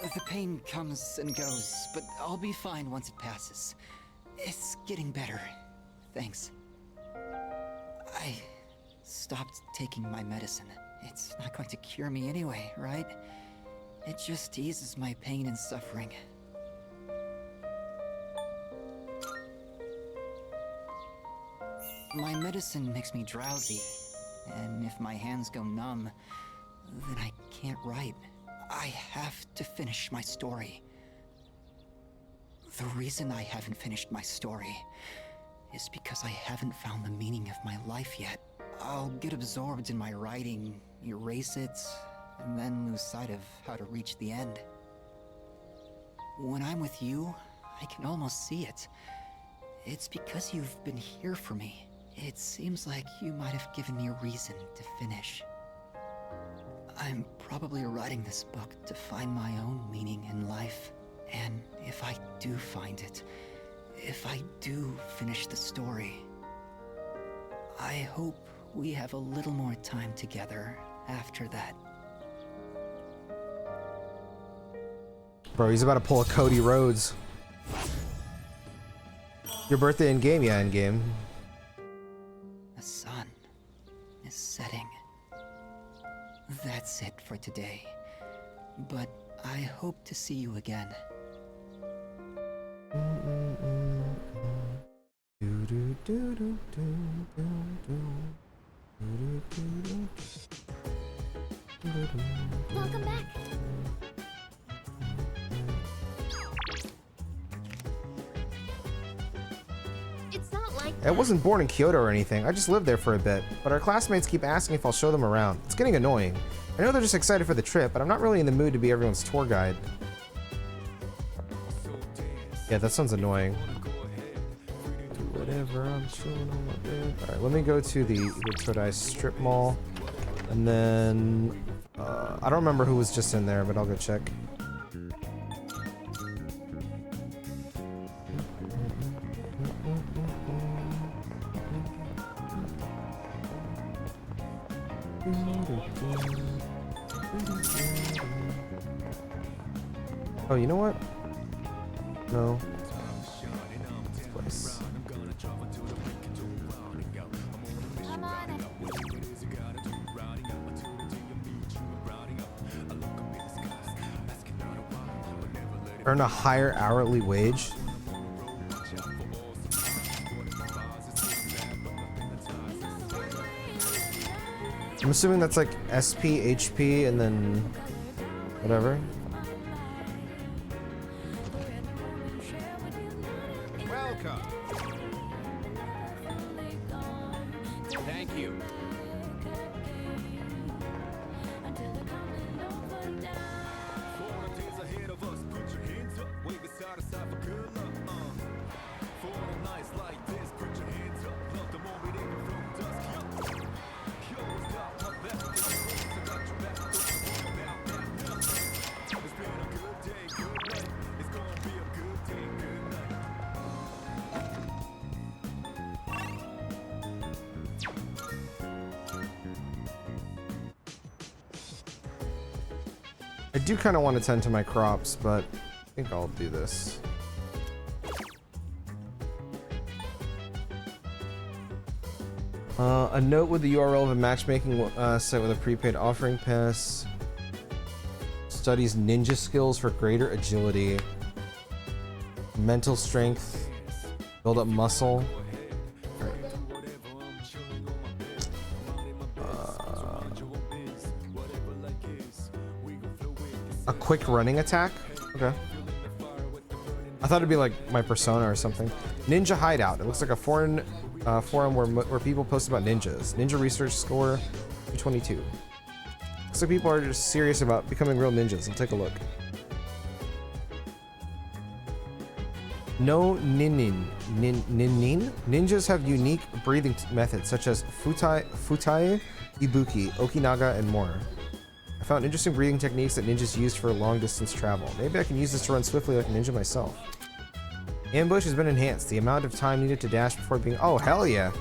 The pain comes and goes, but I'll be fine once it passes. It's getting better. Thanks. I stopped taking my medicine. It's not going to cure me anyway, right? It just eases my pain and suffering. My medicine makes me drowsy, and if my hands go numb, then I can't write. I have to finish my story. The reason I haven't finished my story is because I haven't found the meaning of my life yet. I'll get absorbed in my writing, erase it, and then lose sight of how to reach the end. When I'm with you, I can almost see it. It's because you've been here for me. It seems like you might have given me a reason to finish. I'm probably writing this book to find my own meaning in life. And if I do find it, if I do finish the story, I hope we have a little more time together after that. Bro, he's about to pull a Cody Rhodes. Your birthday in game? Yeah, in game. The sun is setting. That's it for today. But I hope to see you again. Welcome back. It's not like I wasn't born in Kyoto or anything. I just lived there for a bit. But our classmates keep asking if I'll show them around. It's getting annoying. I know they're just excited for the trip, but I'm not really in the mood to be everyone's tour guide. Yeah, that sounds annoying. Do whatever I'm showing on my bed. Alright, let me go to the Todai strip mall. And then... I don't remember who was just in there, but I'll go check. Oh, you know what? No. This place. Earn a higher hourly wage. I'm assuming that's like SP, HP, and then whatever. Welcome. Thank you. I do kind of want to tend to my crops, but I think I'll do this. A note with the URL of a matchmaking site with a prepaid offering pass. Studies ninja skills for greater agility. Mental strength. Build up muscle. A quick running attack? Okay. I thought it'd be like my persona or something. Ninja hideout. It looks like a forum where people post about ninjas. Ninja research score 222. Looks like people are just serious about becoming real ninjas. I'll take a look. No ninin. Ninin? Ninjas have unique breathing methods such as futai, ibuki, okinaga, and more. I found interesting breathing techniques that ninjas use for long distance travel. Maybe I can use this to run swiftly like a ninja myself. Ambush has been enhanced. The amount of time needed to dash before being... Oh, hell yeah.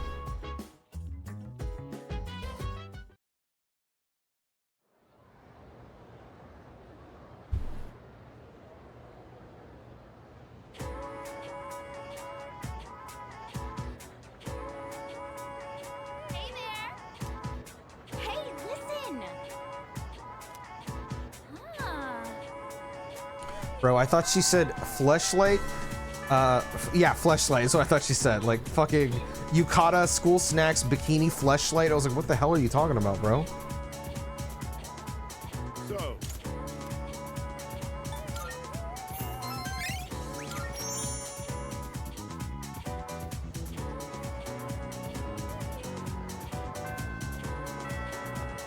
Bro, I thought she said fleshlight. Yeah, fleshlight is what I thought she said. Like fucking yukata, school snacks, bikini, fleshlight. I was like, what the hell are you talking about, bro? So.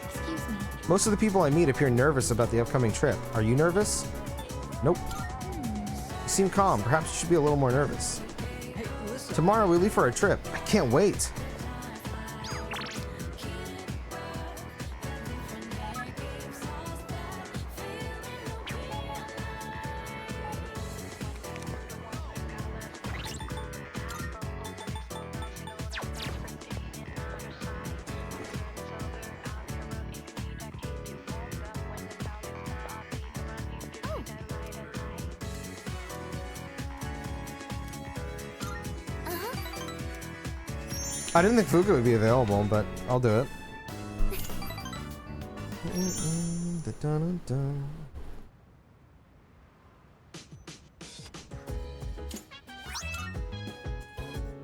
Excuse me. Most of the people I meet appear nervous about the upcoming trip. Are you nervous? Nope. You seem calm. Perhaps you should be a little more nervous. Tomorrow we leave for a trip. I can't wait. I didn't think Fuga would be available, but I'll do it.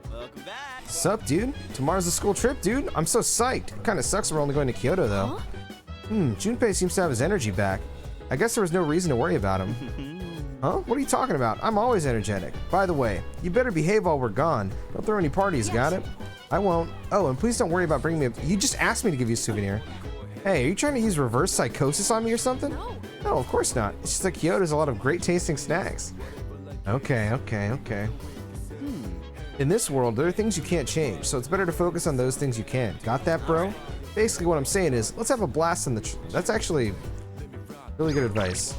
Welcome back. Sup, dude? Tomorrow's a school trip, dude. I'm so psyched. Kinda sucks we're only going to Kyoto, though. Junpei seems to have his energy back. I guess there was no reason to worry about him. Huh? What are you talking about? I'm always energetic. By the way, you better behave while we're gone. Don't throw any parties, got it? I won't. Oh, and please don't worry about bringing me a... You just asked me to give you a souvenir. Hey, are you trying to use reverse psychosis on me or something? No, of course not. It's just that Kyoto has a lot of great tasting snacks. Okay. In this world, there are things you can't change, so it's better to focus on those things you can. Got that, bro? Basically, what I'm saying is, let's have a blast in the... That's actually really good advice.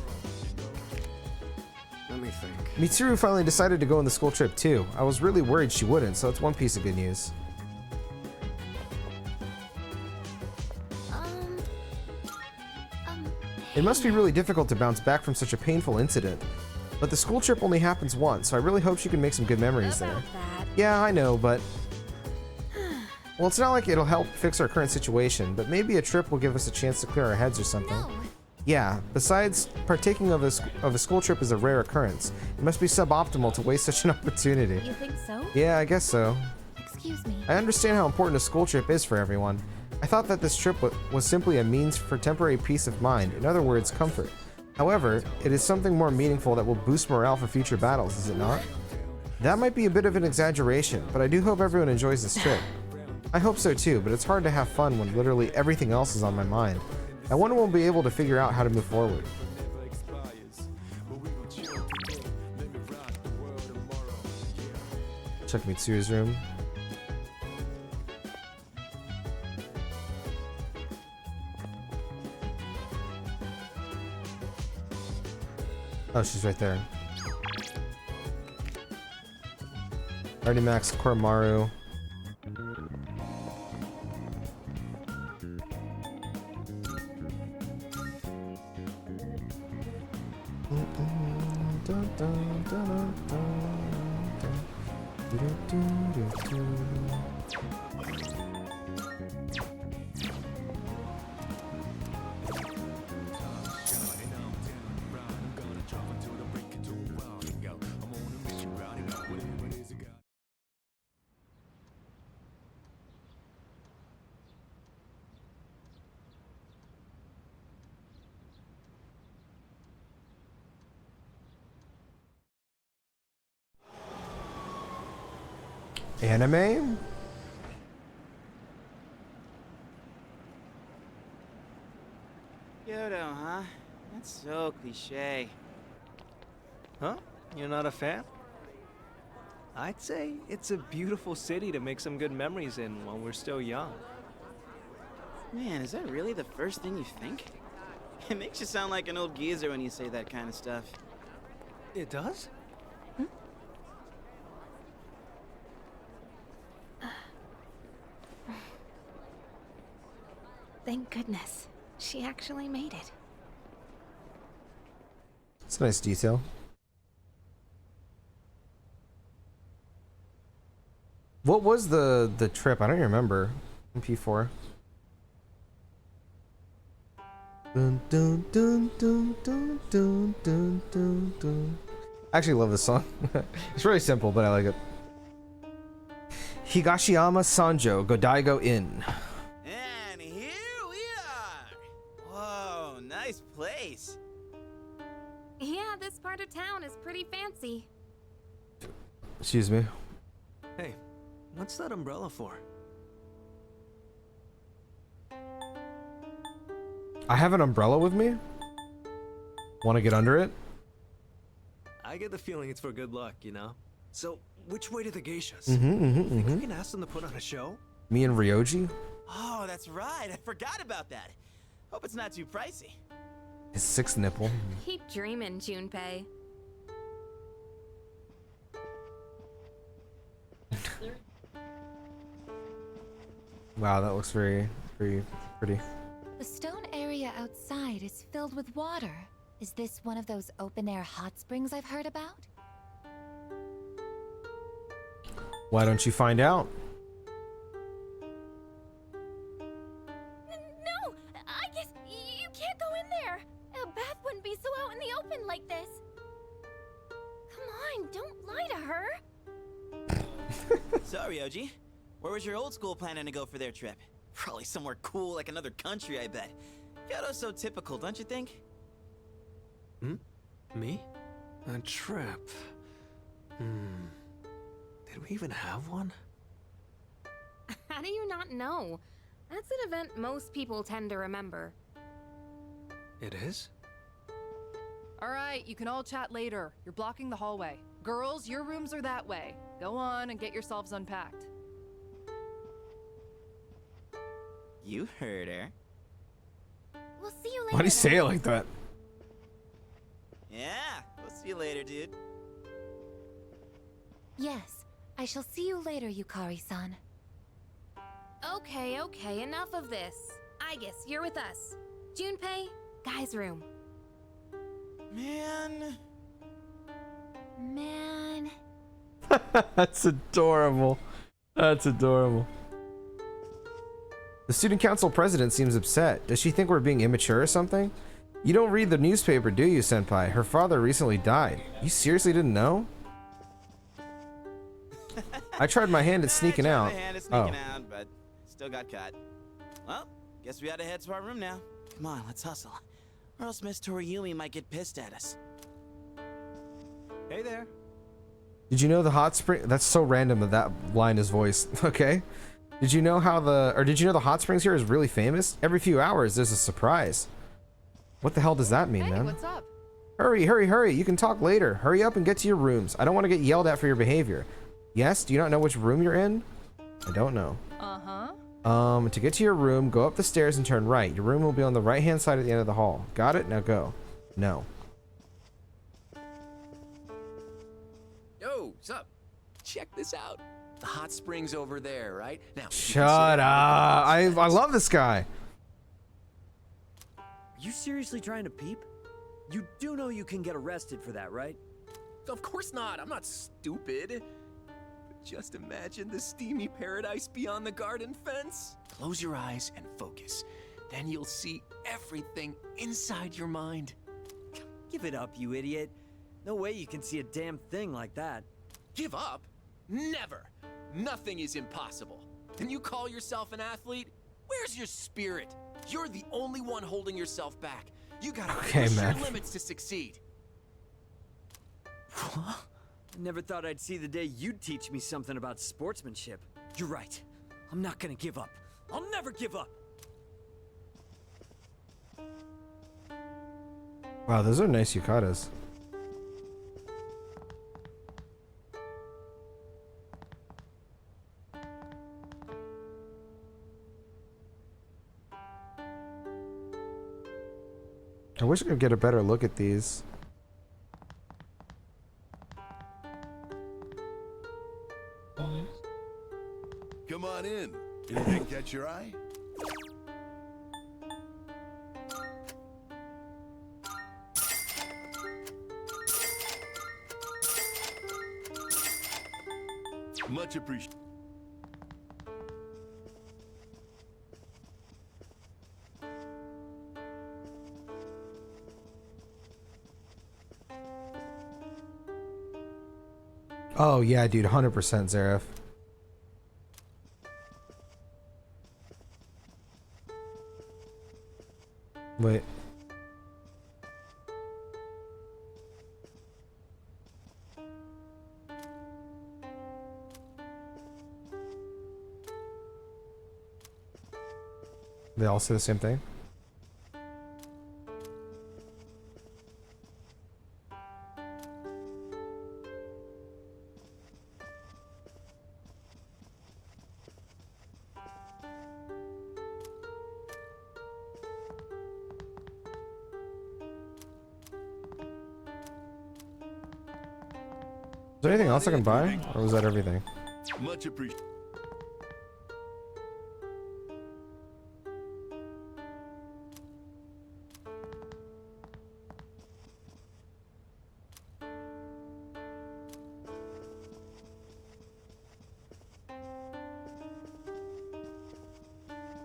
Let me think. Mitsuru finally decided to go on the school trip too. I was really worried she wouldn't, so that's one piece of good news. It must be really difficult to bounce back from such a painful incident. But the school trip only happens once, so I really hope she can make some good memories there. Yeah, I know, but... Well, it's not like it'll help fix our current situation, but maybe a trip will give us a chance to clear our heads or something. Yeah, besides, partaking of a school trip is a rare occurrence. It must be suboptimal to waste such an opportunity. You think so? Yeah, I guess so. Excuse me. I understand how important a school trip is for everyone. I thought that this trip was simply a means for temporary peace of mind, in other words, comfort. However, it is something more meaningful that will boost morale for future battles, is it not? That might be a bit of an exaggeration, but I do hope everyone enjoys this trip. I hope so too, but it's hard to have fun when literally everything else is on my mind. I wonder when we'll be able to figure out how to move forward. Check Mitsuru's room. Oh, she's right there. Already maxed Koromaru. Anime? Kyoto, huh? That's so cliche. Huh? You're not a fan? I'd say it's a beautiful city to make some good memories in while we're still young. Man, is that really the first thing you think? It makes you sound like an old geezer when you say that kind of stuff. It does? Thank goodness. She actually made it. It's a nice detail. What was the trip? I don't even remember. MP4. Dun, dun, dun, dun, dun, dun, dun, dun, dun. I actually love this song. It's really simple, but I like it. Higashiyama Sanjo Godaigo Inn. And here we are! Whoa, nice place. Yeah, this part of town is pretty fancy. Excuse me. Hey, what's that umbrella for? I have an umbrella with me? Want to get under it? I get the feeling it's for good luck, you know? So, which way to the geishas? Think we can ask them to put on a show? Me and Ryoji? Oh, that's right. I forgot about that. Hope it's not too pricey. His sixth nipple. Keep dreaming, Junpei. Wow, that looks very, very pretty. The stone area outside is filled with water. Is this one of those open-air hot springs I've heard about? Why don't you find out? No! I guess you can't go in there! A bath wouldn't be so out in the open like this! Come on, don't lie to her! Sorry, Oji. Where was your old school planning to go for their trip? Probably somewhere cool like another country, I bet. Kyoto's so typical, don't you think? Me? A trip? Did we even have one? How do you not know? That's an event most people tend to remember. It is? Alright, you can all chat later. You're blocking the hallway. Girls, your rooms are that way. Go on and get yourselves unpacked. You heard her. We'll see you later. Why do you say it like that? Yeah, we'll see you later, dude. Yes, I shall see you later, Yukari-san. Okay, enough of this. I guess you're with us. Junpei, guy's room. Man. That's adorable. That's adorable. The student council president seems upset. Does she think we're being immature or something? You don't read the newspaper, do you, senpai? Her father recently died. You seriously didn't know? I tried my hand at sneaking out. Out, but still got caught. Well, guess we gotta head to our room now. Come on, let's hustle. Or else Miss Toriyumi might get pissed at us. Hey there. Did you know the hot spring? That's so random that that line is voiced. Okay. Did you know the hot springs here is really famous? Every few hours there's a surprise. What the hell does that mean, Hey, man? what's up? Hurry, hurry, hurry. You can talk later. Hurry up and get to your rooms. I don't want to get yelled at for your behavior. Yes? Do you not know which room you're in? I don't know. To get to your room, go up the stairs and turn right. Your room will be on the right-hand side at the end of the hall. Got it? Now go. No. Yo, sup? Check this out. The hot springs over there, right? Now. Shut up. I love this guy. You seriously trying to peep? You do know you can get arrested for that, right? Of course not. I'm not stupid. But just imagine the steamy paradise beyond the garden fence. Close your eyes and focus. Then you'll see everything inside your mind. Give it up, you idiot. No way you can see a damn thing like that. Give up? Never. Nothing is impossible. And you call yourself an athlete? Where's your spirit? You're the only one holding yourself back. You gotta push your limits to succeed. I never thought I'd see the day you'd teach me something about sportsmanship. You're right. I'm not gonna give up. I'll never give up. Wow, those are nice yukatas. I wish I could get a better look at these. Come on in. Anything catch your eye? Much appreciated. Oh yeah, dude, 100% Zareth. Wait. They all say the same thing? Is there anything else I can buy? Or was that everything? Much appreciated.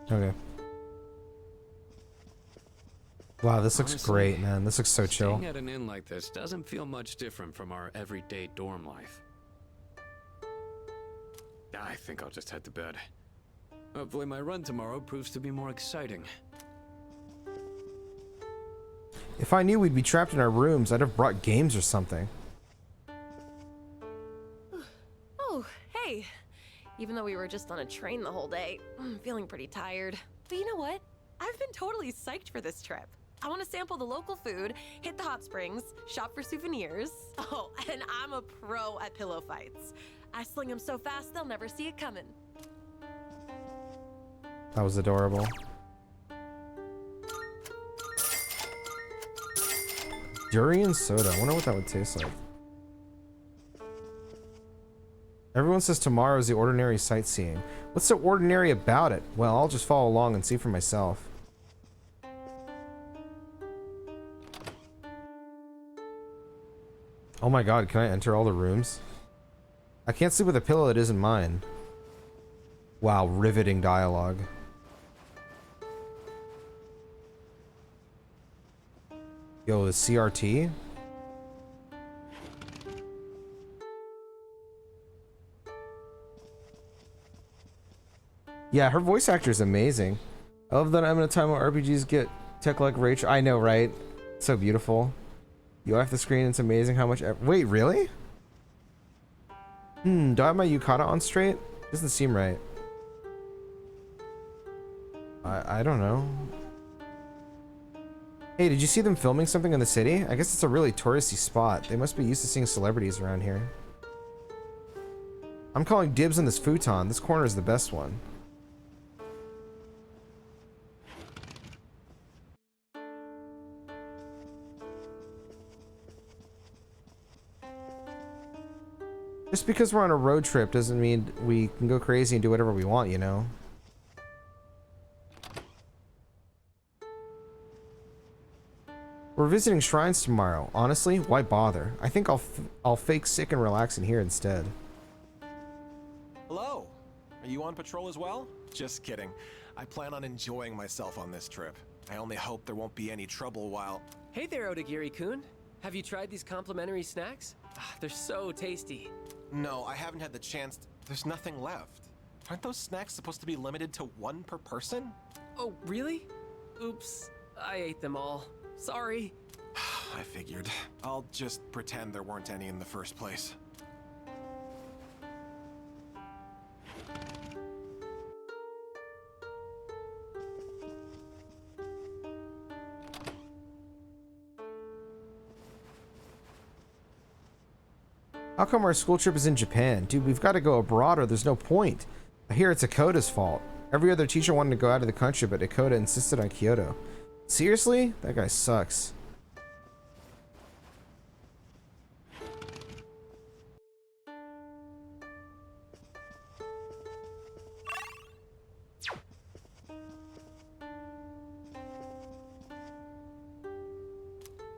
Okay. Wow, this looks Honestly, great, man. This looks so chill. Staying at an inn like this doesn't feel much different from our everyday dorm life. I think I'll just head to bed. Hopefully my run tomorrow proves to be more exciting. If I knew we'd be trapped in our rooms, I'd have brought games or something. Oh, hey. Even though we were just on a train the whole day, I'm feeling pretty tired. But you know what? I've been totally psyched for this trip. I want to sample the local food, hit the hot springs, shop for souvenirs. Oh, and I'm a pro at pillow fights. I sling them so fast they'll never see it coming. That was adorable. Durian soda. I wonder what that would taste like. Everyone says tomorrow is the ordinary sightseeing. What's so ordinary about it? Well, I'll just follow along and see for myself. Oh my god, can I enter all the rooms? I can't sleep with a pillow that isn't mine. Wow, riveting dialogue. Yo, the CRT? Yeah, her voice actor is amazing. I love that I'm in a time where RPGs get tech like Rachel. I know, right? So beautiful. You off the screen, it's amazing how much. Wait, really? Do I have my yukata on straight? Doesn't seem right. I don't know. Hey, did you see them filming something in the city? I guess it's a really touristy spot. They must be used to seeing celebrities around here. I'm calling dibs on this futon. This corner is the best one. Just because we're on a road trip doesn't mean we can go crazy and do whatever we want, you know? We're visiting shrines tomorrow. Honestly, why bother? I think I'll fake sick and relax in here instead. Hello. Are you on patrol as well? Just kidding. I plan on enjoying myself on this trip. I only hope there won't be any trouble while... Hey there, Odagiri-kun. Have you tried these complimentary snacks? They're so tasty. No, I haven't had the chance. There's nothing left. Aren't those snacks supposed to be limited to one per person? Oh, really? Oops. I ate them all. Sorry. I figured. I'll just pretend there weren't any in the first place. How come our school trip is in Japan? Dude, we've got to go abroad or there's no point. I hear it's Akoda's fault. Every other teacher wanted to go out of the country, but Akoda insisted on Kyoto. Seriously? That guy sucks.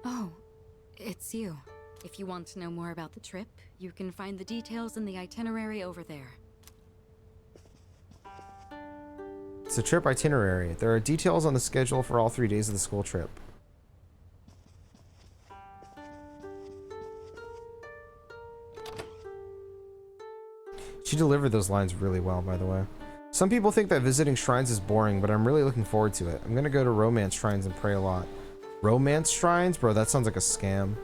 Oh, it's you. If you want to know more about the trip, you can find the details in the itinerary over there. It's a trip itinerary. There are details on the schedule for all 3 days of the school trip. She delivered those lines really well, by the way. Some people think that visiting shrines is boring, but I'm really looking forward to it. I'm gonna go to romance shrines and pray a lot. Romance shrines? Bro, that sounds like a scam.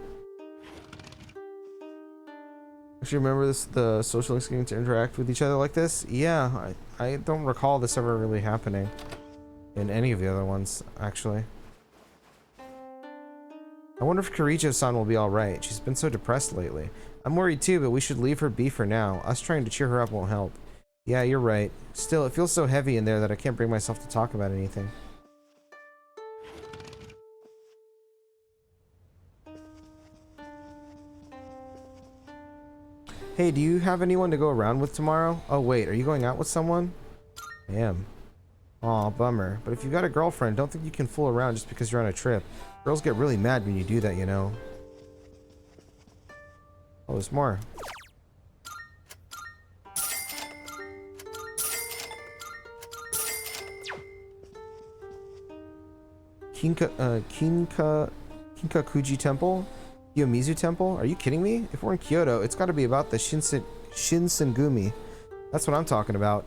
Actually, remember this, the social links getting to interact with each other like this? Yeah, I don't recall this ever really happening in any of the other ones, actually. I wonder if Kirijo-san will be alright. She's been so depressed lately. I'm worried too, but we should leave her be for now. Us trying to cheer her up won't help. Yeah, you're right. Still, it feels so heavy in there that I can't bring myself to talk about anything. Hey, do you have anyone to go around with tomorrow? Oh wait, are you going out with someone? I am. Aw, bummer. But if you got a girlfriend, don't think you can fool around just because you're on a trip. Girls get really mad when you do that, you know. Oh, there's more. Kinkakuji Temple? Yomizu Temple? Are you kidding me? If we're in Kyoto, it's got to be about the Shinsengumi. That's what I'm talking about.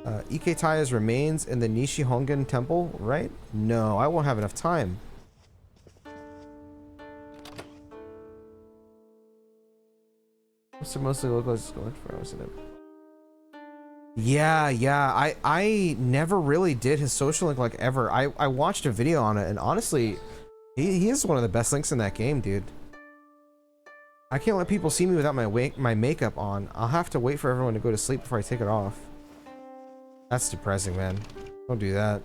Iketaya's remains in the Nishihongen Temple, right? No, I won't have enough time. What's the mostly localized going for? Yeah. I never really did his social link like ever. I watched a video on it, and honestly, he is one of the best links in that game, dude. I can't let people see me without my makeup on. I'll have to wait for everyone to go to sleep before I take it off. That's depressing, man. Don't do that.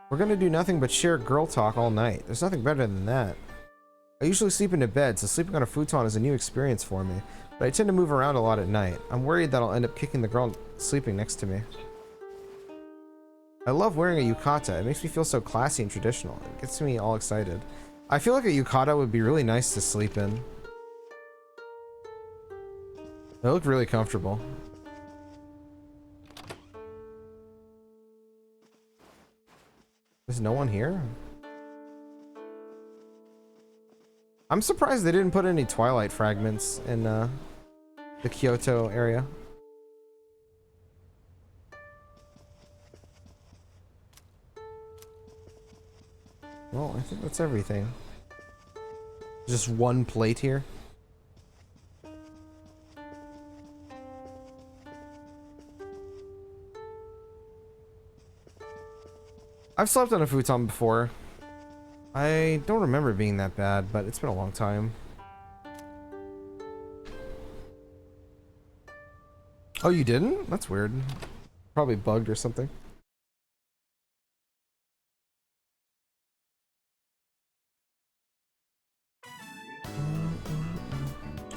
We're gonna do nothing but share girl talk all night. There's nothing better than that. I usually sleep into bed, so sleeping on a futon is a new experience for me. But I tend to move around a lot at night. I'm worried that I'll end up kicking the girl sleeping next to me. I love wearing a yukata. It makes me feel so classy and traditional. It gets me all excited. I feel like a yukata would be really nice to sleep in. They look really comfortable. There's no one here? I'm surprised they didn't put any Twilight fragments in the Kyoto area. Well, I think that's everything. Just one plate here. I've slept on a futon before. I don't remember it being that bad, but it's been a long time. Oh, you didn't? That's weird. Probably bugged or something.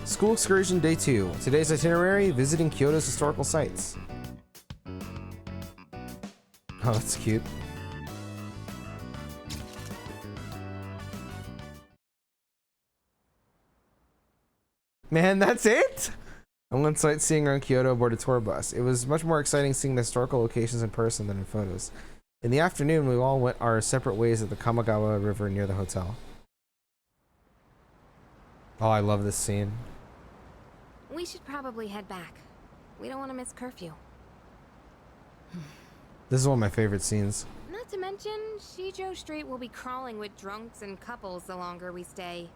School excursion day 2. Today's itinerary, visiting Kyoto's historical sites. Oh, that's cute. Man, that's it? I went sightseeing around Kyoto aboard a tour bus. It was much more exciting seeing the historical locations in person than in photos. In the afternoon, we all went our separate ways at the Kamagawa River near the hotel. Oh, I love this scene. We should probably head back. We don't want to miss curfew. This is one of my favorite scenes. Not to mention, Shijo Street will be crawling with drunks and couples the longer we stay.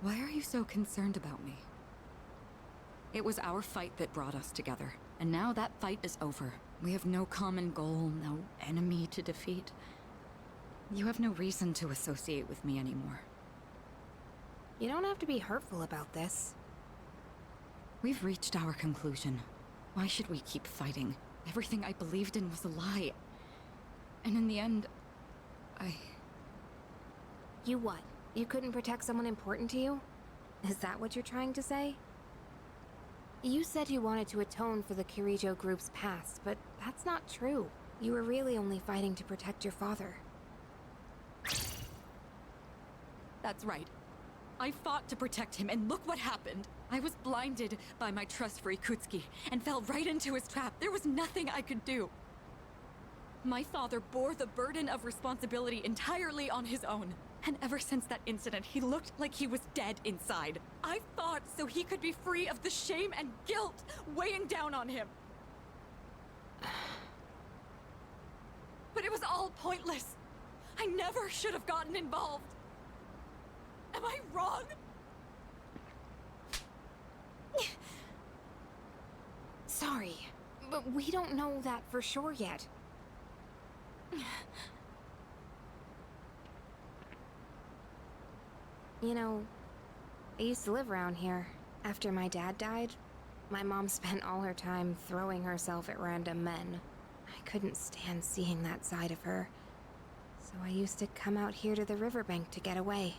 Why are you so concerned about me? It was our fight that brought us together, and now that fight is over. We have no common goal, no enemy to defeat. You have no reason to associate with me anymore. You don't have to be hurtful about this. We've reached our conclusion. Why should we keep fighting? Everything I believed in was a lie. And in the end, You what? You couldn't protect someone important to you? Is that what you're trying to say? You said you wanted to atone for the Kirito group's past, but that's not true. You were really only fighting to protect your father. That's right. I fought to protect him, and look what happened. I was blinded by my trust for Ikutsuki, and fell right into his trap. There was nothing I could do. My father bore the burden of responsibility entirely on his own. And ever since that incident, he looked like he was dead inside. I fought so he could be free of the shame and guilt weighing down on him. But it was all pointless. I never should have gotten involved. Am I wrong? Sorry, but we don't know that for sure yet. You know, I used to live around here. After my dad died, my mom spent all her time throwing herself at random men. I couldn't stand seeing that side of her, so I used to come out here to the riverbank to get away.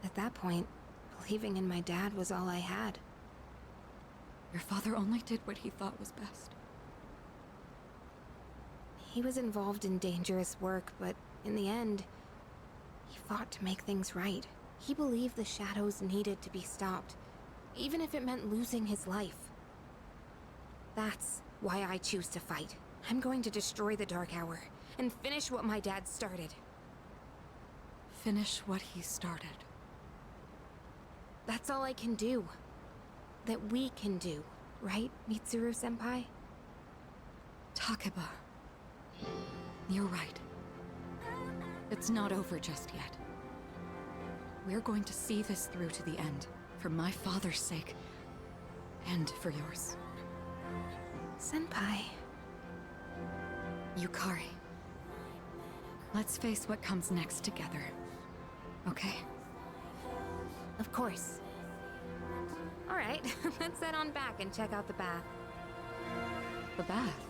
At that point, believing in my dad was all I had. Your father only did what he thought was best. He was involved in dangerous work, but in the end, he fought to make things right. He believed the shadows needed to be stopped, even if it meant losing his life. That's why I choose to fight. I'm going to destroy the Dark Hour and finish what my dad started. Finish what he started. That's all I can do. That we can do, right, Mitsuru-senpai? Takeba, you're right. It's not over just yet. We're going to see this through to the end, for my father's sake, and for yours. Senpai. Yukari. Let's face what comes next together. Okay? Of course. Alright, let's head on back and check out the bath. The bath?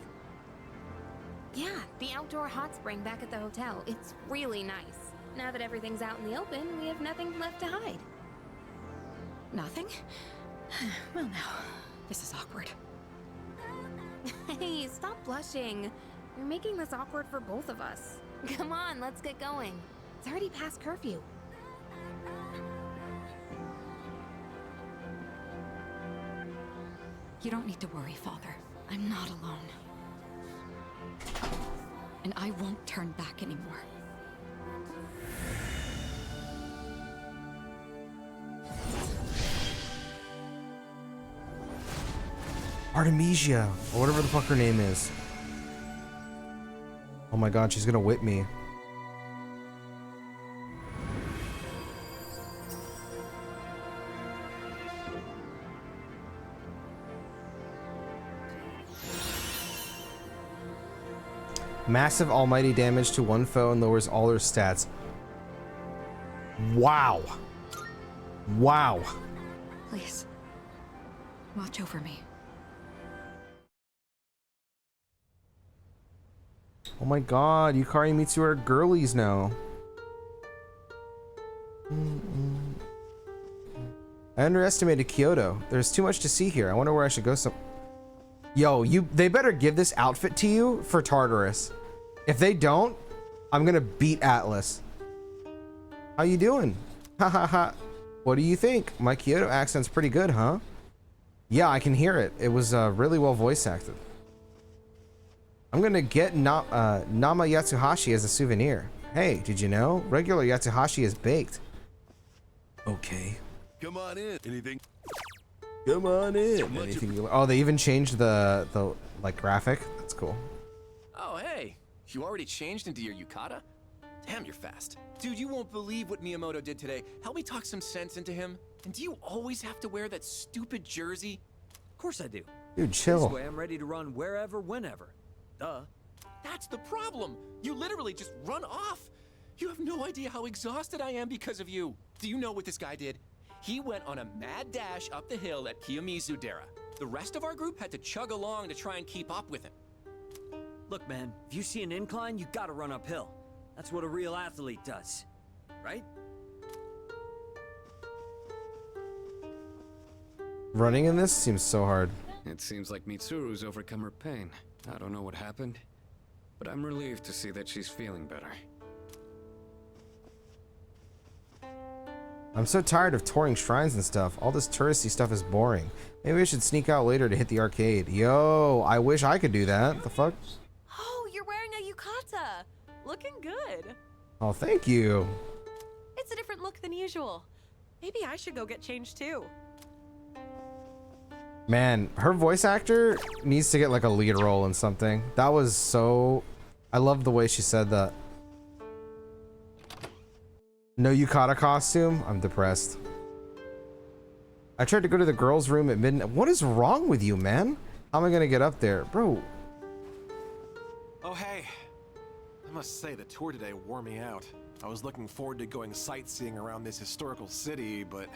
Yeah, the outdoor hot spring back at the hotel. It's really nice. Now that everything's out in the open, we have nothing left to hide. Nothing? Well now, this is awkward. Hey, stop blushing. You're making this awkward for both of us. Come on, let's get going. It's already past curfew. You don't need to worry, Father. I'm not alone. And I won't turn back anymore. Artemisia, or whatever the fuck her name is. Oh my god, she's gonna whip me. Massive almighty damage to one foe and lowers all their stats. Wow. Wow. Please. Watch over me. Oh my god, Yukari and Mitsu are girlies now. I underestimated Kyoto. There's too much to see here. I wonder where I should go some... Yo, they better give this outfit to you for Tartarus. If they don't, I'm gonna beat Atlus. How you doing? Ha ha ha. What do you think? My Kyoto accent's pretty good, huh? Yeah, I can hear it. It was really well voice acted. I'm gonna get Nama Yatsuhashi as a souvenir. Hey, did you know? Regular Yatsuhashi is baked. Okay. Come on in. Anything? Come on in. Anything you... Oh, they even changed the like graphic. That's cool. Oh, hey. You already changed into your yukata? Damn, you're fast. Dude, you won't believe what Miyamoto did today. Help me talk some sense into him. And do you always have to wear that stupid jersey? Of course I do. Dude, chill. This way I'm ready to run wherever, whenever. Duh. That's the problem. You literally just run off. You have no idea how exhausted I am because of you. Do you know what this guy did? He went on a mad dash up the hill at Kiyomizu-dera. The rest of our group had to chug along to try and keep up with him. Look, man, if you see an incline, you gotta run uphill. That's what a real athlete does, right? Running in this seems so hard. It seems like Mitsuru's overcome her pain. I don't know what happened, but I'm relieved to see that she's feeling better. I'm so tired of touring shrines and stuff. All this touristy stuff is boring. Maybe I should sneak out later to hit the arcade. Yo, I wish I could do that. The fuck? Oh, you're wearing a yukata. Looking good. Oh, thank you. It's a different look than usual. Maybe I should go get changed too. Man, her voice actor needs to get like a lead role in something. That was so... I love the way she said that. No yukata costume? I'm depressed. I tried to go to the girls' room at midnight. What is wrong with you, man? How am I gonna get up there? Bro. Oh, hey. I must say, the tour today wore me out. I was looking forward to going sightseeing around this historical city, but...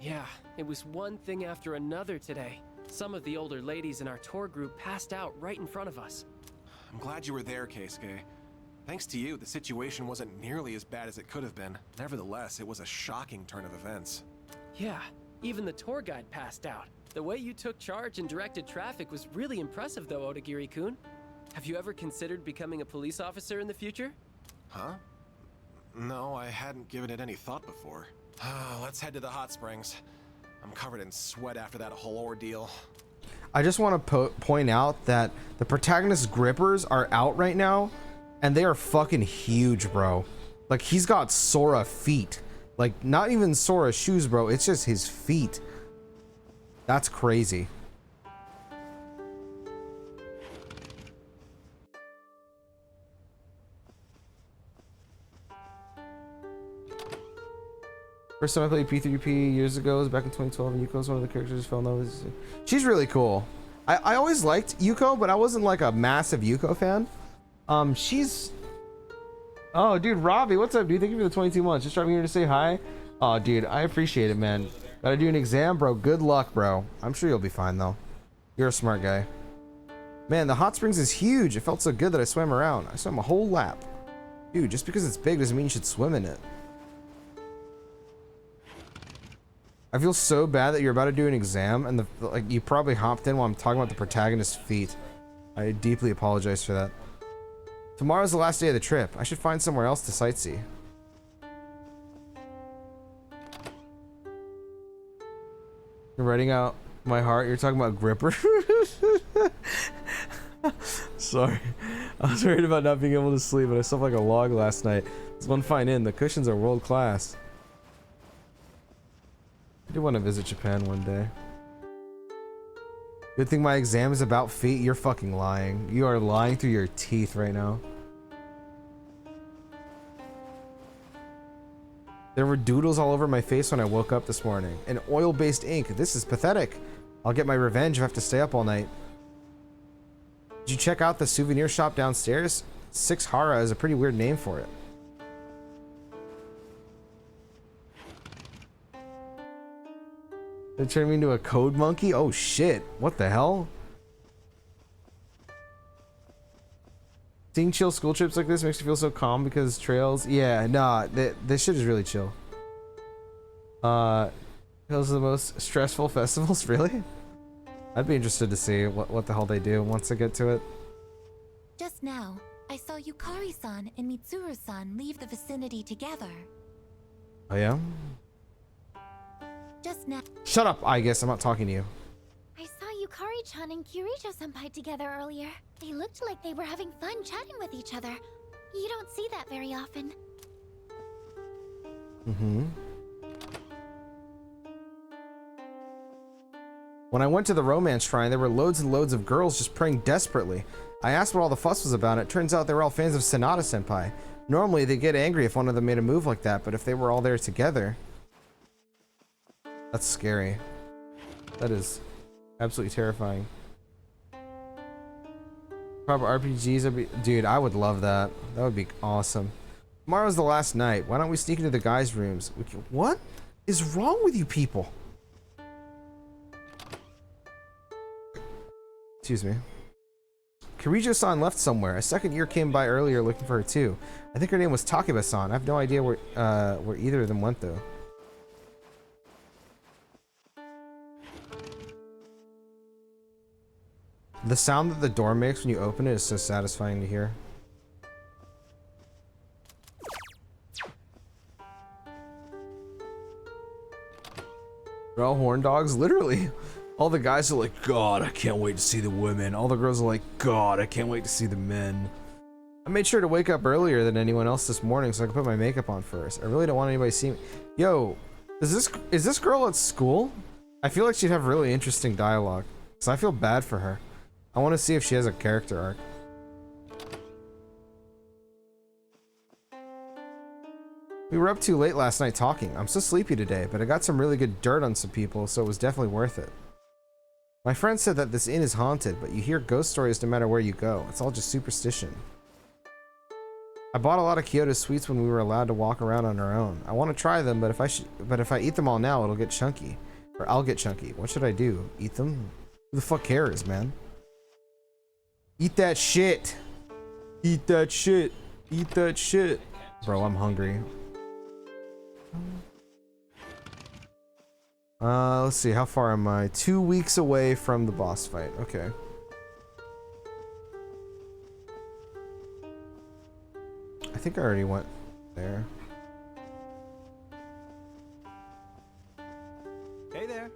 Yeah, it was one thing after another today. Some of the older ladies in our tour group passed out right in front of us. I'm glad you were there, Keisuke. Thanks to you, the situation wasn't nearly as bad as it could have been. Nevertheless, it was a shocking turn of events. Yeah, even the tour guide passed out. The way you took charge and directed traffic was really impressive though, Odagiri-kun. Have you ever considered becoming a police officer in the future? Huh? No, I hadn't given it any thought before. Let's head to the hot springs. I'm covered in sweat after that whole ordeal. I just want to point out that the protagonist's grippers are out right now, and they are fucking huge, bro. Like, he's got Sora feet. Like, not even Sora shoes, bro. It's just his feet. That's crazy. First time I played P3P years ago was back in 2012, and Yuko's one of the characters I fell in love with. She's really cool. I always liked Yuko, but I wasn't like a massive Yuko fan. She's... Oh, dude, Robbie, what's up, dude? Thank you for the 22 months. Just driving here to say hi. Oh, dude, I appreciate it, man. Gotta do an exam, bro. Good luck, bro. I'm sure you'll be fine, though. You're a smart guy. Man, the hot springs is huge. It felt so good that I swam around. I swam a whole lap. Dude, just because it's big doesn't mean you should swim in it. I feel so bad that you're about to do an exam and like you probably hopped in while I'm talking about the protagonist's feet. I deeply apologize for that. Tomorrow's the last day of the trip. I should find somewhere else to sightsee. You're writing out my heart. You're talking about gripper. Sorry. I was worried about not being able to sleep, but I slept like a log last night. It's one fine inn. The cushions are world class. I do want to visit Japan one day. Good thing my exam is about feet. You're fucking lying. You are lying through your teeth right now. There were doodles all over my face when I woke up this morning. And oil-based ink. This is pathetic. I'll get my revenge if I have to stay up all night. Did you check out the souvenir shop downstairs? Six Hara is a pretty weird name for it. They turned me into a code monkey? Oh shit. What the hell? Seeing chill school trips like this makes you feel so calm because trails. Yeah, nah, this shit is really chill. Those are the most stressful festivals, really? I'd be interested to see what the hell they do once I get to it. Just now, I saw Yukari-san and Mitsuru-san leave the vicinity together. Oh yeah? Just now. Shut up, I guess I'm not talking to you. I saw Yukari-chan and Kirijo-senpai together earlier. They looked like they were having fun chatting with each other. You don't see that very often. Mm-hmm. When I went to the romance shrine, there were loads and loads of girls just praying desperately. I asked what all the fuss was about. It turns out they were all fans of Sanada-senpai. Normally, they get angry if one of them made a move like that, but if they were all there together... That's scary. That is absolutely terrifying. Proper RPGs would be... Dude, I would love that. That would be awesome. Tomorrow's the last night. Why don't we sneak into the guys' rooms? What? is wrong with you people? Excuse me. Kirijo-san left somewhere. A second year came by earlier looking for her too. I think her name was Takeba-san. I have no idea where either of them went though. The sound that the door makes when you open it is so satisfying to hear. They're all horn dogs, literally. All the guys are like, God, I can't wait to see the women. All the girls are like, God, I can't wait to see the men. I made sure to wake up earlier than anyone else this morning so I could put my makeup on first. I really don't want anybody to see me. Yo, is this girl at school? I feel like she'd have really interesting dialogue. So I feel bad for her. I want to see if she has a character arc. We were up too late last night talking. I'm so sleepy today, but I got some really good dirt on some people, so it was definitely worth it. My friend said that this inn is haunted, but you hear ghost stories no matter where you go. It's all just superstition. I bought a lot of Kyoto sweets when we were allowed to walk around on our own. I want to try them, but if I eat them all now, it'll get chunky. Or I'll get chunky. What should I do? Eat them? Who the fuck cares, man? Eat that shit. Eat that shit. Eat that shit. Bro, I'm hungry. Let's see, how far am I? 2 weeks away from the boss fight. Okay. I think I already went there. Hey there.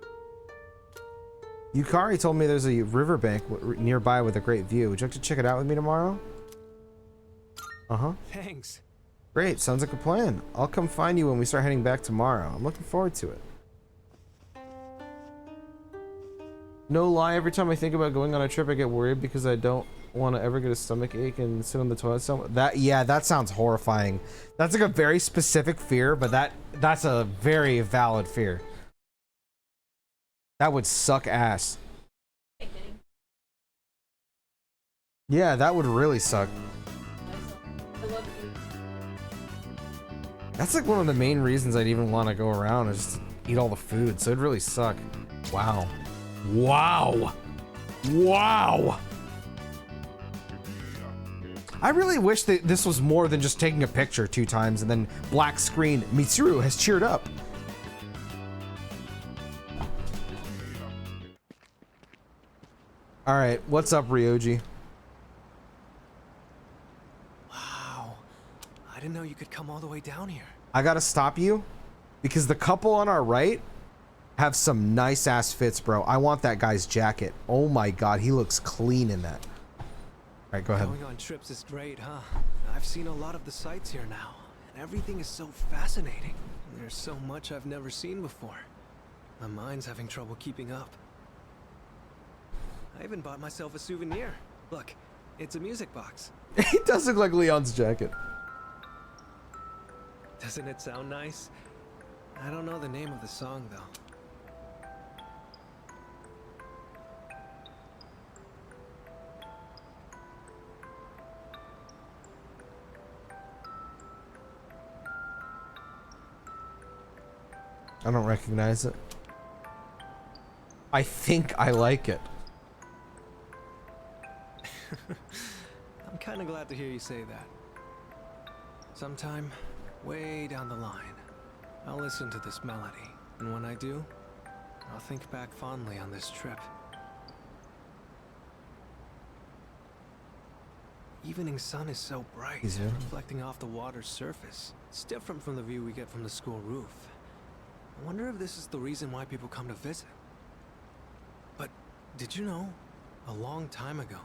Yukari told me there's a riverbank nearby with a great view. Would you like to check it out with me tomorrow? Uh-huh. Thanks. Great, sounds like a plan. I'll come find you when we start heading back tomorrow. I'm looking forward to it. No lie, every time I think about going on a trip, I get worried because I don't want to ever get a stomach ache and sit on the toilet. That sounds horrifying. That's like a very specific fear, but that's a very valid fear. That would suck ass. Yeah, that would really suck. That's like one of the main reasons I'd even want to go around is just to eat all the food. So it'd really suck. Wow. Wow. Wow. I really wish that this was more than just taking a picture 2 times and then black screen. Mitsuru has cheered up. All right, what's up, Ryoji? Wow. I didn't know you could come all the way down here. I gotta stop you because the couple on our right have some nice ass fits, bro. I want that guy's jacket. Oh my god, he looks clean in that. All right, go ahead. Going on trips is great, huh? I've seen a lot of the sights here now, and everything is so fascinating. There's so much I've never seen before. My mind's having trouble keeping up. I even bought myself a souvenir. Look, it's a music box. He does look like Leon's jacket. Doesn't it sound nice? I don't know the name of the song, though. I don't recognize it. I think I like it. I'm kind of glad to hear you say that. Sometime, way down the line, I'll listen to this melody, and when I do, I'll think back fondly on this trip. Evening sun is so bright, reflecting off the water's surface. It's different from the view we get from the school roof. I wonder if this is the reason why people come to visit. But did you know, a long time ago,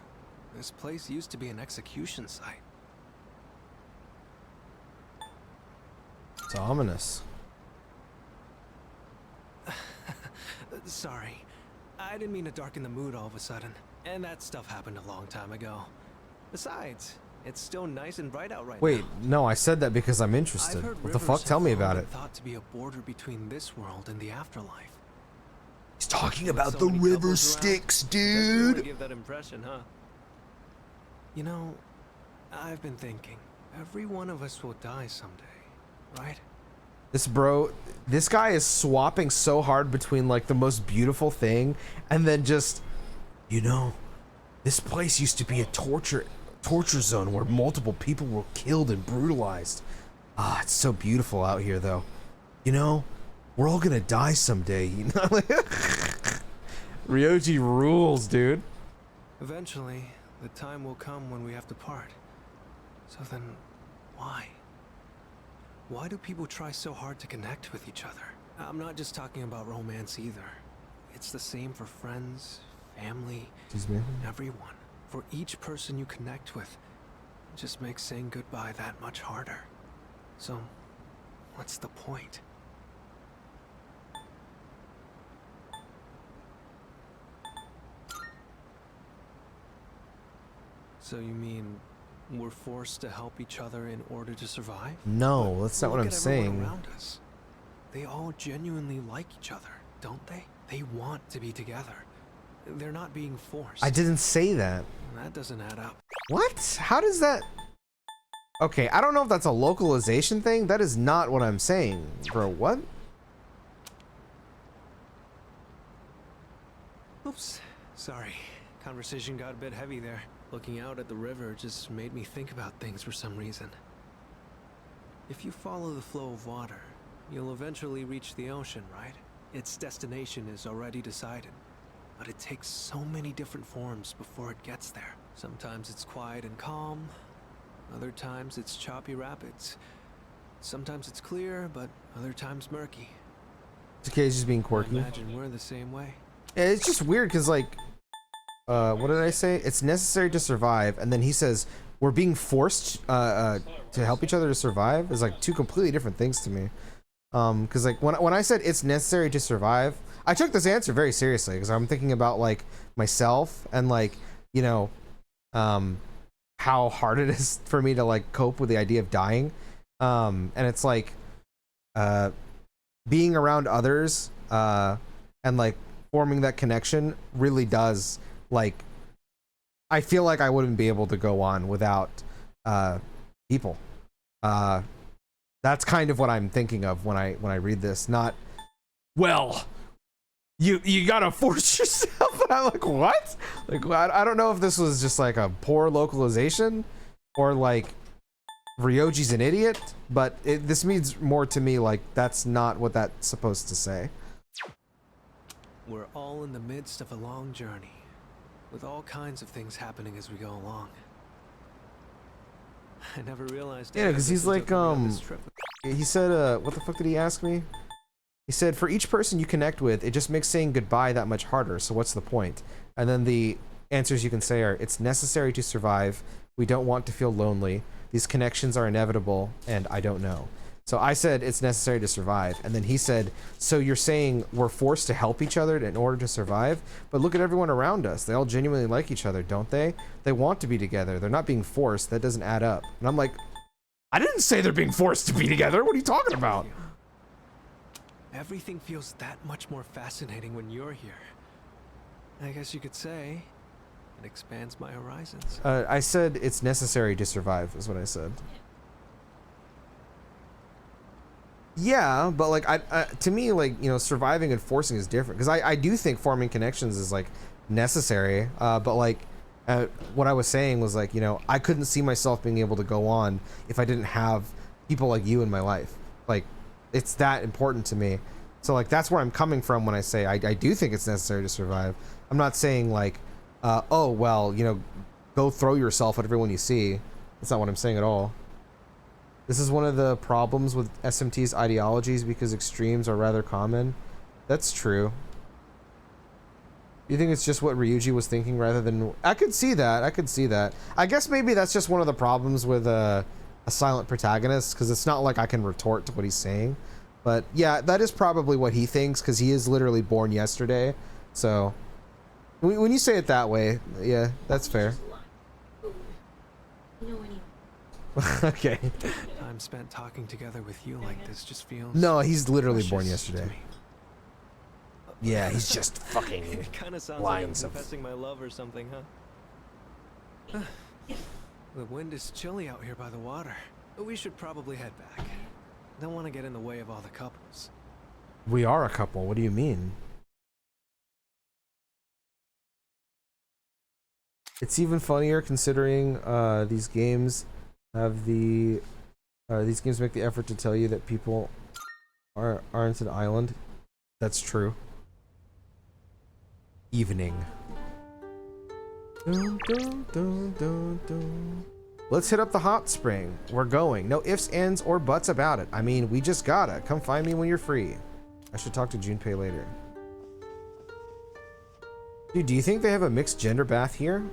this place used to be an execution site. It's ominous. Sorry. I didn't mean to darken the mood all of a sudden. And that stuff happened a long time ago. Besides, it's still nice and bright out right now. Wait, no, I said that because I'm interested. What the fuck? Tell me about it. Thought to be a border between this world and the afterlife. He's talking about the river Styx, dude. Really give that impression, huh? You know, I've been thinking, every one of us will die someday, right? This guy is swapping so hard between like the most beautiful thing and then just, you know, this place used to be a torture zone where multiple people were killed and brutalized. Ah, it's so beautiful out here though. You know, we're all gonna die someday, you know? Ryoji rules, dude. Eventually, the time will come when we have to part. So then, why? Why do people try so hard to connect with each other? I'm not just talking about romance either. It's the same for friends, family, everyone. For each person you connect with, it just makes saying goodbye that much harder. So, what's the point? So you mean we're forced to help each other in order to survive? No, that's not what I'm saying. Around us. They all genuinely like each other, don't they? They want to be together. They're not being forced. I didn't say that. That doesn't add up. What? How does that? Okay, I don't know if that's a localization thing. That is not what I'm saying. Bro, what? Oops. Sorry. Conversation got a bit heavy there. Looking out at the river just made me think about things for some reason. If you follow the flow of water, you'll eventually reach the ocean, right? Its destination is already decided. But it takes so many different forms before it gets there. Sometimes it's quiet and calm. Other times it's choppy rapids. Sometimes it's clear, but other times murky. It's okay, he's just being quirky. I imagine we're the same way. Yeah, it's just weird because like, what did I say? It's necessary to survive, and then he says we're being forced to help each other to survive. Is like two completely different things to me. Because like when I said it's necessary to survive, I took this answer very seriously because I'm thinking about like myself and like, you know, how hard it is for me to like cope with the idea of dying. And it's like being around others and like forming that connection really does, like, I feel like I wouldn't be able to go on without people. That's kind of what I'm thinking of when I read this. Not, well, you gotta force yourself. And I'm like, what? Like, I don't know if this was just like a poor localization or like Ryoji's an idiot, but this means more to me like that's not what that's supposed to say. We're all in the midst of a long journey, with all kinds of things happening as we go along. I never realized. Yeah, because he's like, he said, what the fuck did he ask me? He said, for each person you connect with, it just makes saying goodbye that much harder, so what's the point? And then the answers you can say are, it's necessary to survive, we don't want to feel lonely, these connections are inevitable, and I don't know. So I said it's necessary to survive, and then he said, so you're saying we're forced to help each other in order to survive? But look at everyone around us. They all genuinely like each other, don't they? They want to be together. They're not being forced. That doesn't add up. And I'm like, I didn't say they're being forced to be together. What are you talking about? Everything feels that much more fascinating when you're here. I guess you could say it expands my horizons. I said it's necessary to survive, is what I said. Yeah, but like to me, like, you know, surviving and forcing is different, because I do think forming connections is like necessary, but like what I was saying was like, you know, I couldn't see myself being able to go on if I didn't have people like you in my life. Like, it's that important to me. So like that's where I'm coming from when I say I do think it's necessary to survive. I'm not saying like oh well, you know, go throw yourself at everyone you see. That's not what I'm saying at all. This is one of the problems with SMT's ideologies, because extremes are rather common. That's true. You think it's just what Ryuji was thinking rather than... I could see that. I could see that. I guess maybe that's just one of the problems with a silent protagonist, because it's not like I can retort to what he's saying. But yeah, that is probably what he thinks, because he is literally born yesterday. So when you say it that way, yeah, that's fair. Okay. Time spent talking together with you like this just feels... No, he's literally born yesterday. Yeah, he's just fucking It kind of sounds lying like I'm stuff. confessing my love or something, huh? The wind is chilly out here by the water, but we should probably head back. don't want to get in the way of all the couples. We are a couple. What do you mean? It's even funnier considering these games have these games make the effort to tell you that people aren't an island. That's true. Evening. Dun, dun, dun, dun, dun. Let's hit up the hot spring. We're going. No ifs, ands, or buts about it. I mean, we just gotta. Come find me when you're free. I should talk to Junpei later. Dude, do you think they have a mixed gender bath here?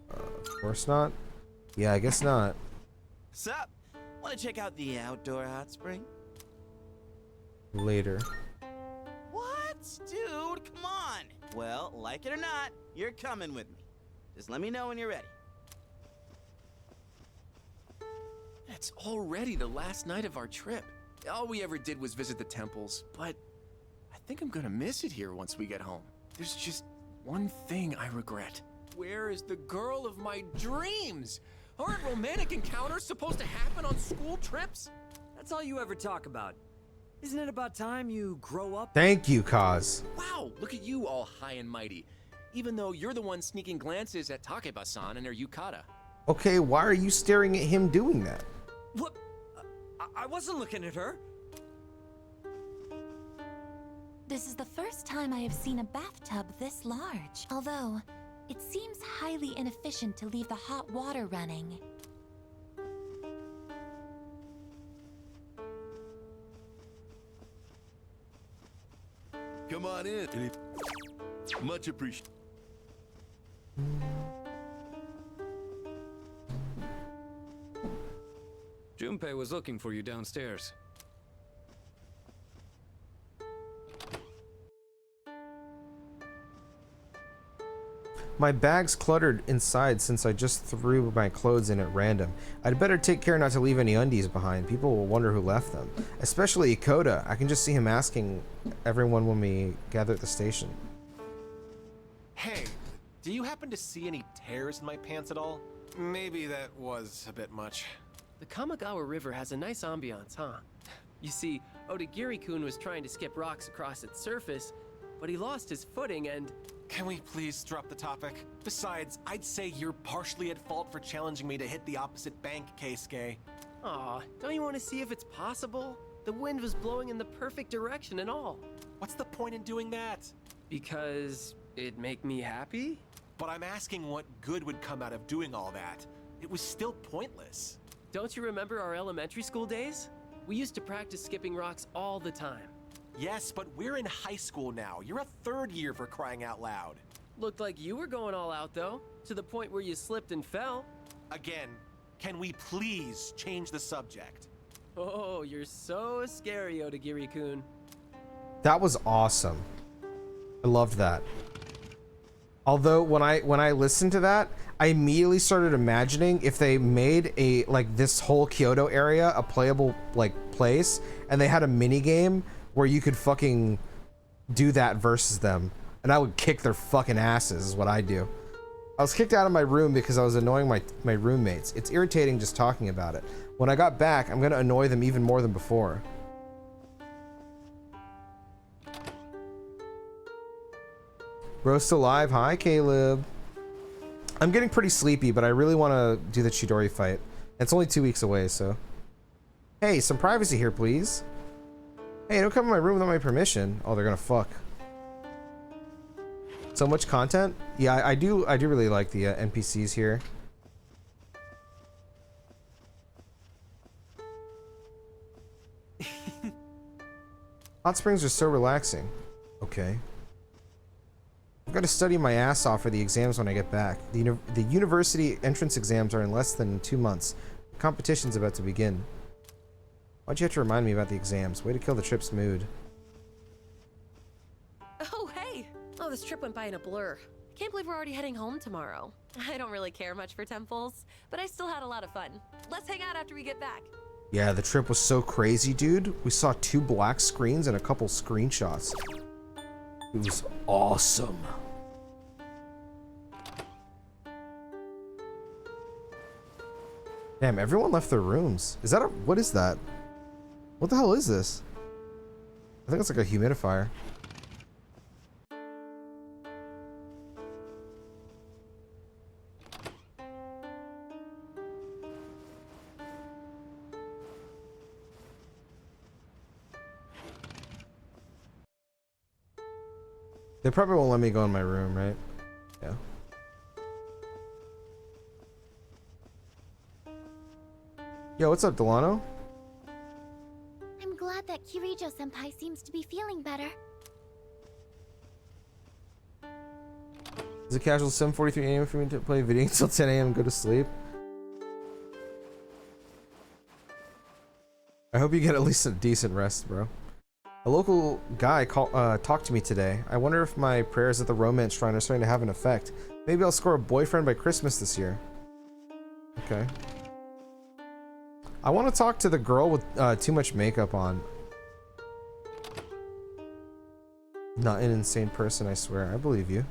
Of course not. Yeah, I guess not. Sup? Want to check out the outdoor hot spring? Later. What? Dude, come on! Well, like it or not, you're coming with me. Just let me know when you're ready. It's already the last night of our trip. All we ever did was visit the temples, but I think I'm gonna miss it here once we get home. There's just one thing I regret. Where is the girl of my dreams? Aren't romantic encounters supposed to happen on school trips? That's all you ever talk about. Isn't it about time you grow up? Thank you, Kaz. Wow, look at you all high and mighty. Even though you're the one sneaking glances at Takeba-san and her yukata. Okay, why are you staring at him doing that? What? I wasn't looking at her. This is the first time I have seen a bathtub this large. Although, it seems highly inefficient to leave the hot water running. Come on in. Much appreciated. Junpei was looking for you downstairs. My bag's cluttered inside since I just threw my clothes in at random. I'd better take care not to leave any undies behind. People will wonder who left them. Especially Ikoda. I can just see him asking everyone when we gather at the station. Hey, do you happen to see any tears in my pants at all? Maybe that was a bit much. The Kamigawa River has a nice ambiance, huh? You see, Odagiri-kun was trying to skip rocks across its surface, but he lost his footing and... Can we please drop the topic? Besides, I'd say you're partially at fault for challenging me to hit the opposite bank, Keisuke. Aw, don't you want to see if it's possible? The wind was blowing in the perfect direction and all. What's the point in doing that? Because it'd make me happy? But I'm asking what good would come out of doing all that. It was still pointless. Don't you remember our elementary school days? We used to practice skipping rocks all the time. Yes, but we're in high school now. You're a third year, for crying out loud. Looked like you were going all out, though, to the point where you slipped and fell. Again, can we please change the subject? Oh, you're so scary, Odagiri-kun. That was awesome. I loved that. Although when I listened to that, I immediately started imagining if they made a this whole Kyoto area a playable place, and they had a mini game where you could fucking do that versus them, and I would kick their fucking asses is what I do. I was kicked out of my room because I was annoying my roommates. It's irritating just talking about it. When I got back, I'm gonna annoy them even more than before. Bro still alive? Hi, Caleb. I'm getting pretty sleepy, but I really want to do the Chidori fight. It's only 2 weeks away, so. Hey, some privacy here, please. Hey, don't come in my room without my permission. Oh, they're gonna fuck. So much content? Yeah, I do really like the NPCs here. Hot springs are so relaxing. Okay. I've got to study my ass off for the exams when I get back. The university entrance exams are in less than 2 months. The competition's about to begin. Why'd you have to remind me about the exams? Way to kill the trip's mood. Oh, hey! Oh, this trip went by in a blur. I can't believe we're already heading home tomorrow. I don't really care much for temples, but I still had a lot of fun. Let's hang out after we get back. Yeah, the trip was so crazy, dude. We saw 2 black screens and a couple screenshots. It was awesome. Damn, everyone left their rooms. Is that a... What is that? What the hell is this? I think it's like a humidifier. They probably won't let me go in my room, right? Yeah. Yo, what's up, Delano? I'm glad that Kirijo-senpai seems to be feeling better. Is it casual 7:43 a.m. for me to play video until 10 a.m. and go to sleep? I hope you get at least a decent rest, bro. A local guy talked to me today. I wonder if my prayers at the romance shrine are starting to have an effect. Maybe I'll score a boyfriend by Christmas this year. Okay. I want to talk to the girl with too much makeup on. Not an insane person, I swear. I believe you.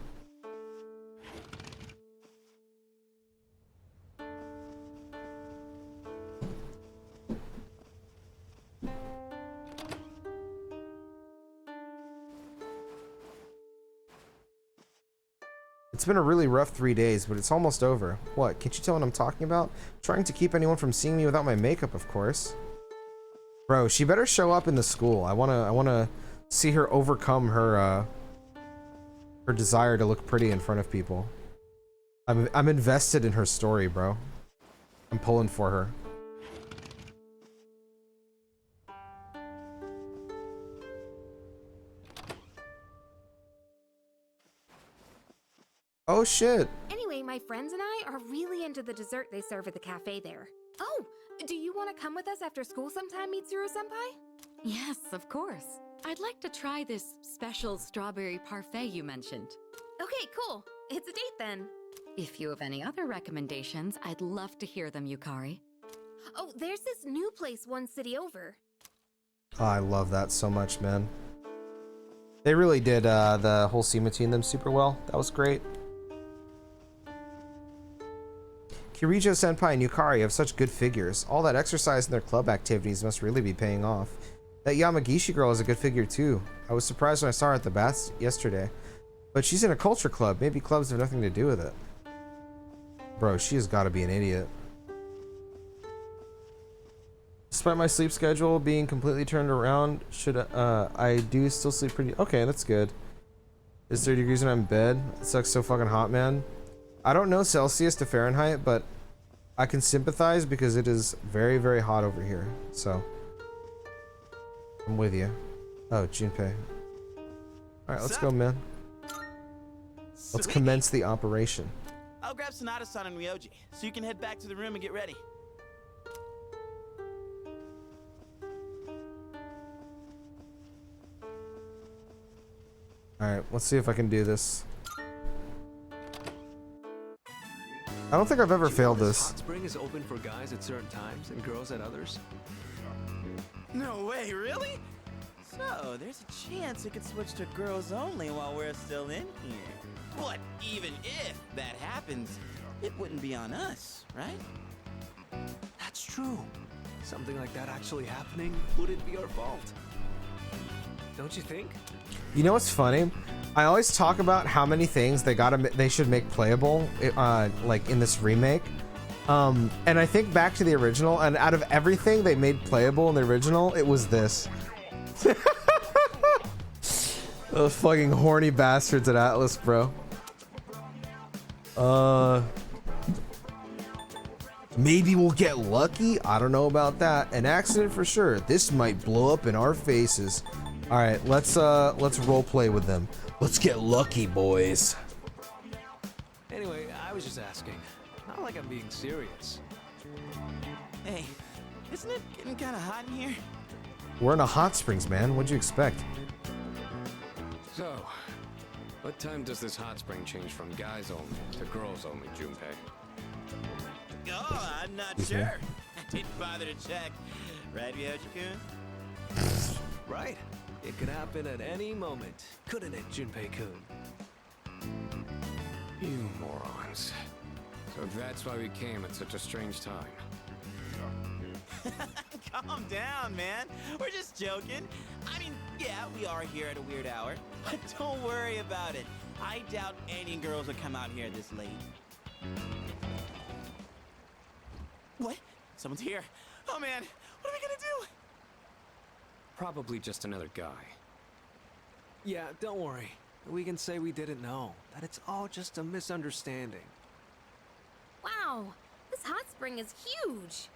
It's been a really rough 3 days, but it's almost over. What? Can't you tell what I'm talking about? Trying to keep anyone from seeing me without my makeup, of course. Bro, she better show up in the school. I wanna see her overcome her her desire to look pretty in front of people. I'm invested in her story, bro. I'm pulling for her. Oh shit. Anyway, my friends and I are really into the dessert they serve at the cafe there. Oh, do you want to come with us after school sometime, Mitsuru-senpai? Yes, of course. I'd like to try this special strawberry parfait you mentioned. Okay, cool. It's a date then. If you have any other recommendations, I'd love to hear them, Yukari. Oh, there's this new place one city over. Oh, I love that so much, man. They really did the whole scene between them super well. That was great. Kirijo-senpai and Yukari have such good figures. All that exercise and their club activities must really be paying off. That Yamagishi girl is a good figure too. I was surprised when I saw her at the baths yesterday. But she's in a culture club. Maybe clubs have nothing to do with it. Bro, she has got to be an idiot. Despite my sleep schedule being completely turned around, I do still sleep pretty... Okay, that's good. It's 30 degrees when I'm in bed. It sucks so fucking hot, man. I don't know Celsius to Fahrenheit, but I can sympathize because it is very, very hot over here. So, I'm with you. Oh, Junpei. Alright, let's go, man. Let's commence the operation. I'll grab Sonata-san and Ryoji, so you can head back to the room and get ready. Alright, let's see if I can do this. I don't think I've ever failed this. Hot spring is open for guys at certain times and girls at others. No way, really? So, there's a chance it could switch to girls only while we're still in here. But even if that happens, it wouldn't be on us, right? That's true. Something like that actually happening wouldn't be our fault. Don't you think? You know what's funny? I always talk about how many things they should make playable, like in this remake. And I think back to the original, and out of everything they made playable in the original, it was this. Those fucking horny bastards at Atlus, bro. Maybe we'll get lucky? I don't know about that. An accident for sure. This might blow up in our faces. All right, let's role play with them. Let's get lucky, boys. Anyway, I was just asking. Not like I'm being serious. Hey, isn't it getting kind of hot in here? We're in a hot springs, man. What'd you expect? So, what time does this hot spring change from guys only to girls only, Junpei? Oh, I'm not sure. I didn't bother to check. Right, Ryoji-kun? Right. It could happen at any moment, couldn't it, Junpei-kun? You morons. So that's why we came at such a strange time. Calm down, man. We're just joking. I mean, yeah, we are here at a weird hour. But don't worry about it. I doubt any girls would come out here this late. What? Someone's here. Oh, man. What are we gonna do? Probably just another guy. Yeah, don't worry. We can say we didn't know. That it's all just a misunderstanding. Wow, this hot spring is huge.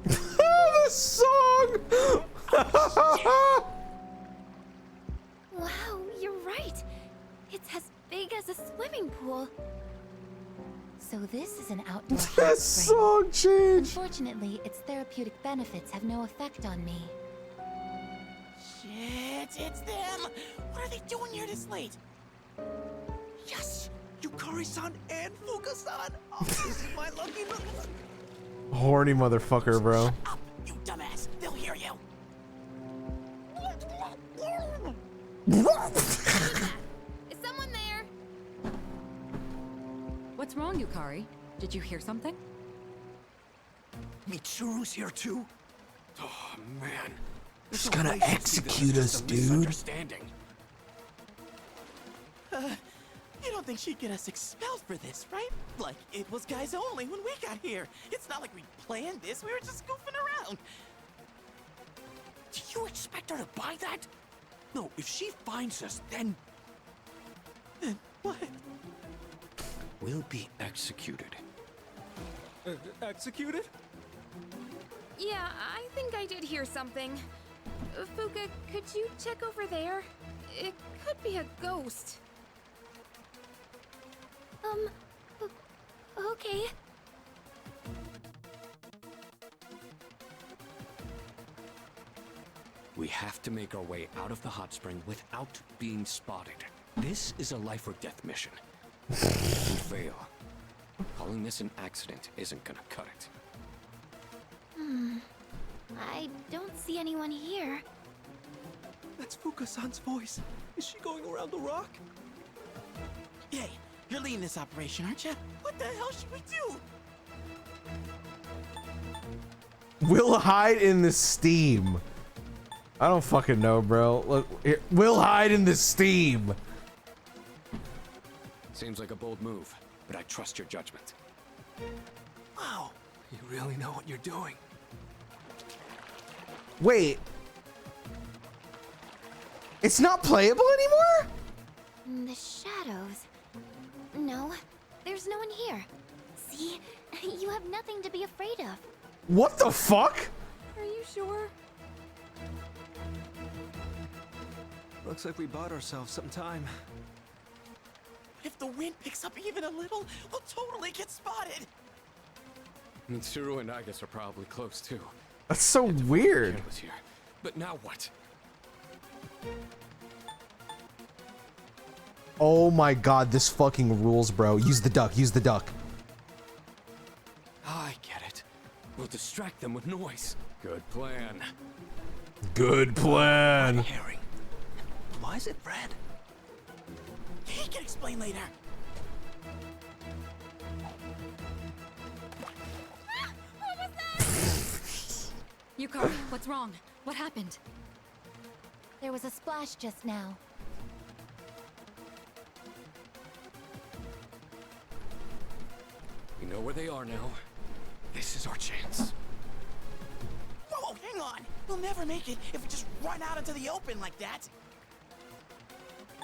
This song! Wow, you're right. It's as big as a swimming pool. So this is an outdoor hot This spring. song change! Unfortunately, its therapeutic benefits have no effect on me. Shit, it's them! What are they doing here this late? Yes! Yukari-san and Fuka-san! Oh, this is my lucky little... Horny motherfucker, bro. Up, you dumbass! They'll hear you! Is someone there? What's wrong, Yukari? Did you hear something? Mitsuru's here too? Oh, man. He's gonna execute us, dude. Misunderstanding. You don't think she'd get us expelled for this, right? Like, it was guys only when we got here. It's not like we planned this, we were just goofing around. Do you expect her to buy that? No, if she finds us, then... Then what? We'll be executed. Executed? Yeah, I think I did hear something. Fuka, could you check over there? It could be a ghost. Okay. We have to make our way out of the hot spring without being spotted. This is a life or death mission. If we fail, calling this an accident isn't gonna cut it. I don't see anyone here. That's Fuka-san's voice. Is she going around the rock? Hey, you're leading this operation, aren't you? What the hell should we do? We'll hide in the steam. I don't fucking know, bro. Look, here, we'll hide in the steam. Seems like a bold move, but I trust your judgment. Wow, you really know what you're doing. Wait. It's not playable anymore? The shadows. No, there's no one here. See? You have nothing to be afraid of. What the fuck? Are you sure? Looks like we bought ourselves some time. If the wind picks up even a little, we'll totally get spotted. Mitsuru and Agus are probably close too. That's so weird. Was here. But now what? Oh my god, this fucking rules, bro. Use the duck, use the duck. I get it. We'll distract them with noise. Good plan. Good plan. Herring. Why is it red? He can explain later. What was that? Yukari, what's wrong? What happened? There was a splash just now. We know where they are now. This is our chance. Whoa, hang on. We'll never make it if we just run out into the open like that.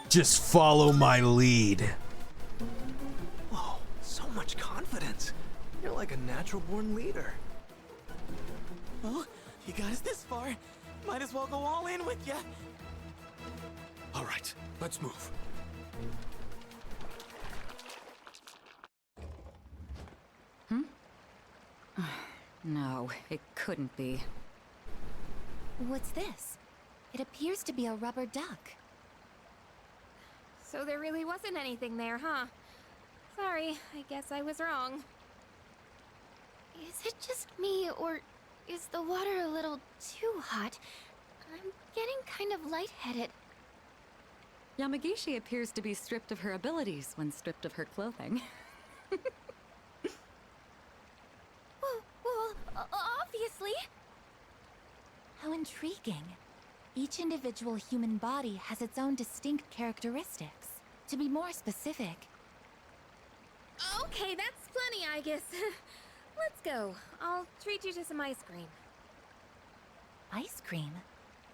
Just follow my lead. Whoa, so much confidence. You're like a natural-born leader. Well, you got us this far. Might as well go all in with ya. All right, let's move. No, it couldn't be. What's this? It appears to be a rubber duck. So there really wasn't anything there, huh? Sorry, I guess I was wrong. Is it just me, or is the water a little too hot? I'm getting kind of lightheaded. Yamagishi appears to be stripped of her abilities when stripped of her clothing. Well, intriguing. Each individual human body has its own distinct characteristics. To be more specific... Okay, that's plenty, I guess. Let's go. I'll treat you to some ice cream. Ice cream?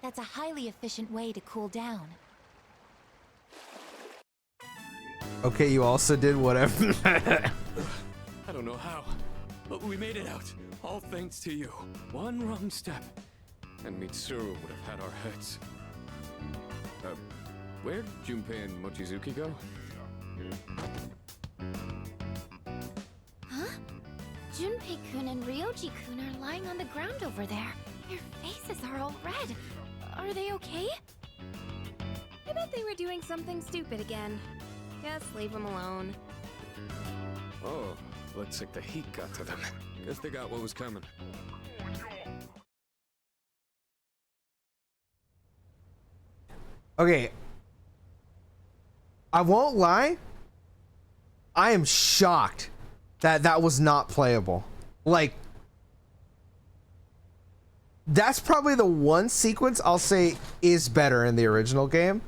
That's a highly efficient way to cool down. Okay, you also did whatever. I don't know how, but we made it out. All thanks to you. One wrong step, and Mitsuru would have had our heads. Where'd Junpei and Mochizuki go? Huh? Junpei-kun and Ryoji-kun are lying on the ground over there. Their faces are all red. Are they okay? I bet they were doing something stupid again. Just leave them alone. Oh, looks like the heat got to them. Guess they got what was coming. Okay. I won't lie. I am shocked that that was not playable. Like, that's probably the one sequence I'll say is better in the original game.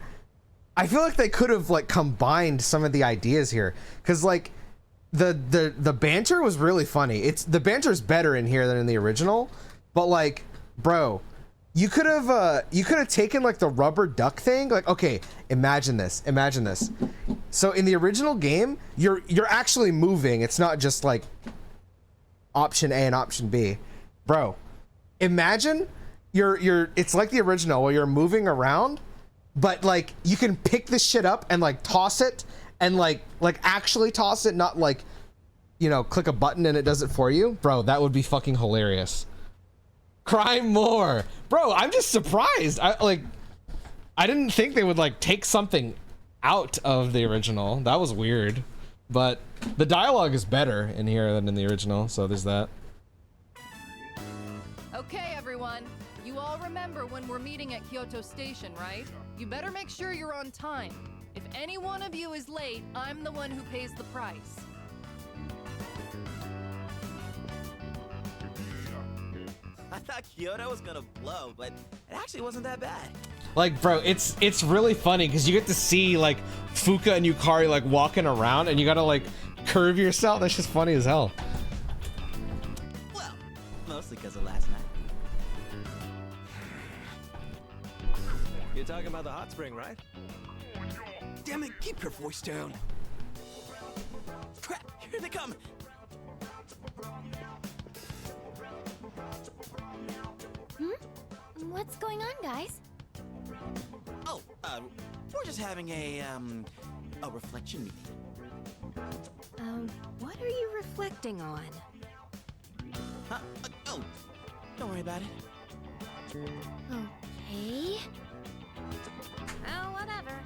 I feel like they could have like combined some of the ideas here, because like the banter was really funny. The banter's better in here than in the original, but like, bro, you could have taken like the rubber duck thing. Like, okay, imagine this. So in the original game, you're actually moving. It's not just like option A and option B, bro. Imagine it's like the original where you're moving around, but like you can pick this shit up and like toss it and like actually toss it, not like, you know, click a button and it does it for you. Bro, that would be fucking hilarious. Cry more. Bro, I'm just surprised. I didn't think they would like take something out of the original. That was weird. But the dialogue is better in here than in the original, so there's that. Okay, everyone. You all remember when we're meeting at Kyoto Station, right? You better make sure you're on time. If any one of you is late, I'm the one who pays the price. I thought Kyoto was gonna blow, but it actually wasn't that bad. Like, bro, it's really funny because you get to see like Fuka and Yukari like walking around, and you gotta like curve yourself. That's just funny as hell. Well, mostly because of last night. You're talking about the hot spring, right? Damn it, keep your voice down. Crap, here they come. What's going on, guys? Oh, we're just having a reflection meeting. What are you reflecting on? Huh? Oh, don't worry about it. Okay. Oh, whatever.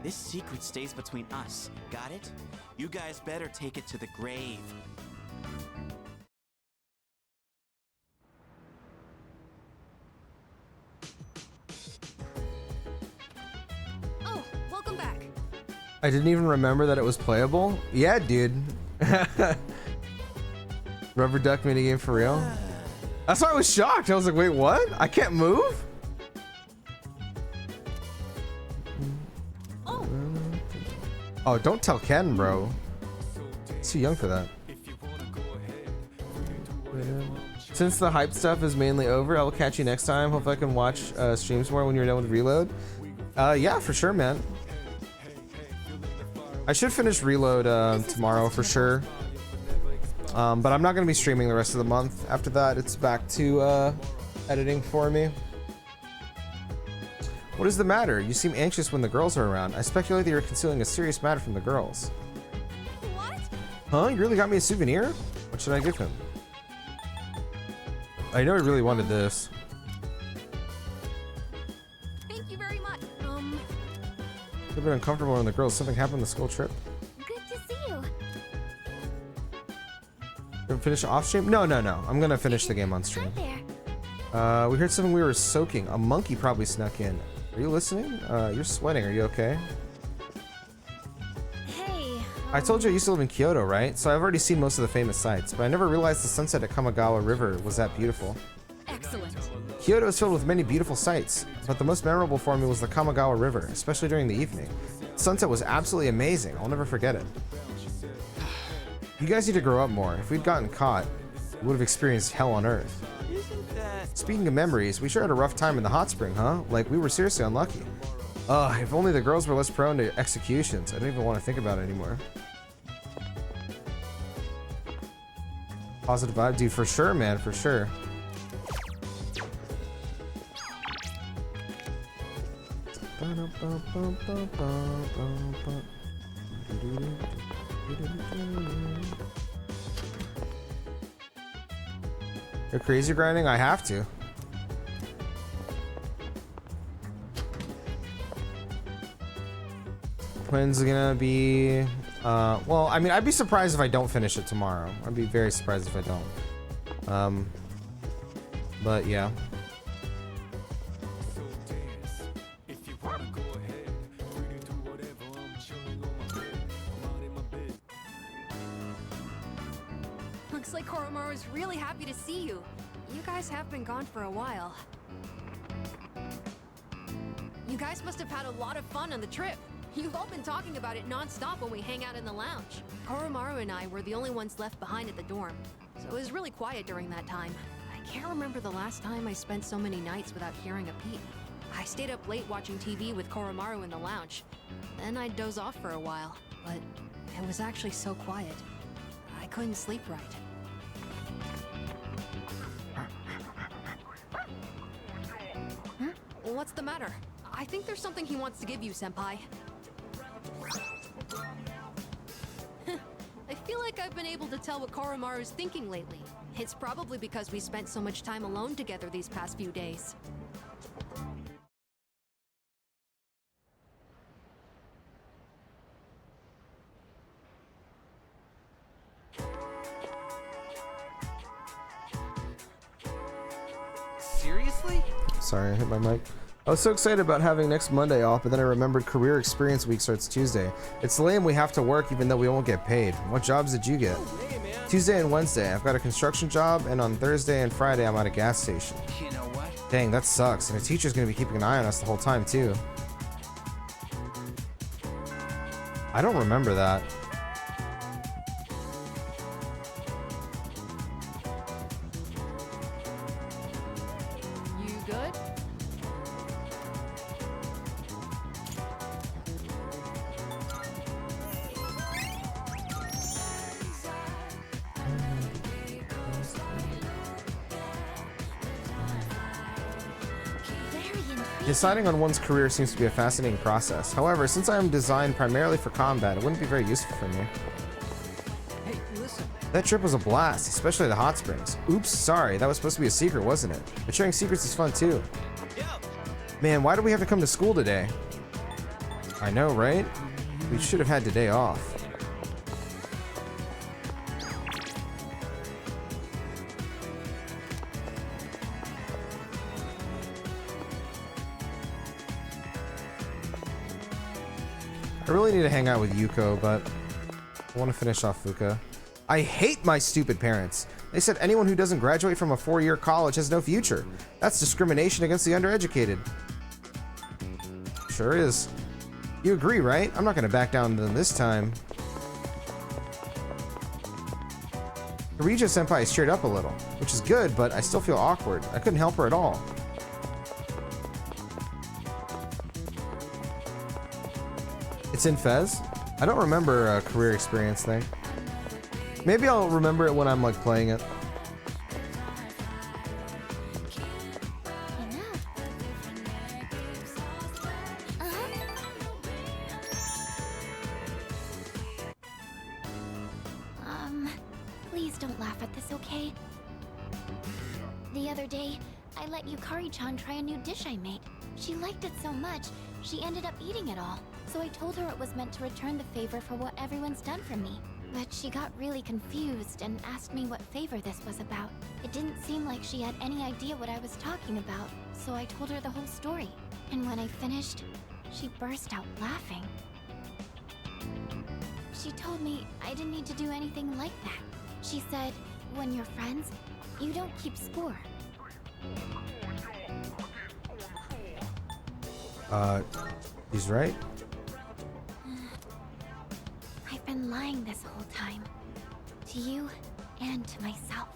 This secret stays between us. Got it? You guys better take it to the grave. Oh, welcome back. I didn't even remember that it was playable. Yeah, dude. Rubber duck minigame for real? That's why I was shocked. I was like, wait, what? I can't move? Oh, don't tell Ken, bro. He's too young for that. Since the hype stuff is mainly over, I will catch you next time. Hope I can watch streams more when you're done with Reload. Yeah, for sure, man. I should finish Reload tomorrow for sure. But I'm not going to be streaming the rest of the month. After that, it's back to editing for me. What is the matter? You seem anxious when the girls are around. I speculate that you're concealing a serious matter from the girls. What? Huh? You really got me a souvenir? What should I give him? I know he really wanted this. Thank you very much. You've been uncomfortable when the girls. Something happened on the school trip? Good to see you. Gonna finish off stream? No. I'm gonna finish the game on stream. We heard something we were soaking. A monkey probably snuck in. Are you listening? You're sweating. Are you okay? Hey, I told you I used to live in Kyoto, right? So I've already seen most of the famous sites, but I never realized the sunset at Kamagawa River was that beautiful. Excellent. Kyoto is filled with many beautiful sights, but the most memorable for me was the Kamagawa River, especially during the evening. Sunset was absolutely amazing. I'll never forget it. You guys need to grow up more. If we'd gotten caught, we would have experienced hell on earth. Speaking of memories, we sure had a rough time in the hot spring, huh? Like, we were seriously unlucky. Ugh, if only the girls were less prone to executions. I don't even want to think about it anymore. Positive vibe? Dude, for sure, man, for sure. You're crazy grinding? I have to. When's it gonna be? Well, I mean, I'd be surprised if I don't finish it tomorrow. I'd be very surprised if I don't. But yeah. Looks like Koromaru's really happy to see you. You guys have been gone for a while. You guys must have had a lot of fun on the trip. You've all been talking about it non-stop when we hang out in the lounge. Koromaru and I were the only ones left behind at the dorm, so it was really quiet during that time. I can't remember the last time I spent so many nights without hearing a peep. I stayed up late watching TV with Koromaru in the lounge. Then I'd doze off for a while, but it was actually so quiet. I couldn't sleep right. Huh? What's the matter? I think there's something he wants to give you, Senpai. I feel like I've been able to tell what Koromaru's thinking lately. It's probably because we spent so much time alone together these past few days. Seriously? Sorry, I hit my mic. I was so excited about having next Monday off, but then I remembered Career Experience Week starts Tuesday. It's lame we have to work even though we won't get paid. What jobs did you get? Tuesday and Wednesday, I've got a construction job, and on Thursday and Friday, I'm at a gas station. You know what? Dang, that sucks, and a teacher's gonna be keeping an eye on us the whole time, too. I don't remember that. You good? Deciding on one's career seems to be a fascinating process. However, since I am designed primarily for combat, it wouldn't be very useful for me. Hey, listen. That trip was a blast, especially the hot springs. Oops, sorry, that was supposed to be a secret, wasn't it? But sharing secrets is fun too. Man, why do we have to come to school today? I know, right? We should have had today off. I really need to hang out with Yuko, but I want to finish off Fuka. I hate my stupid parents. They said anyone who doesn't graduate from a 4-year college has no future. That's discrimination against the undereducated. Sure is. You agree, right? I'm not going to back down to them this time. Kirija senpai is cheered up a little, which is good, but I still feel awkward. I couldn't help her at all. It's in Fez? I don't remember a career experience thing. Maybe I'll remember it when I'm like playing it. Please don't laugh at this, okay? The other day, I let Yukari-chan try a new dish I made. She liked it so much, she ended up eating it all. So I told her it was meant to return the favor for what everyone's done for me. But she got really confused and asked me what favor this was about. It didn't seem like she had any idea what I was talking about, so I told her the whole story. And when I finished, she burst out laughing. She told me I didn't need to do anything like that. She said, when you're friends, you don't keep score. He's right. I've been lying this whole time. To you and to myself.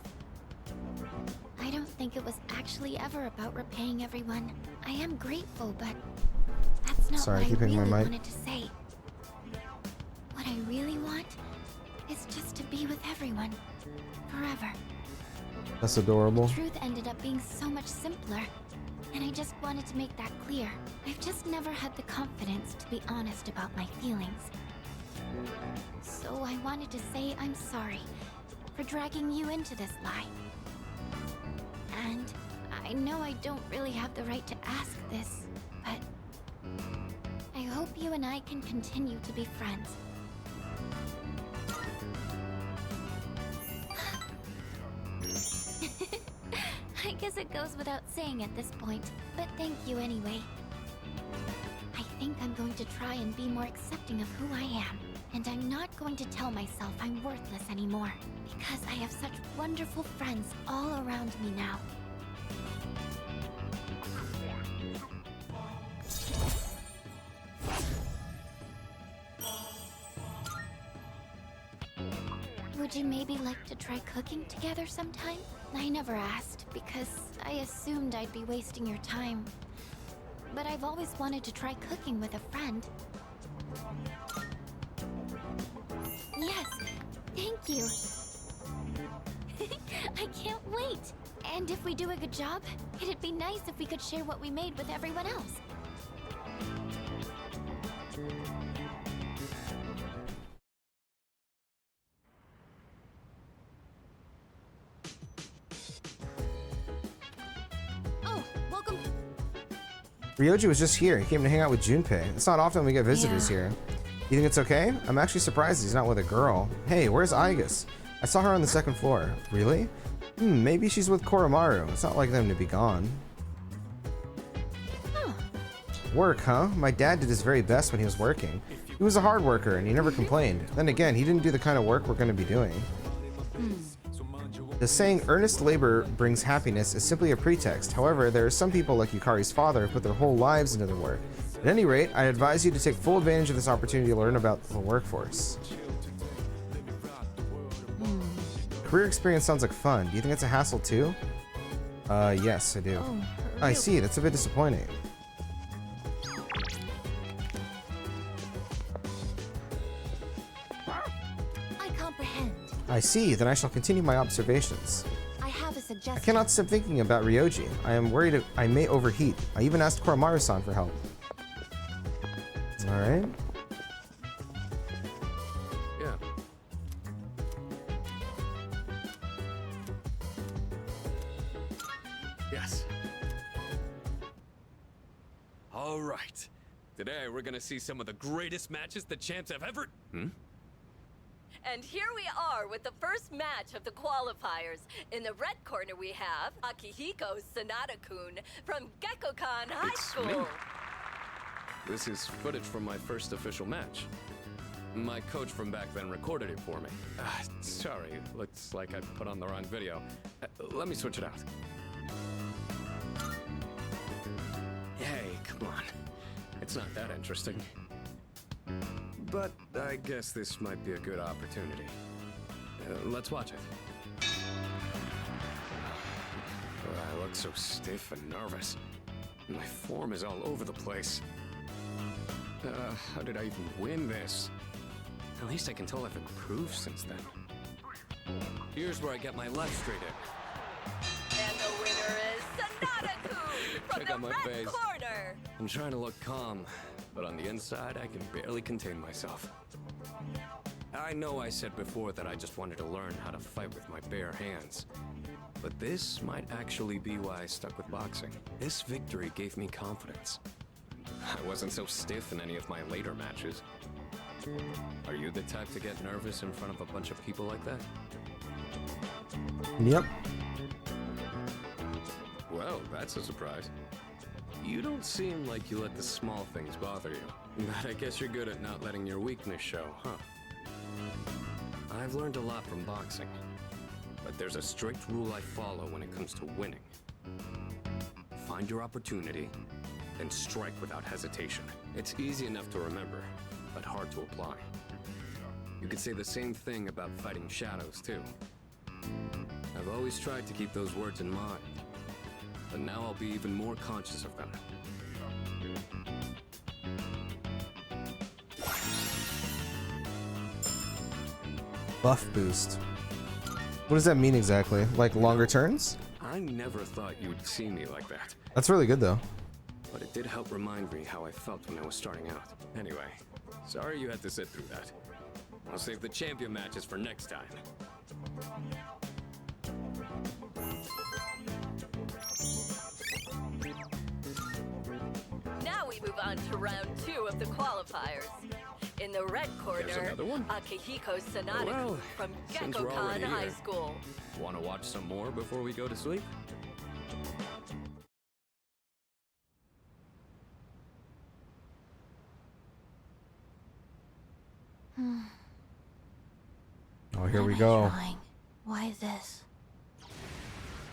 I don't think it was actually ever about repaying everyone. I am grateful, but that's not Sorry, what I keeping really my mic. wanted to say. What I really want is just to be with everyone. Forever. That's adorable. The truth ended up being so much simpler. And I just wanted to make that clear. I've just never had the confidence to be honest about my feelings. So I wanted to say I'm sorry for dragging you into this lie. And I know I don't really have the right to ask this, but I hope you and I can continue to be friends. I guess it goes without saying at this point, but thank you anyway. I think I'm going to try and be more accepting of who I am. And I'm not going to tell myself I'm worthless anymore, because I have such wonderful friends all around me now. Would you maybe like to try cooking together sometime? I never asked, because I assumed I'd be wasting your time. But I've always wanted to try cooking with a friend. Yes, thank you. I can't wait. And if we do a good job, it'd be nice if we could share what we made with everyone else. Oh, welcome. Ryoji was just here. He came to hang out with Junpei. It's not often we get visitors here. You think it's okay? I'm actually surprised he's not with a girl. Hey, where's Aigus? I saw her on the second floor. Really? Maybe she's with Koromaru. It's not like them to be gone. Work, huh? My dad did his very best when he was working. He was a hard worker and he never complained. Then again, he didn't do the kind of work we're going to be doing. The saying earnest labor brings happiness is simply a pretext. However, there are some people like Yukari's father who put their whole lives into their work. At any rate, I advise you to take full advantage of this opportunity to learn about the workforce. Career experience sounds like fun. Do you think it's a hassle too? Yes, I do. I see, that's a bit disappointing. I comprehend. I see, then I shall continue my observations. I have a I suggestion. cannot stop thinking about Ryoji. I am worried I may overheat. I even asked Koromaru-san for help. Alright. Yeah. Yes. All right. Today we're gonna see some of the greatest matches the champs have ever... And here we are with the first match of the qualifiers. In the red corner we have Akihiko Sanada-kun from Gekkokan High It's School. me. This is footage from my first official match. My coach from back then recorded it for me. Sorry, looks like I put on the wrong video. Let me switch it out. Hey, come on. It's not that interesting. But I guess this might be a good opportunity. Let's watch it. I look so stiff and nervous. My form is all over the place. How did I even win this? At least I can tell I've improved since then. Here's where I get my left straight in. And the winner is Sanada-kun from Check the out my red face. corner. I'm trying to look calm, but on the inside, I can barely contain myself. I know I said before that I just wanted to learn how to fight with my bare hands. But this might actually be why I stuck with boxing. This victory gave me confidence. I wasn't so stiff in any of my later matches. Are you the type to get nervous in front of a bunch of people like that? Yep. Well, that's a surprise. You don't seem like you let the small things bother you. But I guess you're good at not letting your weakness show, huh? I've learned a lot from boxing, but there's a strict rule I follow when it comes to winning. Find your opportunity, then strike without hesitation. It's easy enough to remember, but hard to apply. You could say the same thing about fighting shadows, too. I've always tried to keep those words in mind, but now I'll be even more conscious of them. Buff boost. What does that mean exactly? Like longer turns? I never thought you'd see me like that. That's really good though. But it did help remind me how I felt when I was starting out. Anyway, sorry you had to sit through that. I'll save the champion matches for next time. Now we move on to round 2 of the qualifiers. In the red corner, Akihiko Sanada Well, from since we're already Gekkokan High here, School. Want to watch some more before we go to sleep? Oh, here we go. Why this?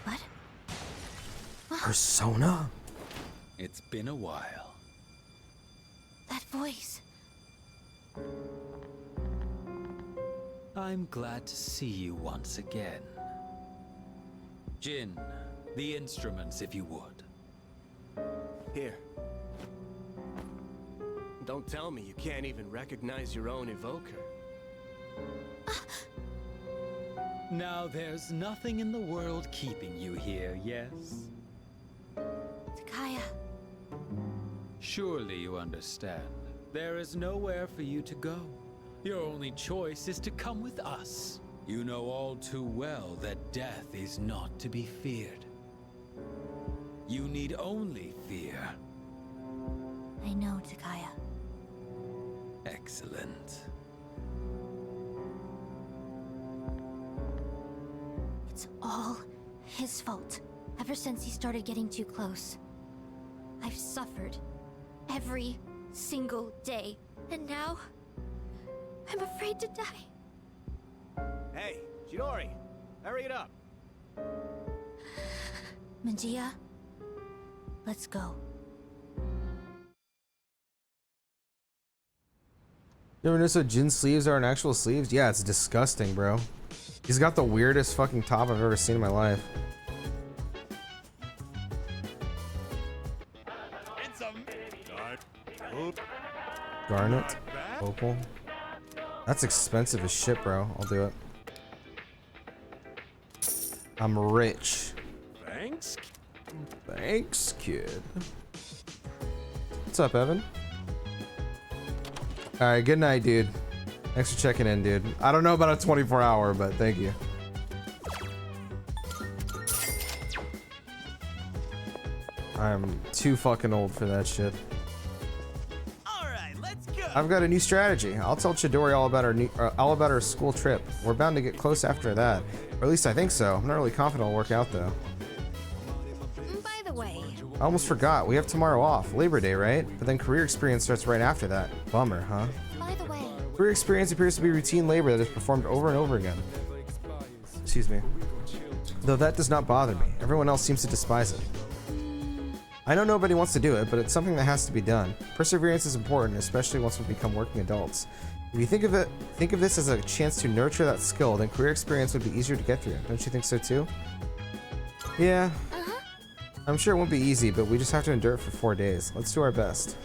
What? Persona? It's been a while. That voice. I'm glad to see you once again. Jin, the instruments, if you would. Here. Don't tell me you can't even recognize your own evoker. Now there's nothing in the world keeping you here, yes? Takaya. Surely you understand. There is nowhere for you to go. Your only choice is to come with us. You know all too well that death is not to be feared. You need only fear. I know, Takaya. Excellent. It's all his fault. Ever since he started getting too close. I've suffered every single day. And now, I'm afraid to die. Hey, Chidori, hurry it up. Magia, let's go. You ever notice that Jin's sleeves aren't actual sleeves? Yeah, it's disgusting, bro. He's got the weirdest fucking top I've ever seen in my life. Garnet? Opal? That's expensive as shit, bro. I'll do it. I'm rich. Thanks. Thanks, kid. What's up, Evan? Alright, good night, dude. Thanks for checking in, dude. I don't know about a 24-hour, but thank you. I'm too fucking old for that shit. Alright, let's go! I've got a new strategy. I'll tell Chidori all about her school trip. We're bound to get close after that. Or at least I think so. I'm not really confident it'll work out, though. By the way, I almost forgot. We have tomorrow off. Labor Day, right? But then career experience starts right after that. Bummer, huh? By the way, Career experience appears to be routine labor that is performed over and over again. Excuse me. Though that does not bother me. Everyone else seems to despise it. I know nobody wants to do it, but it's something that has to be done. Perseverance is important, especially once we become working adults. If you think of this as a chance to nurture that skill, then career experience would be easier to get through. Don't you think so too? Yeah. I'm sure it won't be easy, but we just have to endure it for 4 days. Let's do our best.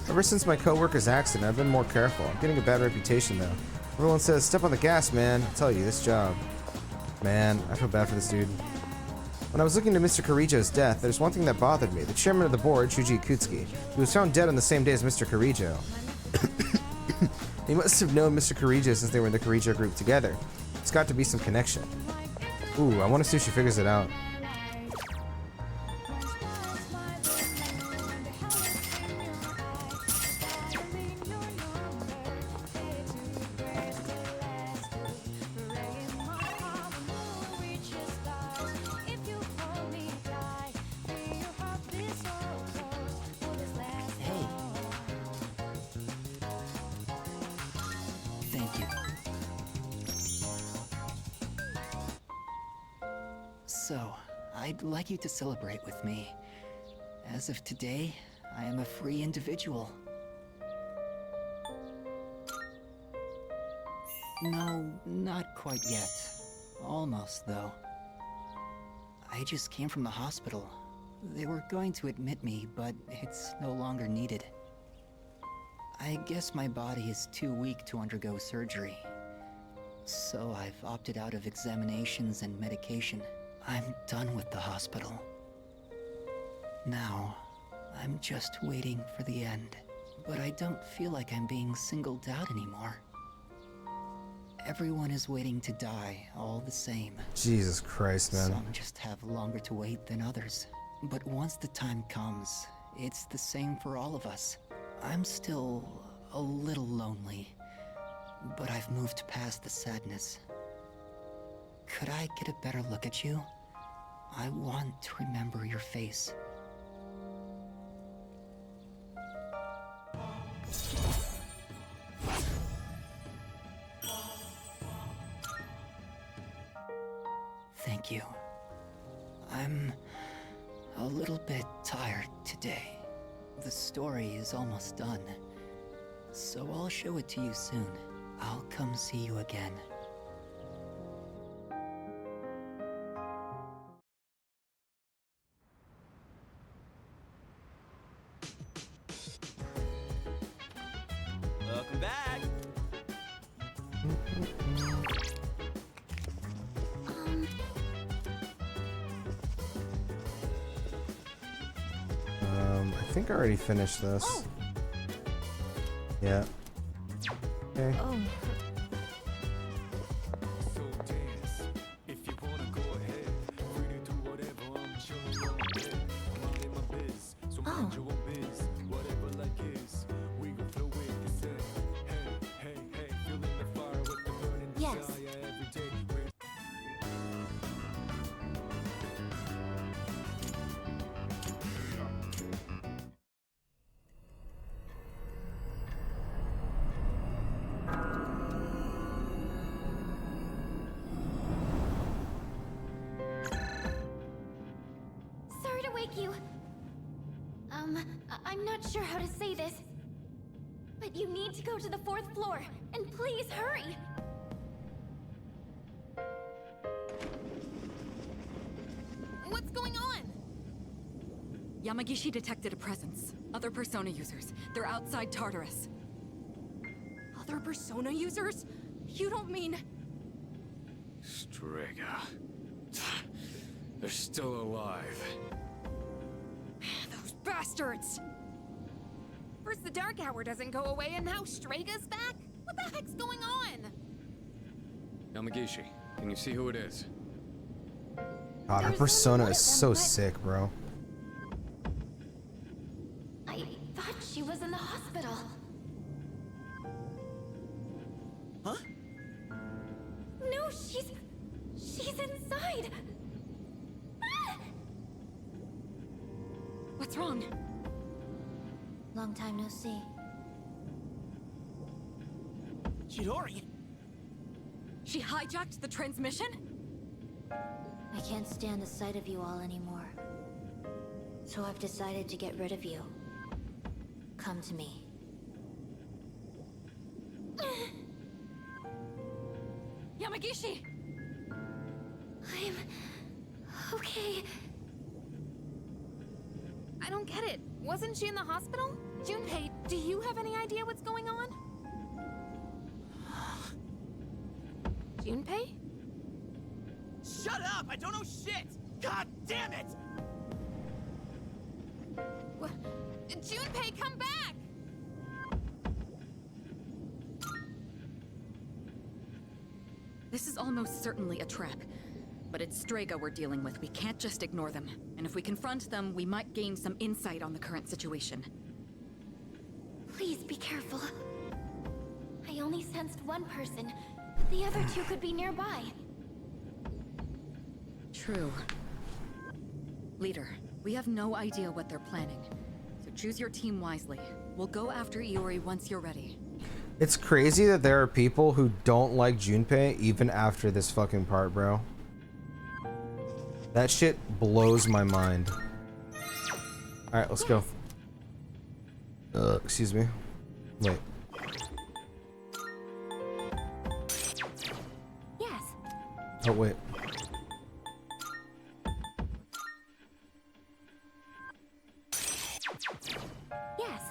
Ever since my coworker's accident, I've been more careful. I'm getting a bad reputation though. Everyone says, step on the gas, man. I tell you, this job. Man, I feel bad for this dude. When I was looking into Mr. Karijo's death, there's one thing that bothered me. The chairman of the board, Shuji Ikutsuki, who was found dead on the same day as Mr. Karijo. He must have known Mr. Karijo since they were in the Karijo group together. It's got to be some connection. Ooh, I want to see if she figures it out. Thank you. So, I'd like you to celebrate with me. As of today, I am a free individual. No, not quite yet. Almost, though. I just came from the hospital. They were going to admit me, but it's no longer needed. I guess my body is too weak to undergo surgery. So I've opted out of examinations and medication. I'm done with the hospital. Now, I'm just waiting for the end. But I don't feel like I'm being singled out anymore. Everyone is waiting to die, all the same. Jesus Christ, man. Some just have longer to wait than others. But once the time comes, it's the same for all of us. I'm still a little lonely, but I've moved past the sadness. Could I get a better look at you? I want to remember your face. Thank you. I'm a little bit tired today. The story is almost done, so I'll show it to you soon. I'll come see you again. Welcome back. I think I already finished this. Oh. Yeah. Okay. Oh. Yes. Sorry to wake you. I'm not sure how to say this, but you need to go to the 4th floor, and please hurry. What's going on? Yamagishi detected a presence. Other Persona users. They're outside Tartarus. Other Persona users? You don't mean... Strega. They're still alive. Those bastards! First the Dark Hour doesn't go away, and now Strega's back? What the heck's going on? Yamagishi, can you see who it is? God, her persona is so sick, bro. I thought she was in the hospital. Huh? No, she's inside. Ah! What's wrong? Long time no see. Chidori? She hijacked the transmission? I can't stand the sight of you all anymore. So I've decided to get rid of you. Come to me. Yamagishi! I'm... okay. I don't get it. Wasn't she in the hospital? Junpei, do you have any idea what's going on? Junpei? Shut up! I don't know shit! God damn it! Junpei, come back! This is almost certainly a trap. But it's Strago we're dealing with. We can't just ignore them. And if we confront them, we might gain some insight on the current situation. Please be careful. I only sensed one person. The other two could be nearby. True. Leader, we have no idea what they're planning. So choose your team wisely. We'll go after Iori once you're ready. It's crazy that there are people who don't like Junpei even after this fucking part, bro. That shit blows my mind. Alright, let's go. Excuse me. Wait. Yes. Oh, wait. Yes.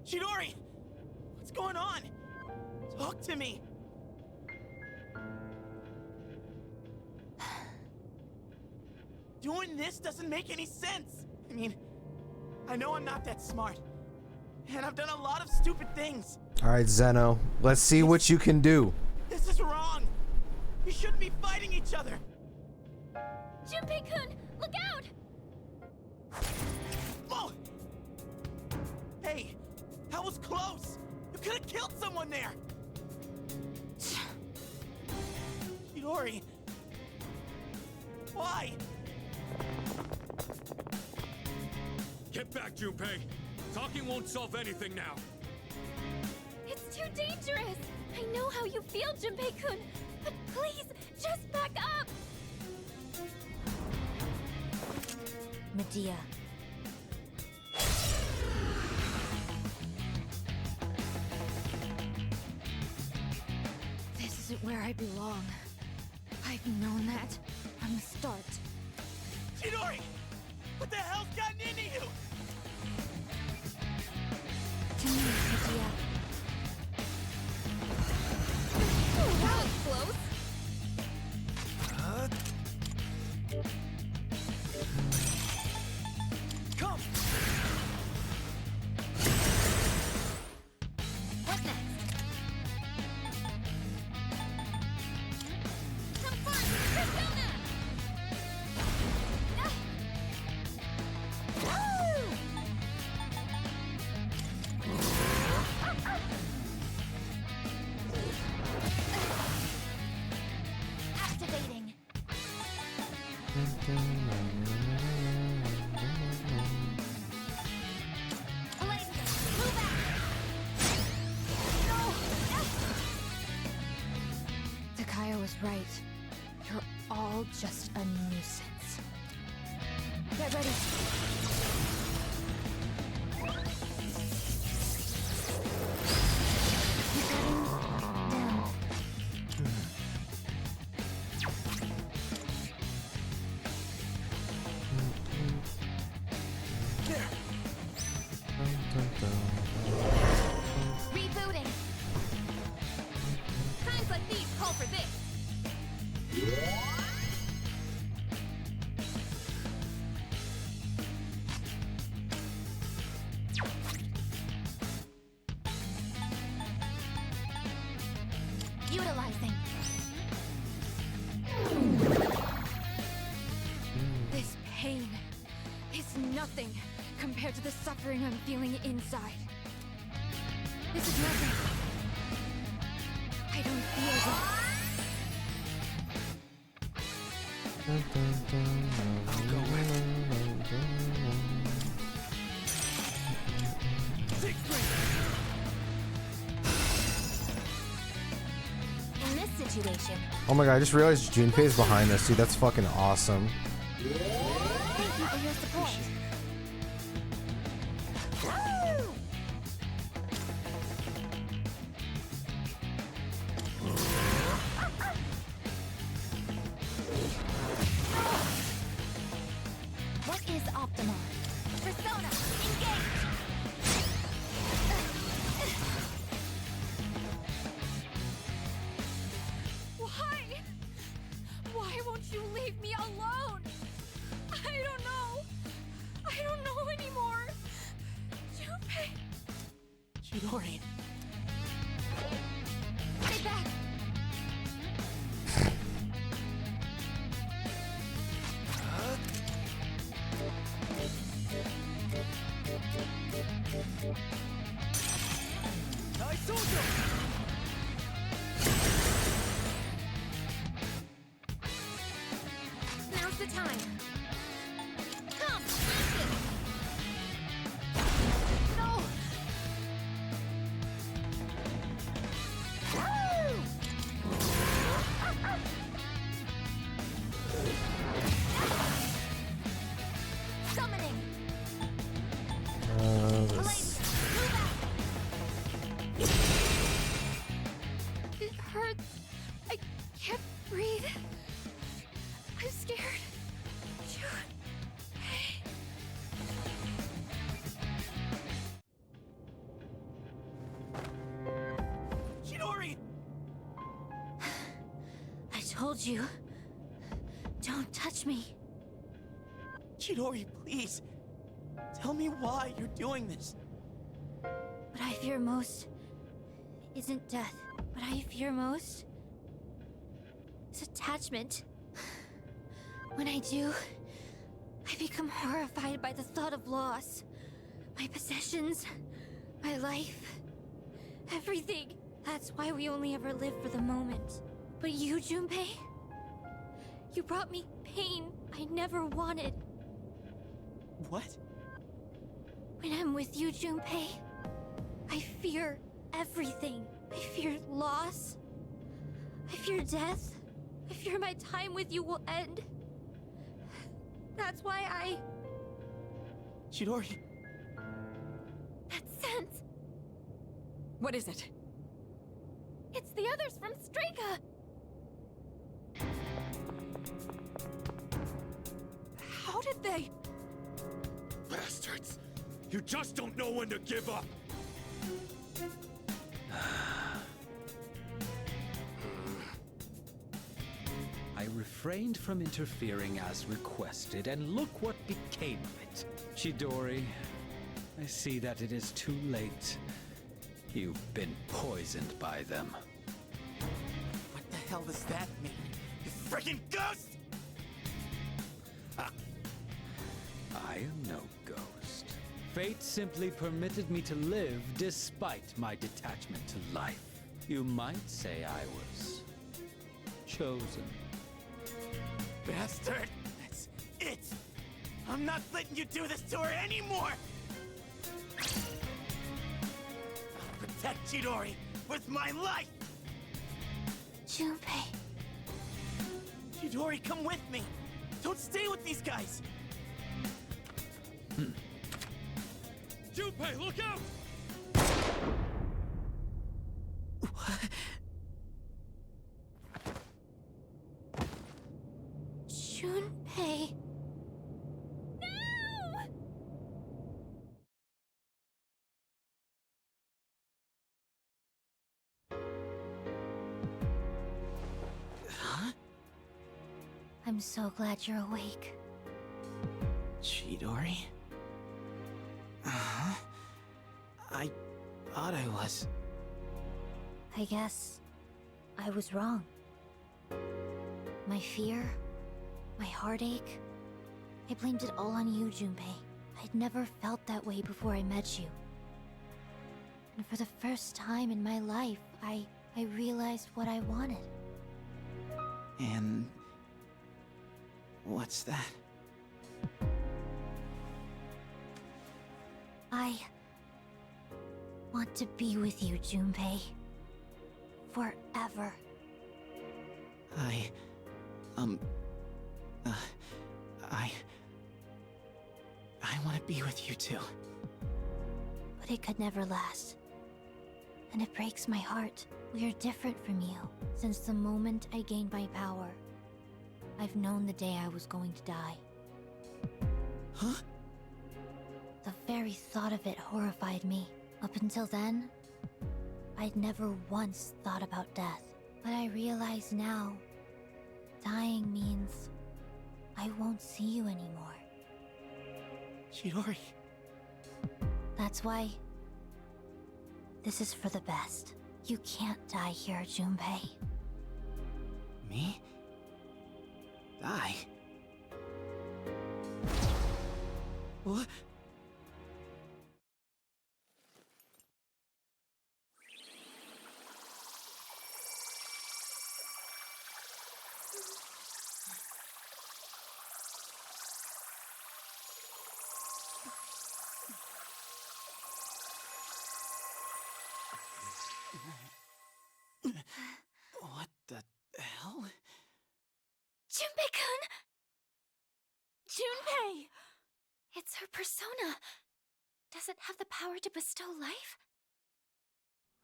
Chidori! What's going on? Talk to me! Doing this doesn't make any sense! I mean, I know I'm not that smart. And I've done a lot of stupid things. Alright, Zeno. Let's see what you can do. This is wrong! We shouldn't be fighting each other! Junpei-kun, look out! Whoa! Hey, that was close! You could have killed someone there! Chidori! Why? Get back, Junpei! Talking won't solve anything now. It's too dangerous! I know how you feel, Junpei-kun, but please, just back up! Medea. This isn't where I belong. I've known that from the start. Chidori! What the hell's gotten into you? To me, Medea. Oh, that was close. Come! What next? Some fun! Persona! Activating. Move out! Takaya was right. You're all just a nuisance. Get ready. Keep heading down. There! Rebooting. Times like these call for this. Utilizing. This pain is nothing compared to the suffering I'm feeling inside. This is nothing. I don't feel I'll go with. Six In this situation, Oh my god, I just realized Junpei's behind us, dude. That's fucking awesome. thank you for your support. What is optimal? Persona, engage! Leave me alone! I don't know! I don't know anymore! Junpei! Chidori. Stay back! Nice soldier! Now's the time. Come! No! Summoning! It hurts. I can't breathe. I'm scared. Chidori! I told you. Don't touch me. Chidori, please. Tell me why you're doing this. What I fear most isn't death. What I fear most is attachment. When I do, I become horrified by the thought of loss. My possessions, my life, everything. That's why we only ever live for the moment. But you, Junpei, you brought me pain I never wanted. What? When I'm with you, Junpei, I fear everything. I fear loss. I fear death. I fear my time with you will end. That's why I... Chidori. That sense! What is it? It's the others from Strega! How did they... Bastards! You just don't know when to give up! I refrained from interfering as requested, and look what became of it. Chidori, I see that it is too late. You've been poisoned by them. What the hell does that mean? You freaking ghost! I am no ghost. Fate simply permitted me to live despite my detachment to life. You might say I was chosen. Bastard! That's it! I'm not letting you do this to her anymore! I'll protect Chidori with my life! Junpei. Chidori, come with me! Don't stay with these guys! Junpei, look out! Junpei. Huh? I'm so glad you're awake. Chidori? Uh-huh. I thought I was. I guess I was wrong. My fear, my heartache, I blamed it all on you, Junpei. I'd never felt that way before I met you. And for the first time in my life, I realized what I wanted. And... what's that? I want to be with you, Junpei. Forever. I want to be with you too. But it could never last. And it breaks my heart. We are different from you. Since the moment I gained my power, I've known the day I was going to die. Huh? The very thought of it horrified me. Up until then, I'd never once thought about death. But I realize now, dying means I won't see you anymore. Chidori. That's why this is for the best. You can't die here, Junpei. Me? Die? What? What the hell? Junpei-kun! Junpei! It's her persona. Does it have the power to bestow life?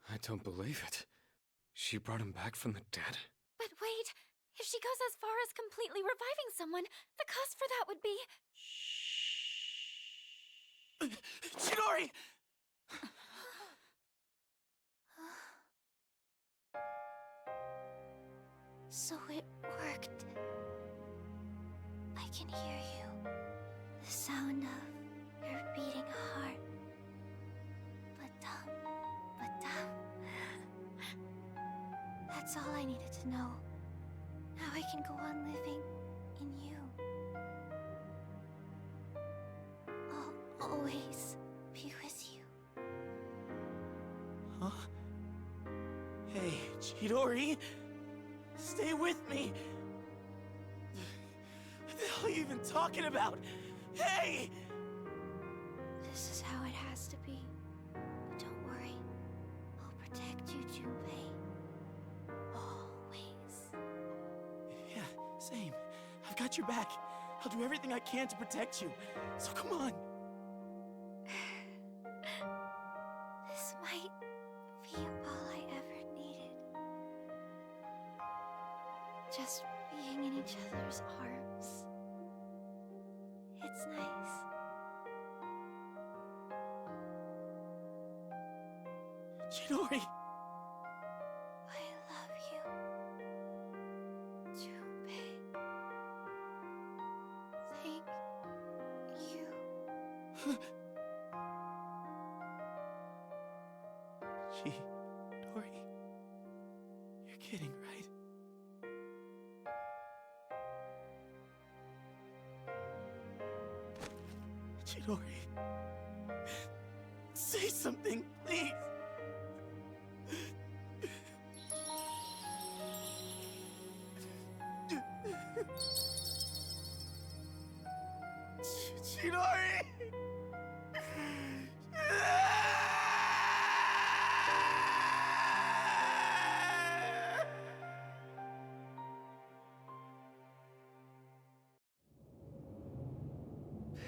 I don't believe it. She brought him back from the dead? But wait, if she goes as far as completely reviving someone, the cost for that would be... Chidori! So it worked. I can hear you. The sound of your beating heart. But that's all I needed to know. Now I can go on living in you. I'll always be with you. Huh? Hey, Chidori! Stay with me! What the hell are you even talking about? Hey! This is how it has to be. But don't worry. I'll protect you, Junpei. Always. Yeah, same. I've got your back. I'll do everything I can to protect you. So come on. This might be all I ever needed. Just being in each other's arms. It's nice. Chidori! I love you, Junpei. Thank you. Chidori. You're kidding, right? Chidori. Say something, please. Chidori!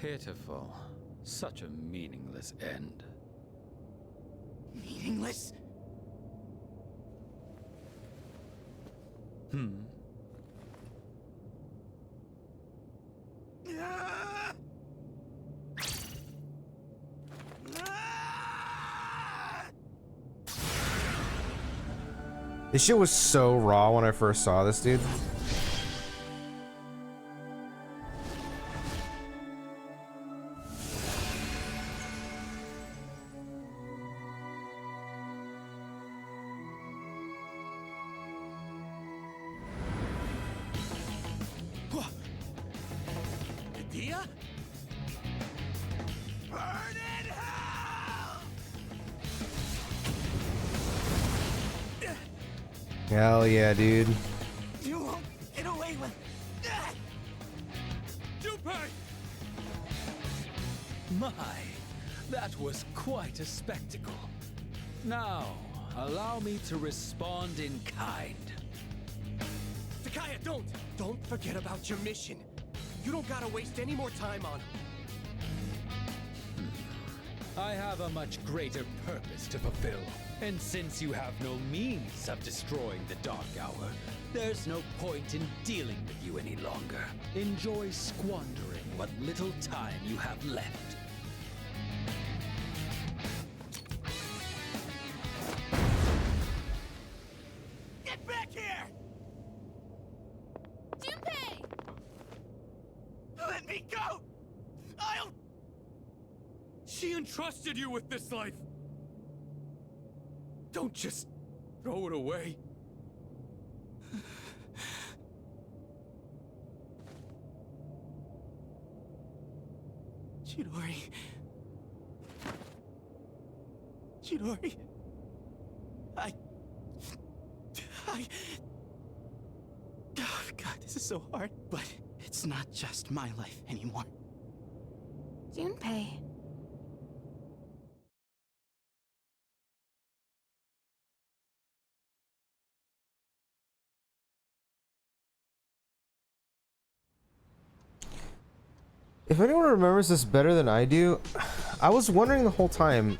Pitiful. Such a meaningless end. Meaningless? This shit was so raw when I first saw this, dude. Dia? Burn in hell! Hell yeah, dude. You won't get away with that! Junpei! My, that was quite a spectacle. Now, allow me to respond in kind. Takaya, don't! Don't forget about your mission. You don't gotta waste any more time on him. I have a much greater purpose to fulfill. And since you have no means of destroying the Dark Hour, there's no point in dealing with you any longer. Enjoy squandering what little time you have left. Get back here! Junpei! Akihiko! I'll... She entrusted you with this life. Don't just throw it away. Chidori. Chidori. Oh, God, this is so hard. But it's not just my life anymore. Junpei. If anyone remembers this better than I do, I was wondering the whole time,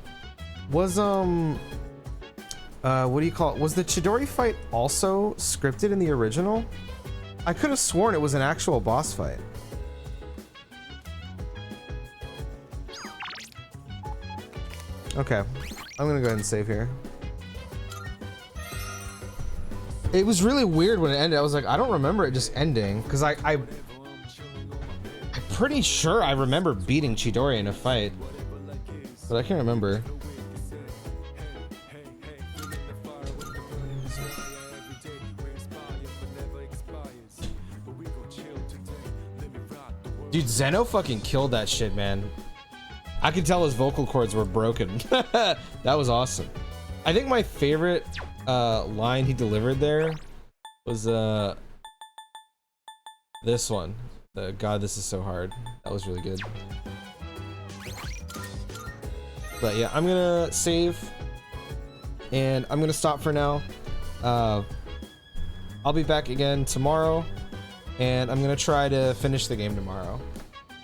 was what do you call it? Was the Chidori fight also scripted in the original? I could have sworn it was an actual boss fight. Okay, I'm gonna go ahead and save here. It was really weird when it ended. I was like, I don't remember it just ending, because I'm pretty sure I remember beating Chidori in a fight, but I can't remember. Dude, Zeno fucking killed that shit, man. I could tell his vocal cords were broken. That was awesome. I think my favorite line he delivered there was this one. God, this is so hard. That was really good. But yeah, I'm gonna save and I'm gonna stop for now. I'll be back again tomorrow and I'm gonna try to finish the game tomorrow.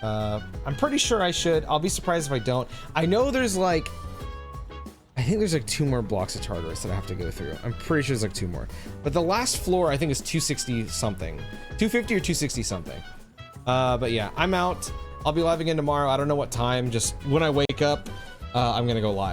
I'm pretty sure I should. I'll be surprised if I don't. I know there's like, I think there's like 2 more blocks of Tartarus that I have to go through. I'm pretty sure there's like 2 more. But the last floor I think is 260 something. 250 or 260 something. But yeah, I'm out. I'll be live again tomorrow. I don't know what time. Just when I wake up, I'm gonna go live.